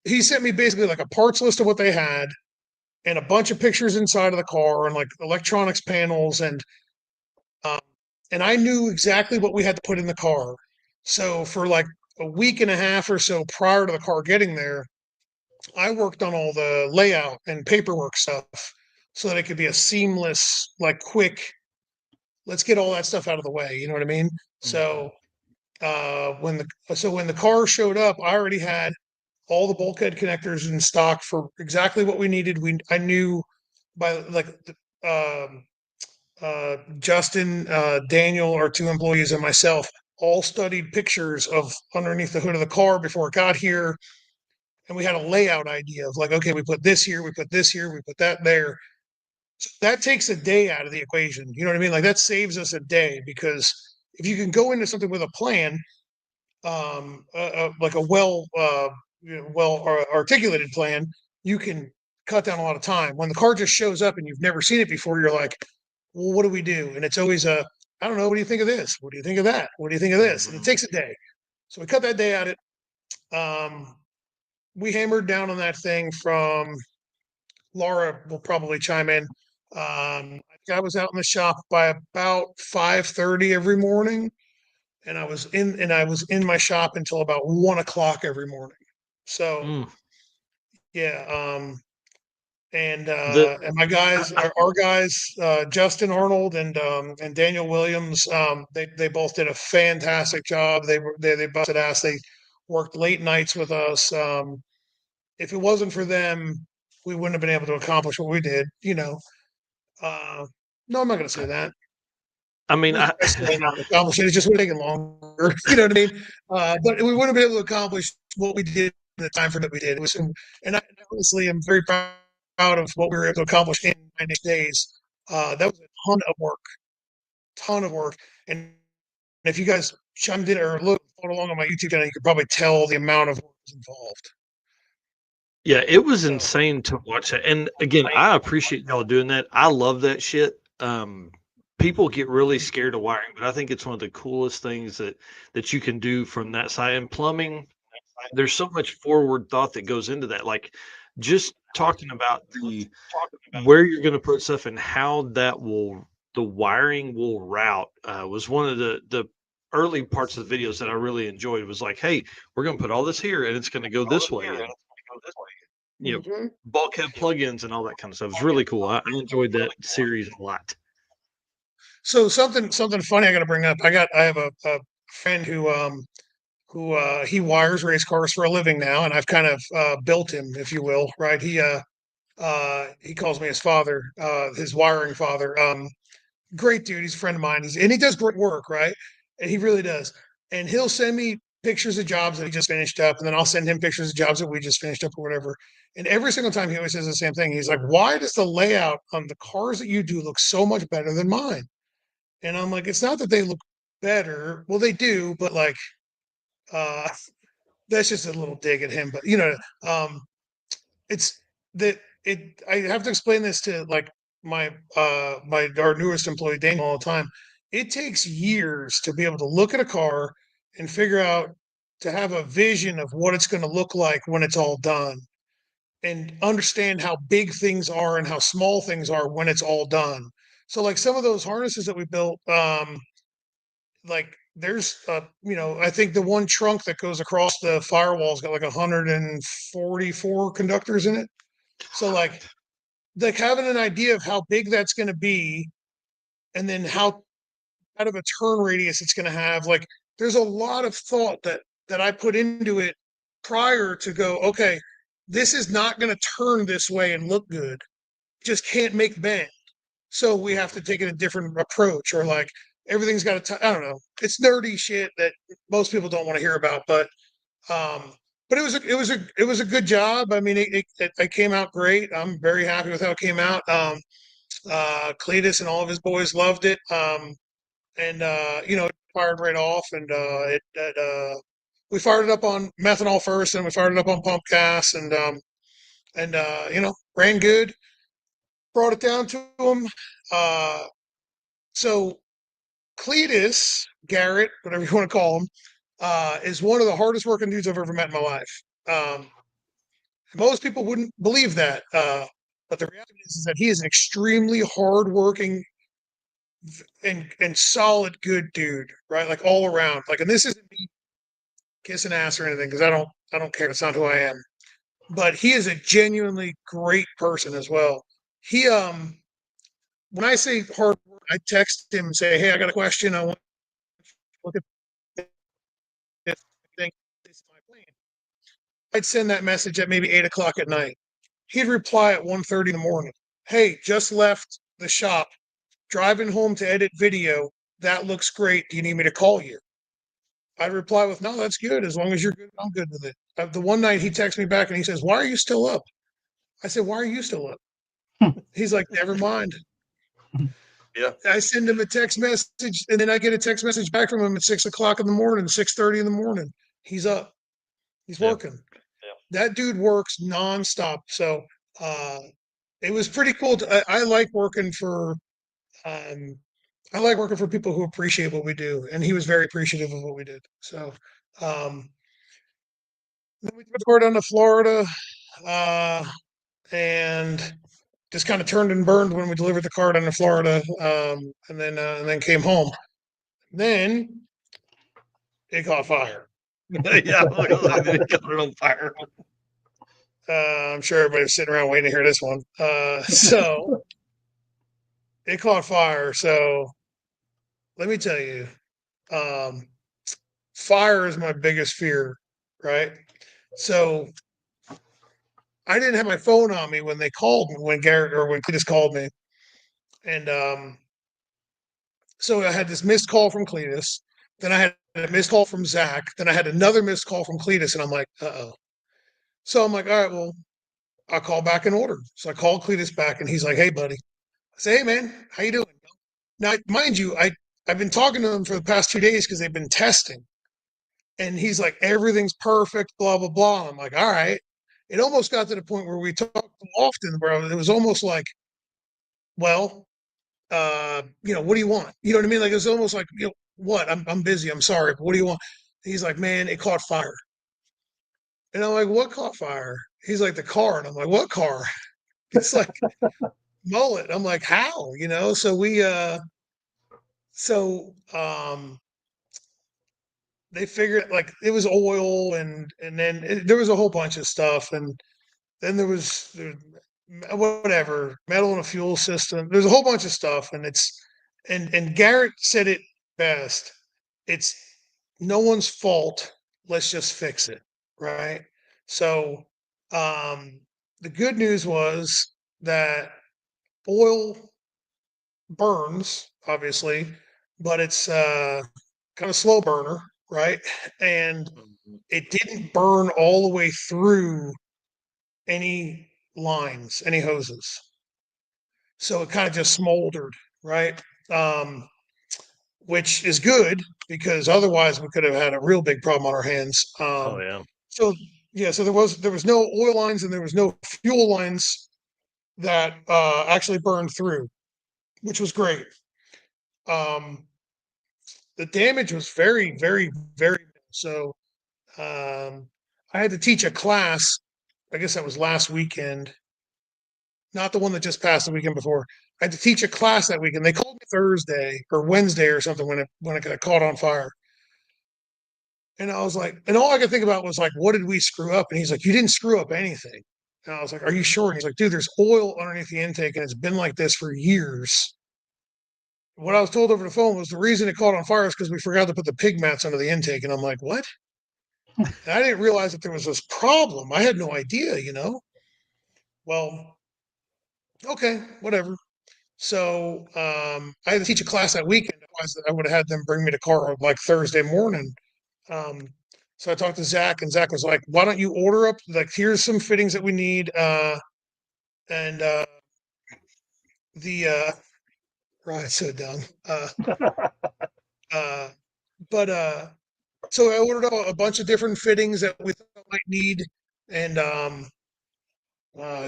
He sent me basically like a parts list of what they had and a bunch of pictures inside of the car and like electronics panels um, and I knew exactly what we had to put in the car. So for like a week and a half or so prior to the car getting there, I worked on all the layout and paperwork stuff so that it could be a seamless, like quick, let's get all that stuff out of the way. You know what I mean? So when the car showed up, I already had all the bulkhead connectors in stock for exactly what we needed. I knew by like um, Justin, Daniel, our two employees, and myself all studied pictures of underneath the hood of the car before it got here, and we had a layout idea of like, okay, we put this here, we put this here, we put that there. So that takes a day out of the equation. You know what I mean? Like that saves us a day because if you can go into something with a plan, like a well articulated plan, you can cut down a lot of time. When the car just shows up and you've never seen it before, you're like, well, what do we do? And it's always I don't know. What do you think of this? What do you think of that? What do you think of this? And it takes a day. So we cut that day at it. We hammered down on that thing from Laura will probably chime in. I was out in the shop by about 5:30 every morning and I was in my shop until about 1 o'clock every morning. So yeah, and my guys, our guys, Justin Arnold and Daniel Williams, they both did a fantastic job. They busted ass. They worked late nights with us. If it wasn't for them, we wouldn't have been able to accomplish what we did. No, I'm not going to say that. I mean, I still not accomplish it. It just would have taken longer. You know what I mean? But we wouldn't have been able to accomplish what we did in the time frame that we did. It was, and I honestly am very proud of what we were able to accomplish in 90 days. That was a ton of work. And if you guys chimed in or followed along on my YouTube channel, you could probably tell the amount of work involved. Yeah, it was insane to watch that. And again, I appreciate y'all doing that. I love that shit. People get really scared of wiring, but I think it's one of the coolest things that you can do from that side. And plumbing, there's so much forward thought that goes into that. Like just talking about the where you're going to put stuff and how the wiring will route was one of the early parts of the videos that I really enjoyed. It was like, hey, we're going to put all this here and it's going to go this way, and bulkhead plugins and all that kind of stuff. It's really cool. I enjoyed that series a lot. So something funny I got to bring up. I have a friend who he wires race cars for a living now, and I've kind of built him, if you will, right? He calls me his father, his wiring father. Great dude. He's a friend of mine. And he does great work, right? And he really does. And he'll send me pictures of jobs that he just finished up, and then I'll send him pictures of jobs that we just finished up or whatever. And every single time he always says the same thing. He's like, "Why does the layout on the cars that you do look so much better than mine?" And I'm like, "It's not that they look better. Well, they do, but like, uh, that's just a little dig at him. But um, it's that it. I have to explain this to like our newest employee Daniel all the time. It takes years to be able to look at a car and figure out to have a vision of what it's going to look like when it's all done, and understand how big things are and how small things are when it's all done. So like some of those harnesses that we built, like there's I think the one trunk that goes across the firewall's got like 144 conductors in it. So like having an idea of how big that's going to be, and then how out of a turn radius it's going to have, like there's a lot of thought that I put into it prior to go, okay, this is not going to turn this way and look good, just can't make bend, so we have to take a different approach, or like everything's got to I don't know, it's nerdy shit that most people don't want to hear about, um but it was a good job. I mean, it came out great. I'm very happy with how it came out. Cleetus and all of his boys loved it. And it fired right off, and we fired it up on methanol first, and we fired it up on pump gas, and ran good. Brought it down to him. So Cleetus Garrett, whatever you want to call him, is one of the hardest working dudes I've ever met in my life. Most people wouldn't believe that, but the reality is that he is an extremely hardworking and solid good dude, right? Like all around. Like, and this isn't me kissing ass or anything, because I don't care. It's not who I am. But he is a genuinely great person as well. He when I say hard work, I text him and say, "Hey, I got a question. I want to look at this thing. This is my plan." I'd send that message at maybe 8 o'clock at night. He'd reply at 1:30 in the morning. "Hey, just left the shop, driving home to edit video. That looks great. Do you need me to call you?" I reply with, "No, that's good. As long as you're good, I'm good with it." The one night he texts me back and he says, "Why are you still up?" I said, "Why are you still up?" He's like, "Never mind." Yeah. I send him a text message, and then I get a text message back from him at 6 o'clock in the morning, 6:30 in the morning. He's up. He's working. That dude works nonstop. So uh, it was pretty cool. I like working for um, I like working for people who appreciate what we do, and he was very appreciative of what we did. So um, then we took the car down to Florida, uh, and just kind of turned and burned when we delivered the car down to Florida, and then came home. Then it caught fire. Yeah, they got it on fire. I'm sure everybody was sitting around waiting to hear this one. So it caught fire. So let me tell you, um, fire is my biggest fear, right? So I didn't have my phone on me when they called me, when Garrett or when Cletus called me. And so I had this missed call from Cletus. Then I had a missed call from Zach. Then I had another missed call from Cletus. And I'm like, uh-oh. So I'm like, all right, well, I'll call back in order. So I called Cletus back, and he's like, "Hey, buddy." I say, "Hey, man, how you doing?" Now, mind you, I've been talking to them for the past 2 days because they've been testing. And he's like, "Everything's perfect, blah, blah, blah." I'm like, all right. it almost got to the point where we talked often, where it was almost like, well, what do you want? You know what I mean? Like, it's almost like, what? I'm busy. I'm sorry, but what do you want? He's like, man, it caught fire. And I'm like, what caught fire? He's like, the car. And I'm like, what car? It's like Mullet. I'm like, how? So they figured, like, it was oil, and then there was a whole bunch of stuff, and then there was whatever, metal in a fuel system. There's a whole bunch of stuff, and and Garrett said it best. It's no one's fault. Let's just fix it, right? So the good news was that oil burns, obviously, but it's kind of slow burner, right? And it didn't burn all the way through any lines, any hoses. So it kind of just smoldered, right? Which is good, because otherwise we could have had a real big problem on our hands. Oh yeah. So yeah, so there was no oil lines, and there was no fuel lines that actually burned through, which was great. The damage was very, very, very. So I had to teach a class. I guess that was last weekend, not the one that just passed the weekend before. I had to teach a class that weekend. They called me Thursday or Wednesday or something when it got caught on fire. And I was like, and all I could think about was like, what did we screw up? And he's like, you didn't screw up anything. And I was like, are you sure? And he's like, dude, there's oil underneath the intake, and it's been like this for years. What I was told over the phone was the reason it caught on fire is because we forgot to put the pig mats under the intake. And I'm like, what? And I didn't realize that there was this problem. I had no idea, Well, okay, whatever. So I had to teach a class that weekend. Otherwise, I would have had them bring me the car like Thursday morning. Um, so I talked to Zach, and Zach was like, why don't you order up? Like, here's some fittings that we need. And the, right, so dumb. Uh, but so I ordered a bunch of different fittings that we thought might need. And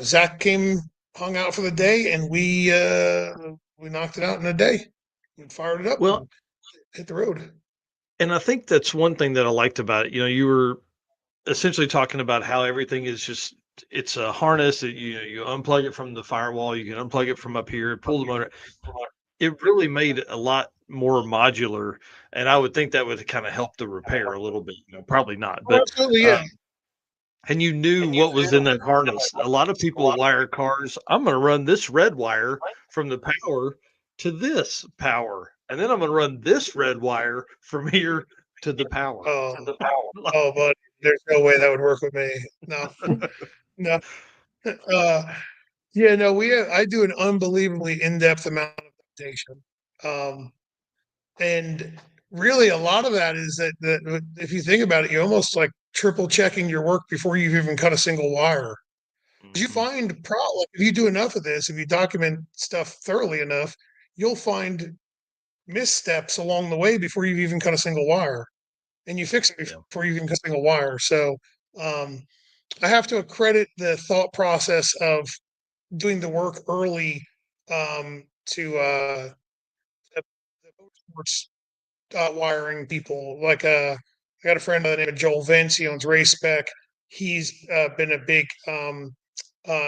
Zach came, hung out for the day, and we knocked it out in a day. We fired it up Well, and hit the road. and I think that's one thing that I liked about it. You were essentially talking about how everything is just it's a harness that you unplug it from the firewall, you can unplug it from up here, pull the motor. It really made it a lot more modular, and I would think that would kind of help the repair a little bit. Probably not, Oh, but absolutely, yeah. and you knew what was in that harness. A lot of people wire cars. I'm going to run this red wire from the power to this power, and then I'm going to run this red wire from here to the power. Oh, buddy, there's no way that would work with me. No, no. Yeah, no, I do an unbelievably in-depth amount of meditation. And really a lot of that is that if you think about it, you're almost like triple checking your work before you've even cut a single wire. You find if you do enough of this, if you document stuff thoroughly enough, you'll find missteps along the way before you've even cut a single wire, and you fix it before you even cut a single wire. So I have to accredit the thought process of doing the work early to the motorsports wiring people. Like I got a friend by the name of Joel Vince. He owns Race Spec. He's been a big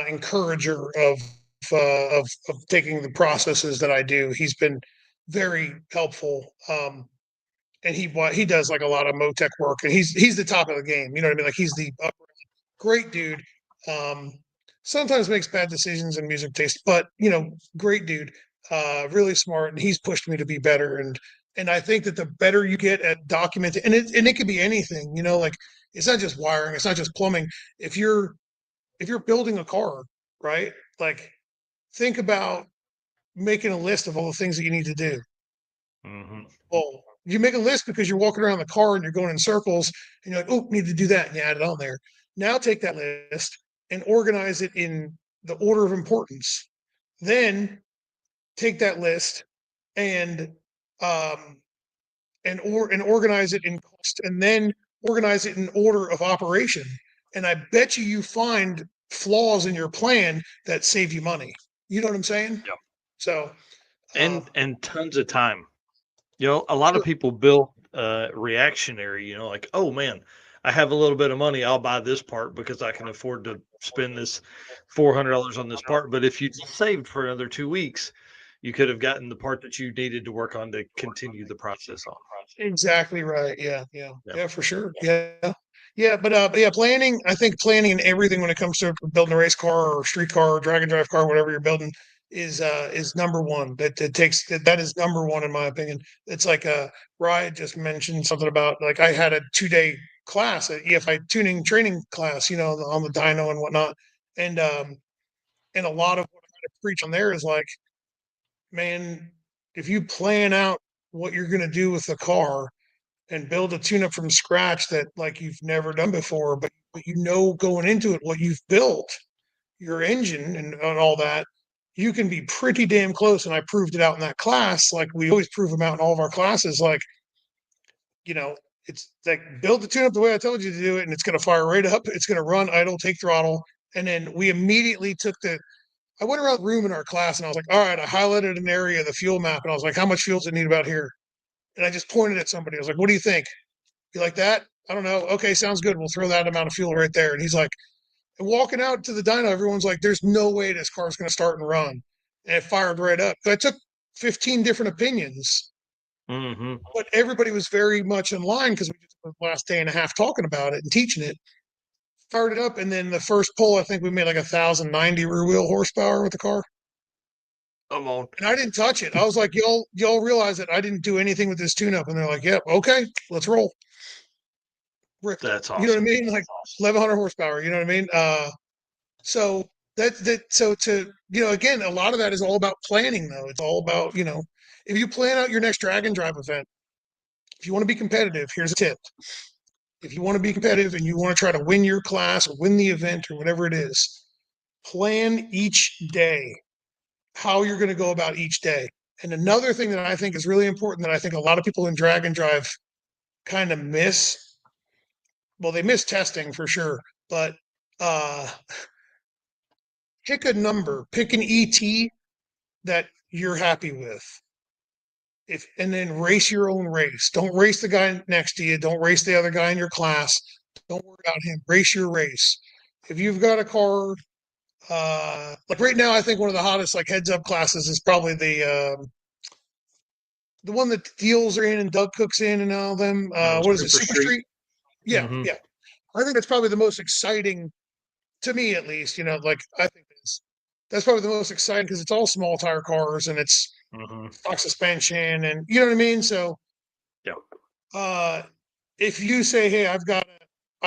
encourager of taking the processes that I do. He's been very helpful. And he does like a lot of Motec work, and he's the top of the game. You know what I mean? Like, he's the great dude. Um, Sometimes makes bad decisions in music taste, but great dude. Really smart, and he's pushed me to be better. And I think that the better you get at documenting, and it could be anything. Like, it's not just wiring, it's not just plumbing. If you're building a car, right? Like, think about making a list of all the things that you need to do. Well, you make a list because you're walking around the car and you're going in circles, and you're like, oh, need to do that, and you add it on there. Now take that list and organize it in the order of importance. Then take that list and organize it in cost, and then organize it in order of operation. And I bet you find flaws in your plan that save you money. You know what I'm saying? Yeah. So, And tons of time. You know, a lot sure. of people build reactionary, you know, like, oh man, I have a little bit of money, I'll buy this part because I can afford to spend this $400 on this part. But if you just saved for another 2 weeks, you could have gotten the part that you needed to work on to continue the process on. Exactly right. Yeah, yeah, Yeah. yeah, for sure. Yeah, yeah, but yeah, planning. I think planning and everything when it comes to building a race car or street car or drag and drive car, whatever you're building, is number one. That is number one in my opinion. It's like Ryan just mentioned something about like I had a 2-day class at EFI tuning training class, you know, on the dyno and whatnot, and and a lot of what I preach on there is like, man, if you plan out what you're going to do with the car and build a tune up from scratch that like you've never done before, but you know going into it what you've built, your engine and all that, you can be pretty damn close. And I proved it out in that class. Like we always prove them out in all of our classes. Like, you know, it's like build the tune up the way I told you to do it, and it's going to fire right up. It's going to run, idle, take throttle. And then we immediately took I went around the room in our class and I was like, all right, I highlighted an area of the fuel map and I was like, how much fuel does it need about here? And I just pointed at somebody. I was like, what do you think? You like that? I don't know. Okay, sounds good. We'll throw that amount of fuel right there. And he's like, and walking out to the dyno, everyone's like, there's no way this car's going to start and run. And it fired right up. So I took 15 different opinions, Mm-hmm. but everybody was very much in line because we just spent the last day and a half talking about it and teaching it. Fired it up. And then the first pull, I think we made like 1,090 rear wheel horsepower with the car. Come on. And I didn't touch it. I was like, y'all realize that I didn't do anything with this tune up. And they're like, yep, okay, let's roll. Ripped it. That's You know what I awesome. mean? Like 1,100 horsepower. You know what I mean? So so to again, a lot of that is all about planning, though. It's all about if you plan out your next drag and drive event, if you want to be competitive, here's a tip. If you want to be competitive and you want to try to win your class or win the event or whatever it is, plan each day how you're going to go about each day. And another thing that I think is really important that I think a lot of people in drag and drive kind of miss. Well, they miss testing for sure, but pick a number, pick an ET that you're happy with. And then race your own race. Don't race the guy next to you. Don't race the other guy in your class. Don't worry about him. Race your race. If you've got a car, like right now, I think one of the hottest like heads up classes is probably the one that Deals are in and Doug Cook's in and all them. What is it? Super Super Street. Street. Yeah, Mm-hmm. yeah. I think that's probably the most exciting to me, at least. Like I think that's probably the most exciting because it's all small tire cars and it's Mm-hmm. stock suspension and you know what I mean. So, Yeah. if you say, "Hey, I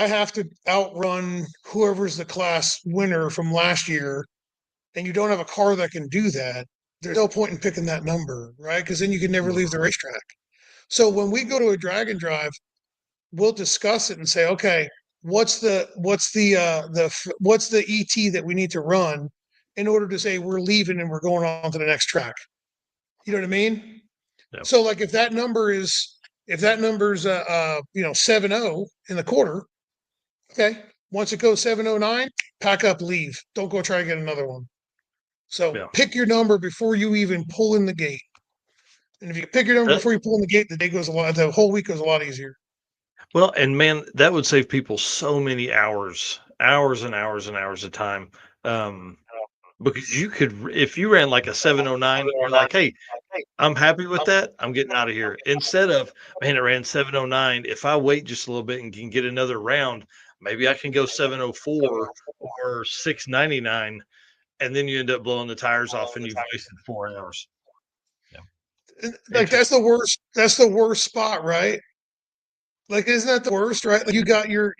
have to outrun whoever's the class winner from last year," and you don't have a car that can do that, there's no point in picking that number, right? Because then you can never leave the racetrack. So when we go to a drag and drive, we'll discuss it and say, okay, what's the ET that we need to run in order to say we're leaving and we're going on to the next track. You know what I mean? Yeah. So like if that number's 7-0 in the quarter, okay. Once it goes 709, pack up, leave. Don't go try to get another one. So Yeah. pick your number before you even pull in the gate. And if you pick your number before you pull in the gate, the whole week goes a lot easier. Well, and man, that would save people so many hours and hours and hours of time. Because you could, if you ran like a 709, you're like, hey, I'm happy with that. I'm getting out of here. Instead of, man, it ran 709. If I wait just a little bit and can get another round, maybe I can go 704 or 699. And then you end up blowing the tires off and you've wasted 4 hours. Yeah. Like that's the worst. That's the worst spot, right? Like, isn't that the worst, right? Like you got you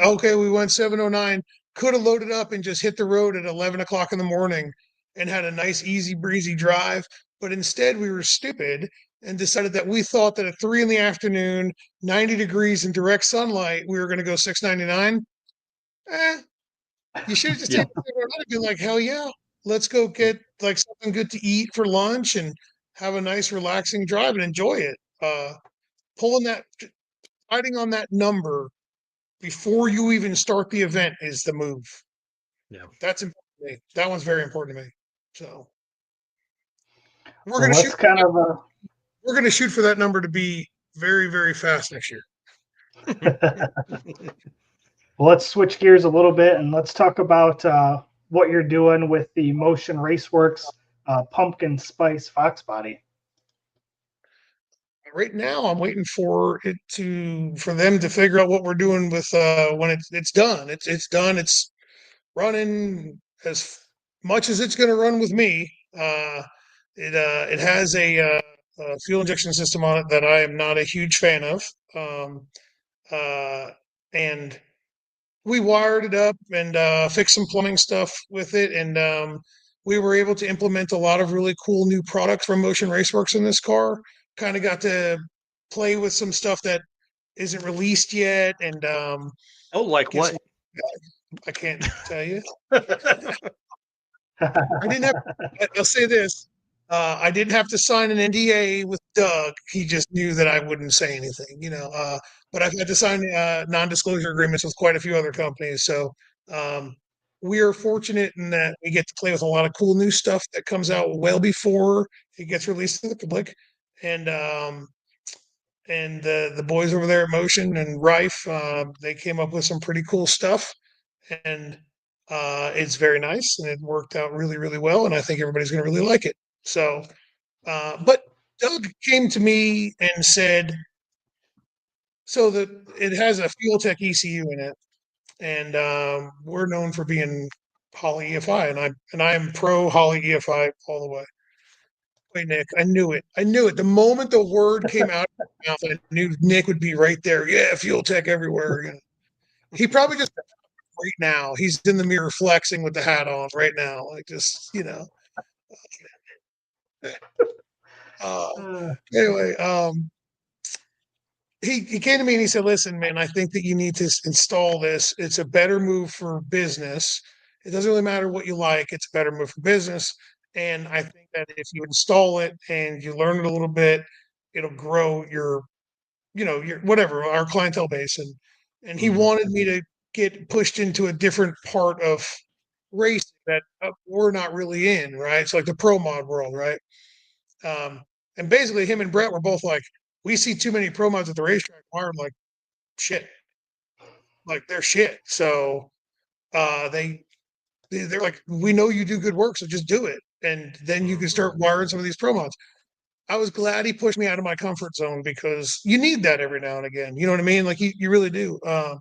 okay, we went 709, could have loaded up and just hit the road at 11 o'clock in the morning and had a nice, easy breezy drive. But instead we were stupid and decided that we thought that at 3 in the afternoon, 90 degrees in direct sunlight, we were going to go 699. You should have just taken it and been like, hell yeah, let's go get like something good to eat for lunch and have a nice relaxing drive and enjoy it. Pulling that fighting on that number before you even start the event is the move. Yeah. That's important to me. That one's very important to me. So we're Well, gonna shoot. that's kind of We're gonna shoot for that number to be very, very fast next year. well, let's switch gears a little bit and let's talk about what you're doing with the Motion Raceworks Pumpkin Spice Fox Body. Right now, I'm waiting for them to figure out what we're doing with when it's done. It's done. It's running as much as it's going to run with me. It has a fuel injection system on it that I am not a huge fan of, uh, and we wired it up and fixed some plumbing stuff with it, and we were able to implement a lot of really cool new products from Motion Raceworks in this car. Kind of got to play with some stuff that isn't released yet, and Oh, like guess what? I can't tell you. I didn't have. I'll say this: I didn't have to sign an NDA with Doug. He just knew that I wouldn't say anything, you know. But I've had to sign non-disclosure agreements with quite a few other companies. So um, we are fortunate in that we get to play with a lot of cool new stuff that comes out well before it gets released to the public. And the boys over there at Motion and Rife, they came up with some pretty cool stuff, and it's very nice, and it worked out really, really well, and I think everybody's going to really like it. So, but Doug came to me and said, so that it has a Fuel Tech ECU in it, and we're known for being Holly EFI, and I am pro Holly EFI all the way. Wait, Nick, I knew it. I knew it. The moment the word came out of my mouth, I knew Nick would be right there. Yeah, Fuel Tech everywhere. You know. He probably just right now. He's in the mirror flexing with the hat on right now. Like just, you know. Uh, anyway, he came to me and he said, "Listen, man, I think that you need to install this. It's a better move for business. It doesn't really matter what you like. It's a better move for business. And I think that if you install it and you learn it a little bit, it'll grow your, you know, your whatever our clientele base." And he wanted me to get pushed into a different part of racing that we're not really in, right? It's like the pro mod world, right? Um, and basically, him and Brett were both like, we see too many pro mods at the racetrack. I'm like, shit, like they're shit. So they're like, we know you do good work, so just do it, and then you can start wiring some of these pro mods. I was glad he pushed me out of my comfort zone because you need that every now and again. You know what I mean? Like you really do. Uh,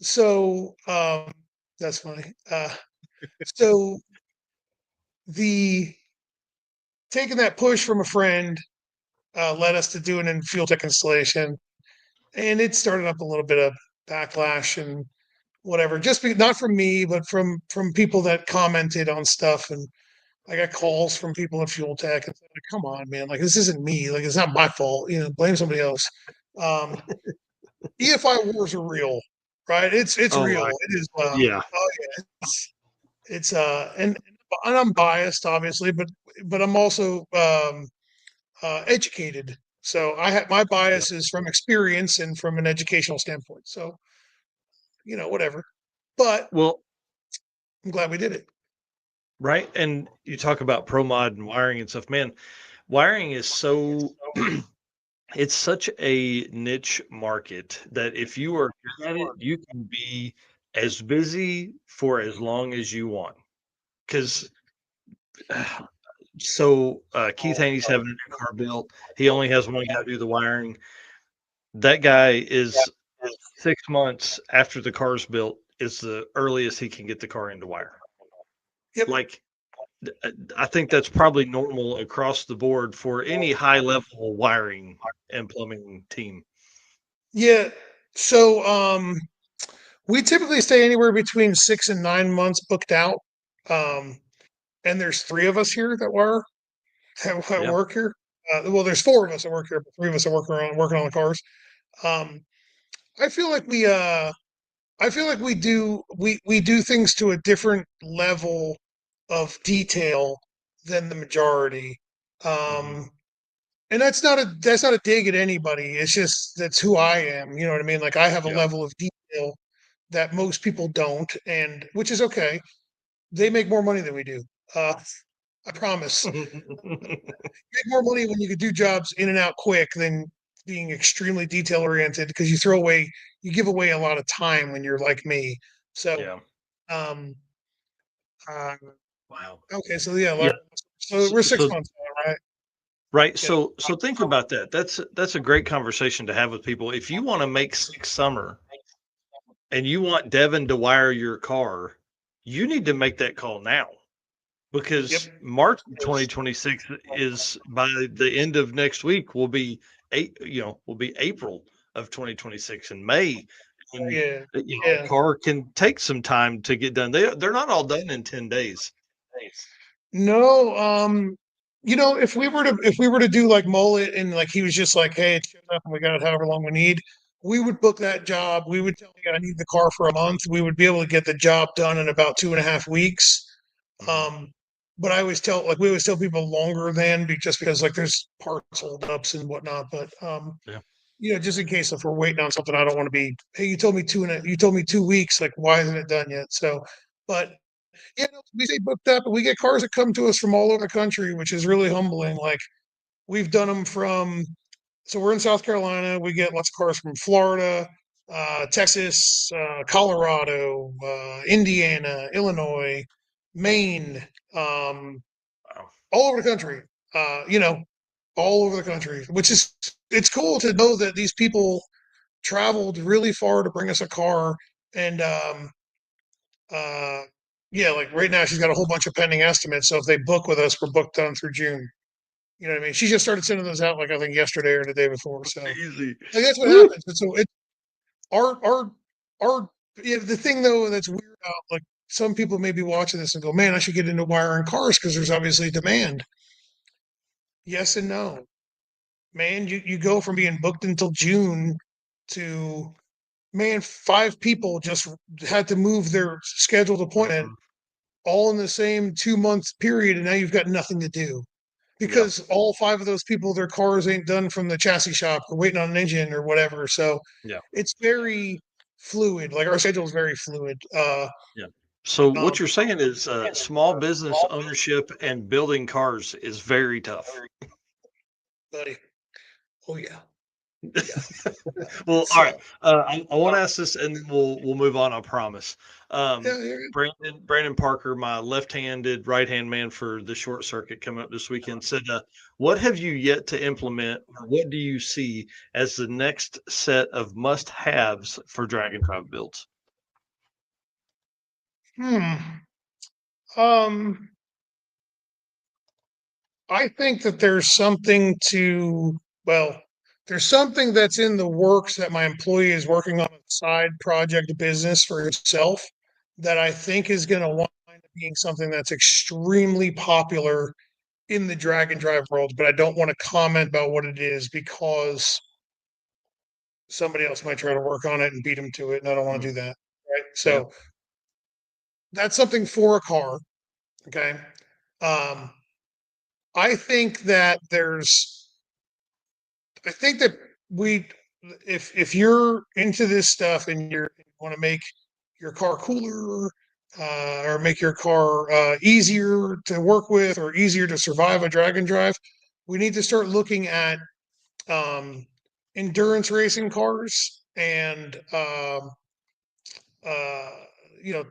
so that's funny. So the taking that push from a friend led us to doing an fuel tech installation, and it started up a little bit of backlash and whatever. Not from me, but from people that commented on stuff, and I got calls from people at Fuel Tech and like, come on, man, like this isn't me, like it's not my fault, you know, blame somebody else. Um, EFI wars are real, right? It's real. It is. Yeah. Oh yeah, it's and I'm biased, obviously, but I'm also educated. So I have my bias is from experience and from an educational standpoint. So you know, whatever. But Well, I'm glad we did it. right. And you talk about pro mod and wiring and stuff, man. Wiring is so it's such a niche market that if you are good at it, you can be as busy for as long as you want. Because Keith Haney's having a new car built. He only has one guy do the wiring. That guy is 6 months after the car's built is the earliest he can get the car into wire. Yep. Like I think that's probably normal across the board for any high level wiring and plumbing team. Yeah. So we typically stay anywhere between 6 and 9 months booked out. And there's three of us here that Yeah. work here. Well, there's four of us that work here, but three of us are working on the cars. Um, I feel like we do things to a different level of detail than the majority. And that's not a dig at anybody. It's just that's who I am. You know what I mean? Like I have a level of detail that most people don't, and which is okay. They make more money than we do. I promise. Make more money when you can do jobs in and out quick than being extremely detail oriented because you give away a lot of time when you're like me. So, um, uh, Wow. okay, so yeah, Yeah. so we're 6 So months now, right? right. Yeah. So think about that. That's a great conversation to have with people. If you want to make summer and you want Devin to wire your car, you need to make that call now Yep. because March 2026 is by the end of next week will be will be April of 2026 and May. And Yeah. a car can take some time to get done. They're not all done in 10 days. No, if we were to do like Mullet and like he was just like, hey, it shows up and we got it however long we need, we would book that job. We would tell you I need the car for a month. We would be able to get the job done in about 2.5 weeks. Mhm. Um, but we always tell people longer than just because like there's parts holdups and whatnot. But Yeah. just in case if we're waiting on something, I don't want to be, hey, you told me 2 weeks, like why isn't it done yet? So, but yeah, no, we say booked up, but we get cars that come to us from all over the country, which is really humbling. Like we've done them so we're in South Carolina. We get lots of cars from Florida, Texas, Colorado, Indiana, Illinois, Maine, um, Wow. all over the country. All over the country, which is it's cool to know that these people traveled really far to bring us a car and uh, yeah, like right now she's got a whole bunch of pending estimates. So if they book with us, we're booked on through June. You know what I mean? She just started sending those out like I think yesterday or the day before. So Easy. like that's what Woo! happens. And so it our yeah, the thing though that's weird out like some people may be watching this and go, man, I should get into wiring cars because there's obviously demand. Yes and no. Man, you go from being booked until June to man, 5 people just had to move their scheduled appointment Mhm. all in the same 2 month period, and now you've got nothing to do Yeah. because all 5 of those people, their cars ain't done from the chassis shop or waiting on an engine or whatever. So Yeah. it's very fluid. Like our schedule is very fluid. Yeah. So Um, what you're saying is small business ownership and building cars is very tough. buddy. Oh yeah, yeah. Well, all right. So I want to ask this, and then we'll move on. I promise. yeah, Brandon Parker, my left-handed, right-hand man for the short circuit coming up this weekend, said, "What have you yet to implement, or what do you see as the next set of must-haves for Dragon Drive builds?" hmm. Um, I think that there's something that's in the works that my employee is working on a side project business for himself that I think is going to wind up being something that's extremely popular in the drag and drive world, but I don't want to comment about what it is because somebody else might try to work on it and beat him to it, and I don't want to Mhm. do that. Right. Yeah. So that's something for a car. Okay. Um, I think that I think that we, if you're into this stuff and you want to make your car cooler or make your car easier to work with or easier to survive a drag and drive, we need to start looking at um, endurance racing cars and uh, you know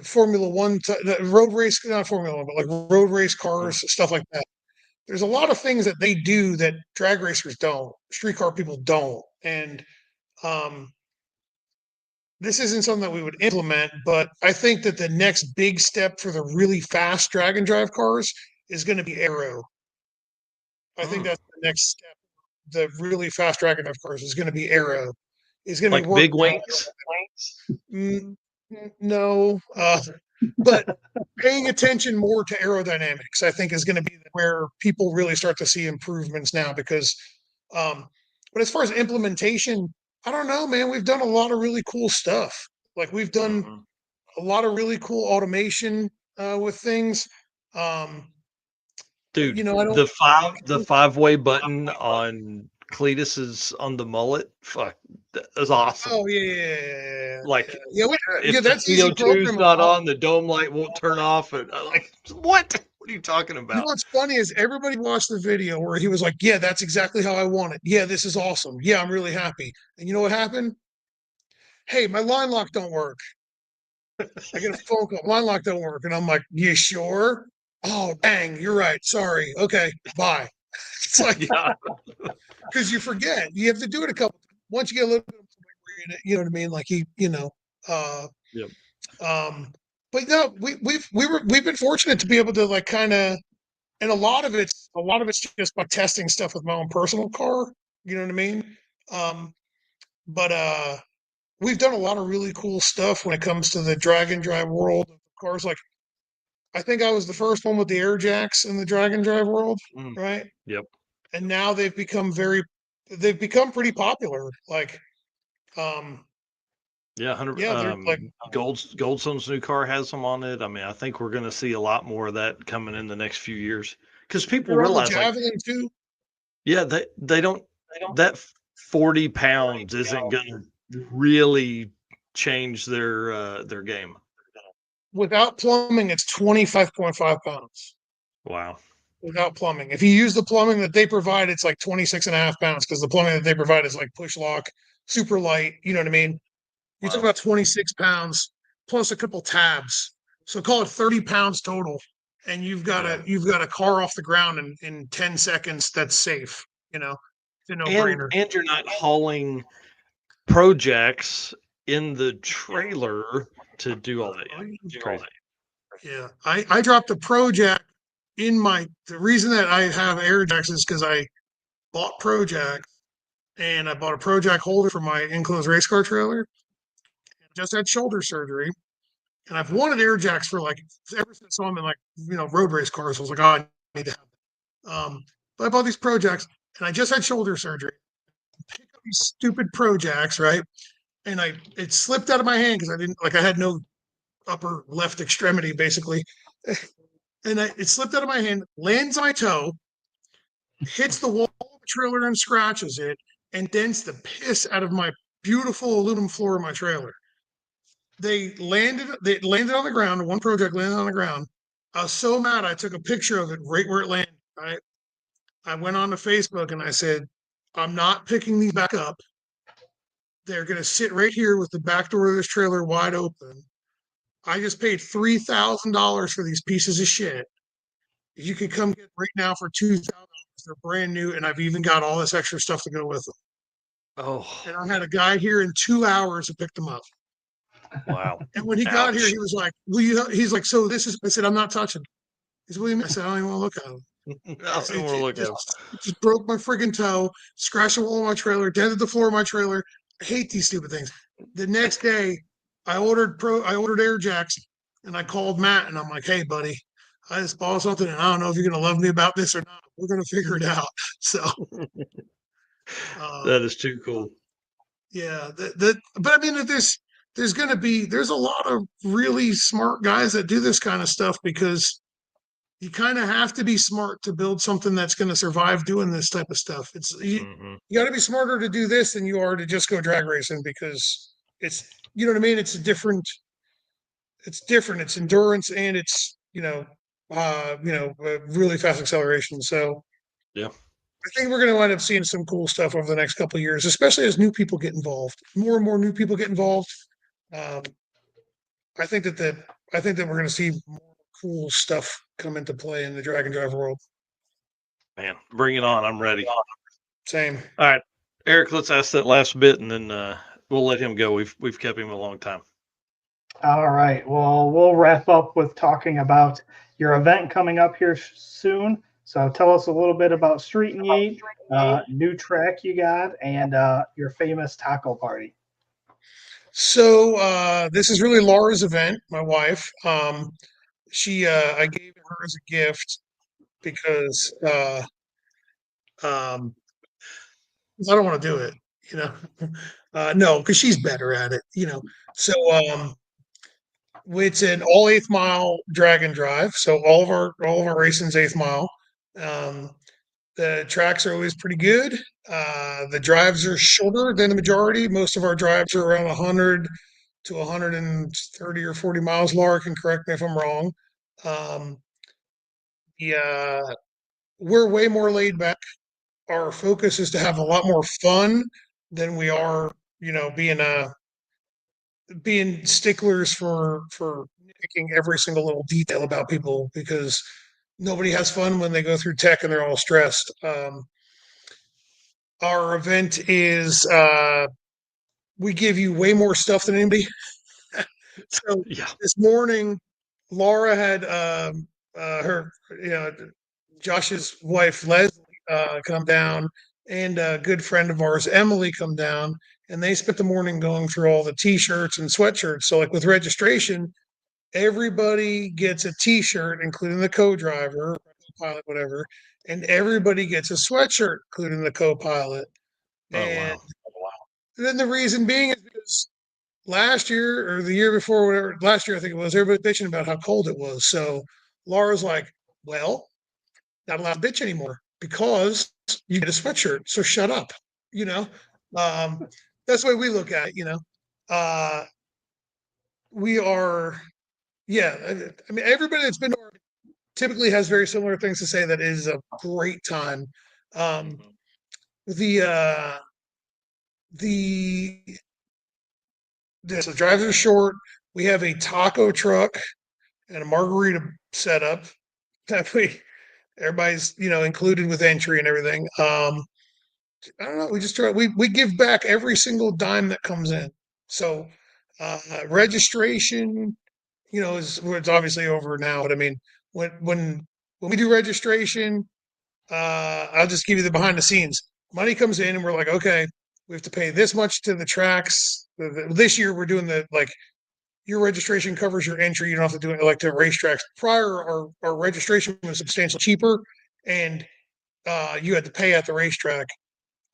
Formula One, road race, not Formula One, but like road race Mhm. cars, stuff like that. There's a lot of things that they do that drag racers don't, streetcar people don't. And um, this isn't something that we would implement, but I think that the next big step for the really fast drag and drive cars is going to be aero. I think Mm. that's the next step. The really fast drag and drive cars is going to be aero. Is going to be Like big working out. wings. No, but paying attention more to aerodynamics, I think, is going to be where people really start to see improvements now. Because, but as far as implementation, I don't know, man. We've done a lot of really cool stuff. Like we've done Mhm. a lot of really cool automation with things. Um, Dude, you know, I don't. the 5-way button on Cleetus's on the mullet, fuck, that was awesome. Oh yeah, Like yeah. if That's the easy CO2's programming. not on, the dome light won't turn off. And I'm like, what? What are you talking You know about? what's funny is everybody watched the video where he was like, "Yeah, that's exactly how I want it. Yeah, this is awesome. Yeah, I'm really happy." And you know what happened? Hey, my line lock don't work. I get a phone call. Line lock don't work, and I'm like, "You sure?" Oh, dang, you're right. Sorry. Okay, bye. It's like Yeah, because you forget. You have to do it a couple. Once you get a little bit of memory in it, you know what I mean. Like uh, yep. but no, we've been fortunate to be able to like kind of, and a lot of it's just by testing stuff with my own personal car. You know what I mean? Um, but we've done a lot of really cool stuff when it comes to the drag and drive world of cars. Like I think I was the first one with the air jacks in the drag and drive world, Mm, right? yep. And now they've become pretty popular. Like, um, Yeah, 100. yeah, they're like, Goldstone's new car has them on it. I mean, I think we're going to see a lot more of that coming in the next few years because people they're on the realize, like, Javelin too. yeah, they don't that 40 pounds isn't going to really change their game. Without plumbing, it's 25.5 pounds. Wow. Without plumbing. If you use the plumbing that they provide, it's like 26.5 pounds because the plumbing that they provide is like push lock, super light. You know what I mean? You're talking Wow. about 26 pounds plus a couple tabs. So call it 30 pounds total. And Yeah. you've got a car off the ground in 10 seconds that's safe. You know, it's a no brainer. And you're not hauling projects in the trailer to do all that. It's crazy. Yeah. I dropped a Pro Jack in the reason that I have air jacks is because I bought Pro Jack and I bought a Pro Jack holder for my enclosed race car trailer. Just had shoulder surgery. And I've wanted air jacks for like ever since I'm in like, road race cars. I was like, oh, I need to have them. But I bought these Pro Jacks and I just had shoulder surgery. Pick up these stupid Pro Jacks, right? And it slipped out of my hand because I had no upper left extremity basically. And it slipped out of my hand, lands on my toe, hits the wall of the trailer and scratches it, and dents the piss out of my beautiful aluminum floor of my trailer. They landed on the ground. One project landed on the ground. I was so mad I took a picture of it right where it landed. Right. I went on to Facebook and I said, I'm not picking these back up. They're gonna sit right here with the back door of this trailer wide open. I just paid $3,000 for these pieces of shit. You could come get right now for $2,000. They're brand new, and I've even got all this extra stuff to go with them. Oh, And I had a guy here in 2 hours to pick them up. wow. And when he got here, he was like, he's like, so this is, I said, I'm not touching. He said, what do you mean? I said, I don't even want to look at him. I don't want to look at them. It just broke my friggin' toe, scratched the wall of my trailer, dented the floor of my trailer. I hate these stupid things. The next day, I ordered air jacks, and I called Matt, and I'm like, hey, buddy, I just bought something, and I don't know if you're gonna love me about this or not. We're gonna figure it out. So That is too cool. yeah, but I mean, there's a lot of really smart guys that do this kind of stuff because you kind of have to be smart to build something that's going to survive doing this type of stuff. You got to be smarter to do this than you are to just go drag racing because it's, you know what I mean? It's different. It's endurance and it's, really fast acceleration. So Yeah. I think we're going to wind up seeing some cool stuff over the next couple of years, especially as new people get involved. More and more new people get involved. Um, I think that we're going to see more cool stuff come into play in the drag and drive world. Man, bring it on. I'm ready. Same. All right, Eric, let's ask that last bit and then we'll let him go. We've kept him a long time. All right. Well, we'll wrap up with talking about your event coming up here soon. So tell us a little bit about Street and Yeet, new track you got, and your famous taco party. So this is really Laura's event, my wife. I gave it her as a gift because I don't want to do it, you know. No, because she's better at it, you know. So it's an all 8th mile drag and drive. So all of our racing's 8th mile. The tracks are always pretty good. The drives are shorter than the majority. Most of our drives are around 100 to 130 or 40 miles. Laura can correct me if I'm wrong. Um, yeah, we're way more laid back. Our focus is to have a lot more fun than we are, being sticklers for nitpicking every single little detail about people, because nobody has fun when they go through tech and they're all stressed. Our event is we give you way more stuff than anybody. So Yeah. this morning, Laura had her, Josh's wife Leslie come down, and a good friend of ours, Emily, come down, and they spent the morning going through all the T-shirts and sweatshirts. So, like with registration, everybody gets a T-shirt, including the co-driver, pilot, whatever, and everybody gets a sweatshirt, including the co-pilot. Oh And wow. then the reason being is because last year or the year before, whatever, last year I think it was, everybody bitching about how cold it was. So Laura's like, well, not allowed to bitch anymore because you get a sweatshirt. So shut up. You know, um, that's the way we look at it. Uh, we are, yeah. I mean, everybody that's been to our typically has very similar things to say. That is a great time. Um, Mhm. the the the drives are short. We have a taco truck and a margarita setup that everybody's included with entry and everything. I don't know. We just try. We give back every single dime that comes in. So registration, is well, it's obviously over now. But I mean, when we do registration, I'll just give you the behind the scenes. Money comes in, and we're like, okay, we have to pay this much to the tracks. This year, we're doing the like your registration covers your entry. You don't have to do it like to racetracks. Prior, our registration was substantially cheaper, and you had to pay at the racetrack.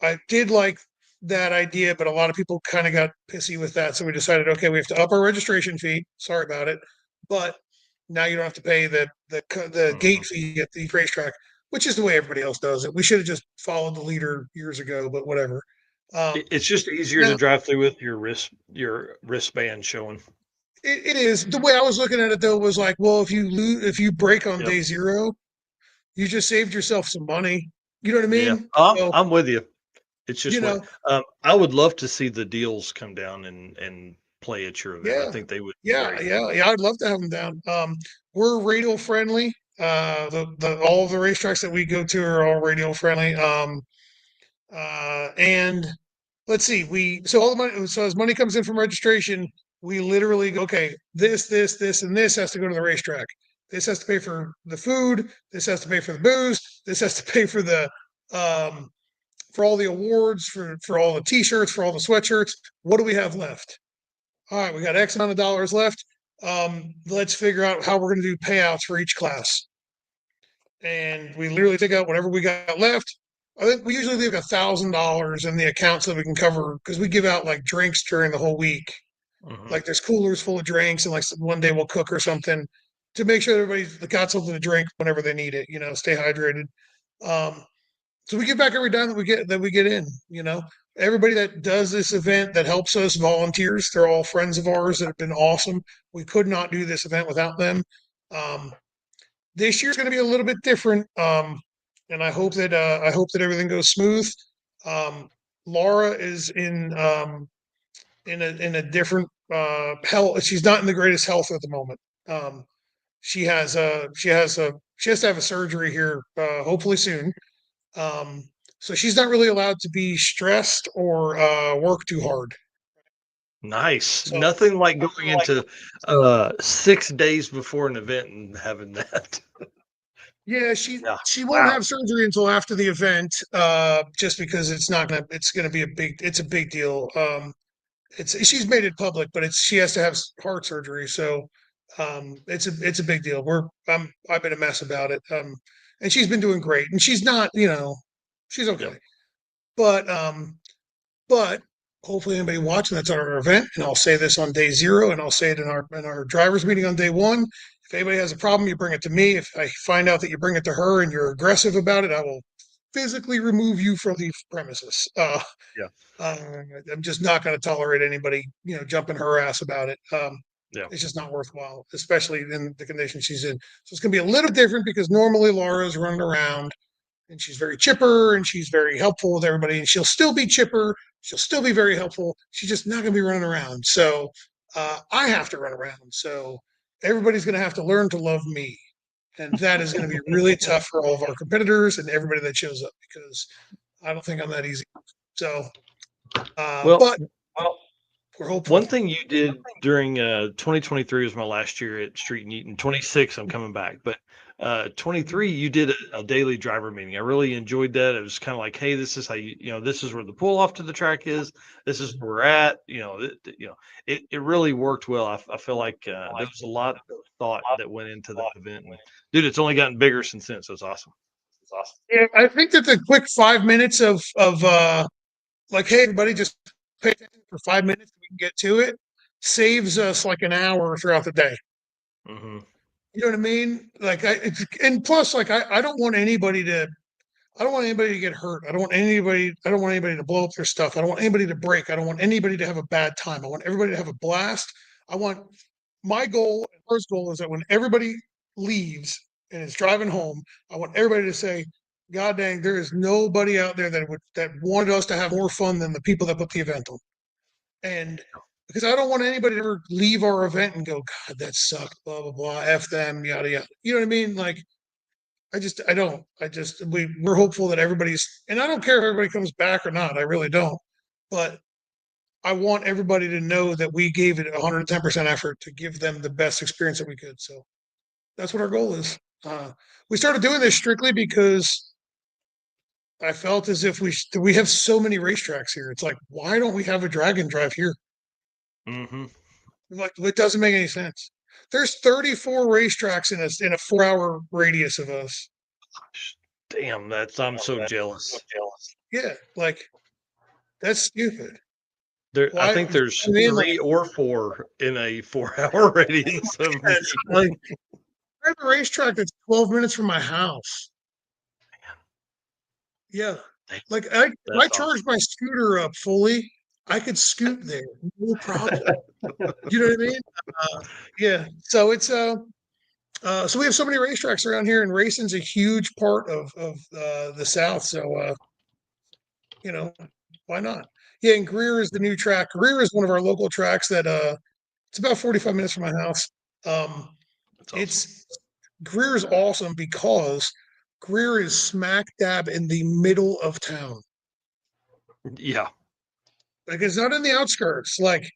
I did like that idea, but a lot of people kind of got pissy with that. So we decided, okay, we have to up our registration fee. Sorry about it, but now you don't have to pay the gate Mhm. fee at the racetrack, which is the way everybody else does it. We should have just followed the leader years ago, but whatever. It's just easier to Now drive through with your wristband showing. it is the way I was looking at it though was like, well, if you break on Yep. day zero, you just saved yourself some money. You know what I Yeah. mean? So I'm with you. It's you just what know, I would love to see the deals come down and play at your event. I yeah, think they would be yeah, great. yeah, yeah. I'd love to have them down. We're radial friendly. The all of the racetracks that we go to are all radial friendly. And let's see, so all the money, so as money comes in from registration, we literally go, okay, this, and this has to go to the racetrack. This has to pay for the food. This has to pay for the booze. This has to pay um, for all the awards, for all the T-shirts, for all the sweatshirts. What do we have left? All right, we got X amount of dollars left. Let's figure out how we're going to do payouts for each class. And we literally take out whatever we got left. I think we usually leave $1,000 in the account so that we can cover, because we give out like drinks during the whole week. Mhm. Like there's coolers full of drinks, and like one day we'll cook or something to make sure everybody's got something to drink whenever they need it. Stay hydrated. Um, so we give back every dime that we get in. Everybody that does this event that helps us, volunteers. They're all friends of ours that have been awesome. We could not do this event without them. Um, this year's going to be a little bit different, and I hope that everything goes smooth. Um, Laura is in a different health. She's not in the greatest health at the moment. Um, she has to have a surgery here, hopefully soon. Um, so she's not really allowed to be stressed or work too hard. Nice. So Nothing like going into 6 days before an event and having that. yeah, she Yeah. she won't Wow. have surgery until after the event, just because it's gonna be a big deal. She's made it public, but she has to have heart surgery, so it's a big deal. I've been a mess about it, and she's been doing great, and she's not, she's Yep. okay, but But hopefully, anybody watching that's at our event, and I'll say this on day zero, and I'll say it in our drivers meeting on day one. If anybody has a problem, you bring it to me. If I find out that you bring it to her and you're aggressive about it, I will physically remove you from the premises. Yeah. I'm just not going to tolerate anybody, jumping her ass about it. Yeah. It's just not worthwhile, especially in the condition she's in. So it's going to be a little different because normally Laura's running around and she's very chipper and she's very helpful with everybody, and she'll still be chipper. She'll still be very helpful. She's just not going to be running around. So I have to run around. So everybody's going to have to learn to love me. And that is going to be really tough for all of our competitors and everybody that shows up, because I don't think I'm that easy. So, but we're hopeful. One thing you did during 2023 was my last year at Street and Eaton. 26, I'm coming back, but 23, you did a daily driver meeting. I really enjoyed that. It was kind of like, hey, this is how this is where the pull off to the track is. This is where we're at. It really worked well. I feel like there was a lot of thought that went into that event. And, dude, it's only gotten bigger since then, so it's awesome. It's awesome. Yeah, I think that the quick 5 minutes of like, hey, everybody, just pay attention for 5 minutes, we can get to it, saves us like an hour throughout the day. Mm-hmm. You know what I mean? Like, and plus, like, I don't want anybody to get hurt. I don't want anybody to blow up their stuff. I don't want anybody to break. I don't want anybody to have a bad time. I want everybody to have a blast. My goal and first goal is that when everybody leaves and is driving home, I want everybody to say, God dang, there is nobody out there that wanted us to have more fun than the people that put the event on. And because I don't want anybody to ever leave our event and go, God, that sucked, blah, blah, blah, F them, yada, yada. You know what I mean? Like, we're hopeful that everybody's, and I don't care if everybody comes back or not. I really don't. But I want everybody to know that we gave it 110% effort to give them the best experience that we could. So that's what our goal is. We started doing this strictly because I felt as if we have so many racetracks here. It's like, why don't we have a drag and drive here? Mm-hmm. Like, it doesn't make any sense. There's 34 racetracks in a 4-hour radius of us. Damn, I'm so jealous. Yeah, like, that's stupid. I think there's 3 or 4 in a 4-hour radius of me. Like, I have a racetrack that's 12 minutes from my house. Yeah. Like, if I charge my scooter up fully, I could scoot there, no problem. You know what I mean? Yeah. So it's so we have so many racetracks around here, and racing's a huge part of the South. So why not? Yeah, and Greer is the new track. Greer is one of our local tracks that it's about 45 minutes from my house. Awesome. Greer is awesome because Greer is smack dab in the middle of town. Yeah. Like, it's not in the outskirts. Like,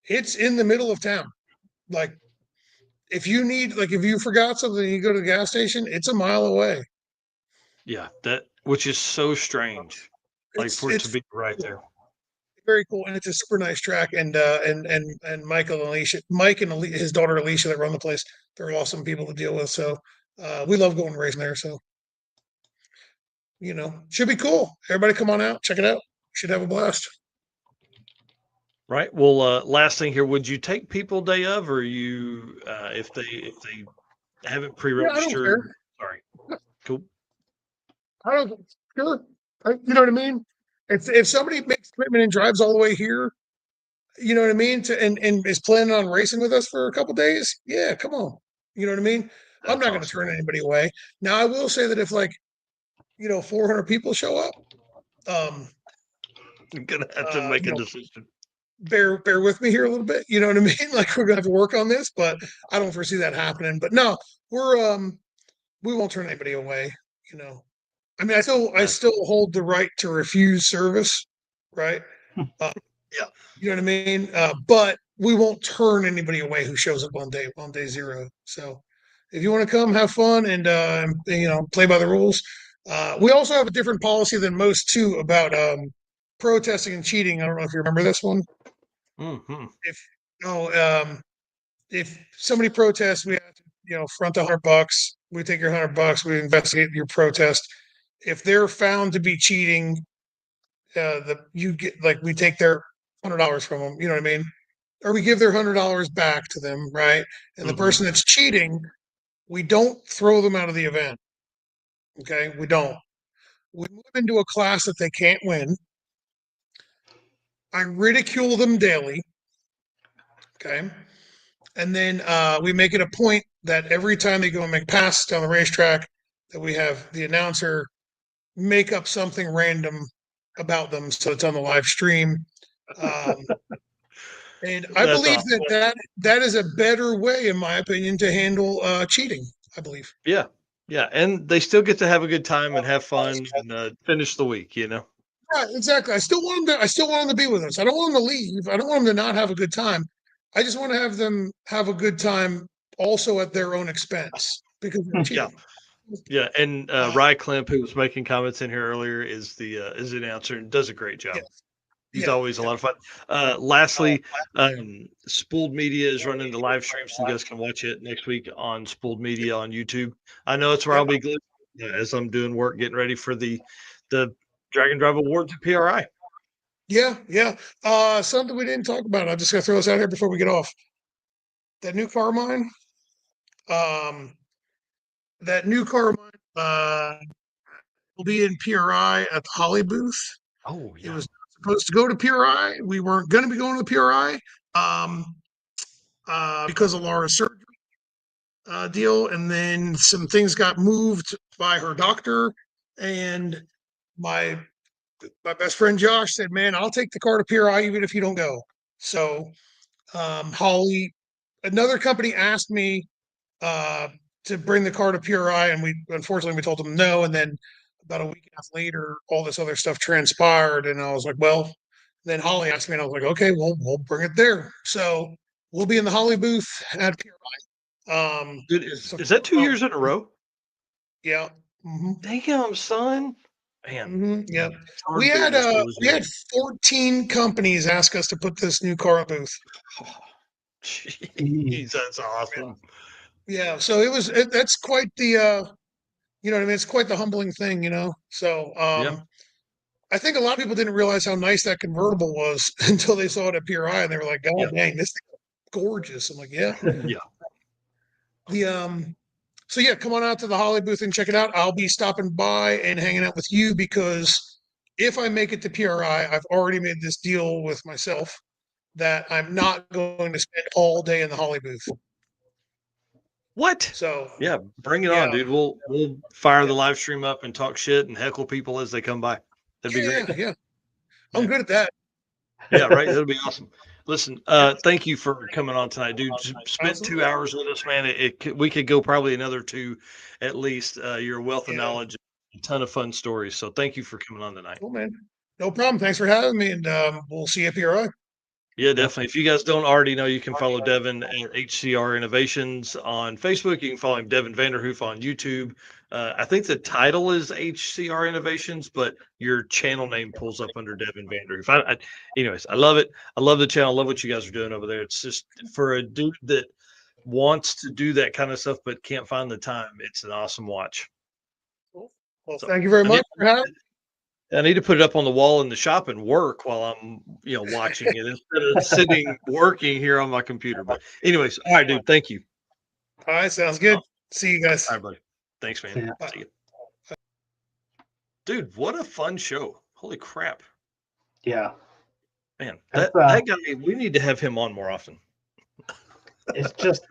it's in the middle of town. Like, if you forgot something and you go to the gas station, it's a mile away. Yeah, which is so strange. Like, for it to be right there. Very cool, and it's a super nice track. And Mike and his daughter Alicia that run the place, they're awesome people to deal with. So we love going racing there. So should be cool. Everybody come on out, check it out. Should have a blast. Right. Well, last thing here, would you take people day of, or you if they haven't pre-registered? Sorry. Cool. I don't sure. You know what I mean? If somebody makes commitment and drives all the way here, you know what I mean, and is planning on racing with us for a couple days, yeah, come on. You know what I mean? I'm not going to turn anybody away. Now, I will say that if 400 people show up, I'm gonna have to make a decision. Bear with me here a little bit. You know what I mean? Like, we're gonna have to work on this, but I don't foresee that happening. But no, we won't turn anybody away. I mean, I still hold the right to refuse service, right? Yeah, you know what I mean. But we won't turn anybody away who shows up on day 0. So, if you want to come, have fun, and play by the rules. We also have a different policy than most too about protesting and cheating. I don't know if you remember this one. Mm-hmm. If somebody protests, we have to front $100. We take your $100. We investigate your protest. If they're found to be cheating, we take their $100 from them. You know what I mean? or we give their $100 back to them, right? And the person that's cheating, we don't throw them out of the event. Okay, we don't. We move into a class that they can't win. I ridicule them daily. Okay. And then we make it a point that every time they go and make passes down the racetrack, that we have the announcer make up something random about them, so it's on the live stream. And I believe awesome. that is a better way, in my opinion, to handle cheating. I believe. Yeah, and they still get to have a good time and have fun and finish the week. Right, exactly. I still want them to be with us. I don't want them to leave. I don't want them to not have a good time. I just want to have them have a good time, also at their own expense, because they're cheating. Yeah, and Rye Klemp, who was making comments in here earlier, is the announcer and does a great job. Yes. He's always a lot of fun. Lastly, Spooled Media is running the live stream, so you guys can watch it next week on Spooled Media on YouTube. I know it's where I'll be glued as I'm doing work, getting ready for the Dragon Drive Awards at PRI. Yeah. Something we didn't talk about. I'm just going to throw this out here before we get off. That new car of mine, will be in PRI at the Holly booth. Oh, yeah. It was supposed to go to PRI. We weren't going to be going to the PRI because of Laura's surgery deal. And then some things got moved by her doctor. And my best friend Josh said, man, I'll take the car to PRI even if you don't go. So Holly, another company asked me to bring the car to PRI, and we told them no. And then about a week and a half later, all this other stuff transpired, and I was like, well, then Holly asked me, and I was like, okay, well, we'll bring it there. So we'll be in the Holly booth at PRI. Dude, is that 2 years in a row? Yeah. Mm-hmm. Damn, son. Man. Mm-hmm. Yeah. We had 14 companies ask us to put this new car at booth. Jeez, that's awesome. Yeah. So that's quite the, you know what I mean? It's quite the humbling thing, you know? So, I think a lot of people didn't realize how nice that convertible was until they saw it at PRI, and they were like, God dang, this thing is gorgeous. I'm like, yeah. So yeah, come on out to the Holly booth and check it out. I'll be stopping by and hanging out with you, because if I make it to PRI, I've already made this deal with myself that I'm not going to spend all day in the Holly booth. What? So yeah, bring it on, dude. We'll fire the live stream up and talk shit and heckle people as they come by. That'd be great. Yeah. I'm good at that. Yeah, right. That'll be awesome. Listen, thank you for coming on tonight, dude. Spent 2 hours with us, man. We could go probably another 2 at least. You're a wealth of knowledge, a ton of fun stories. So thank you for coming on tonight. Cool, man. No problem. Thanks for having me, and we'll see you at PRI. Yeah, definitely. If you guys don't already know, you can follow Devin at HCR Innovations on Facebook. You can follow him, Devin Vanderhoof, on YouTube. I think the title is HCR Innovations, but your channel name pulls up under Devin Vanderhoof. Anyways, I love it. I love the channel. I love what you guys are doing over there. It's just for a dude that wants to do that kind of stuff but can't find the time. It's an awesome watch. Cool. Well, thank you very much for having me. I need to put it up on the wall in the shop and work while I'm, watching it instead of sitting working here on my computer. But anyways, all right, dude. Thank you. All right, sounds good. See you guys. All right, buddy. Thanks, man. See you. Dude, what a fun show! Holy crap! Yeah, man, that guy. We need to have him on more often. It's just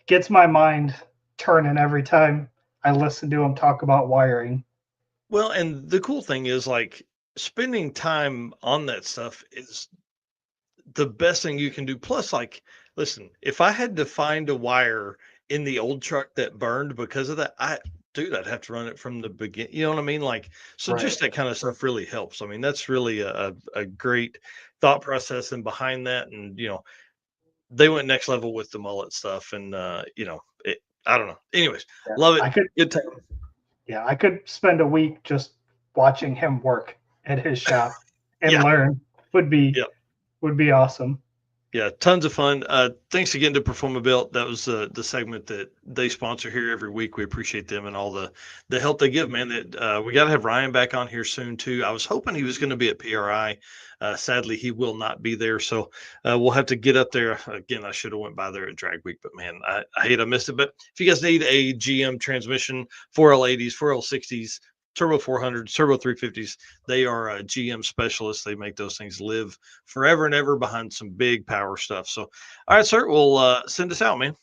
gets my mind turning every time I listen to him talk about wiring. Well, and the cool thing is, like, spending time on that stuff is the best thing you can do. Plus, like, listen, if I had to find a wire in the old truck that burned because of that, I'd have to run it from the beginning. You know what I mean? Like, so just that kind of stuff really helps. I mean, that's really a great thought process and behind that. And, they went next level with the mullet stuff. And, I don't know. Anyways, love it. Good time. Yeah, I could spend a week just watching him work at his shop and learn. Would be awesome. Yeah, tons of fun. Thanks again to Performabuilt. That was the segment that they sponsor here every week. We appreciate them and all the help they give, man. That we got to have Ryan back on here soon too. I was hoping he was going to be at PRI. Sadly, he will not be there, so we'll have to get up there again. I should have went by there at Drag Week, but man, I hate I missed it. But if you guys need a GM transmission, 4L80s, 4L60s, Turbo 400s, Turbo 350s, they are GM specialists. They make those things live forever and ever behind some big power stuff. So, all right, sir, we'll send us out, man.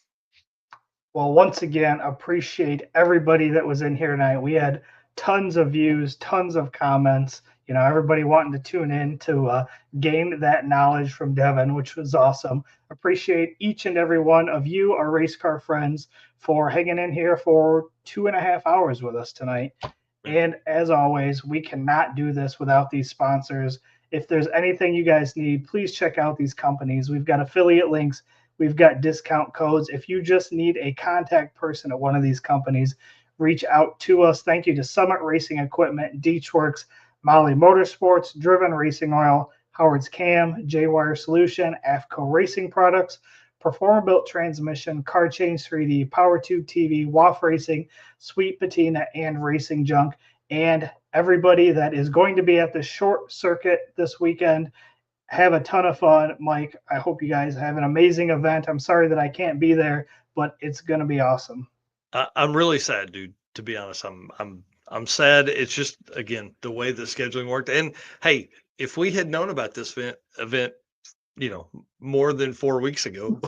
Well, once again, appreciate everybody that was in here tonight. We had tons of views, tons of comments. You know, everybody wanting to tune in to gain that knowledge from Devin, which was awesome. Appreciate each and every one of you, our race car friends, for hanging in here for 2.5 hours with us tonight. And as always, we cannot do this without these sponsors. If there's anything you guys need, please check out these companies. We've got affiliate links. We've got discount codes. If you just need a contact person at one of these companies, reach out to us. Thank you to Summit Racing Equipment, Deechworks, Molly Motorsports, Driven Racing Oil, Howard's Cam, J-Wire Solution, AFCO Racing Products, Performabuilt Transmission, Car Change 3D, PowerTube TV, WAF Racing, Sweet Patina, and Racing Junk. And everybody that is going to be at the short circuit this weekend, have a ton of fun. Mike, I hope you guys have an amazing event. I'm sorry that I can't be there, but it's going to be awesome. I'm really sad, dude. To be honest, I'm sad. It's just again the way the scheduling worked. And hey, if we had known about this event, more than 4 weeks ago,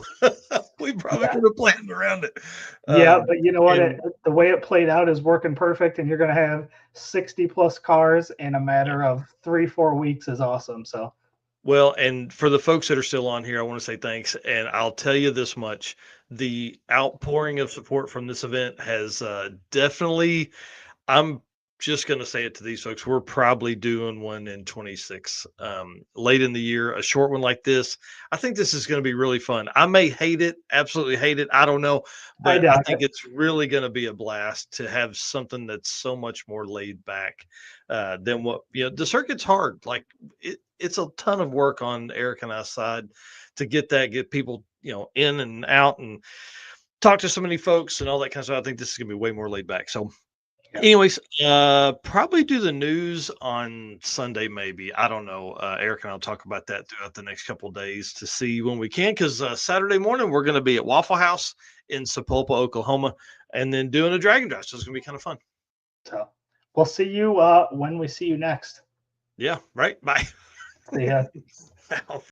we probably could have planned around it. Yeah, but you know what? The way it played out is working perfect, and you're going to have 60 plus cars in a matter of 3-4 weeks is awesome. So, well, and for the folks that are still on here, I want to say thanks. And I'll tell you this much: the outpouring of support from this event has definitely. I'm just going to say it to these folks. We're probably doing one in 26 late in the year, a short one like this. I think this is going to be really fun. I may hate it, absolutely hate it. I don't know, but I think it's really going to be a blast to have something that's so much more laid back than what, the circuit's hard. Like it's a ton of work on Eric and I's side to get people, in and out and talk to so many folks and all that kind of stuff. I think this is going to be way more laid back. So, anyways, probably do the news on Sunday, maybe. I don't know. Eric and I'll talk about that throughout the next couple of days to see when we can, because Saturday morning we're going to be at Waffle House in Sapulpa, Oklahoma, and then doing a dragon drive. So it's going to be kind of fun. So we'll see you when we see you next. Yeah, right. Bye. See ya.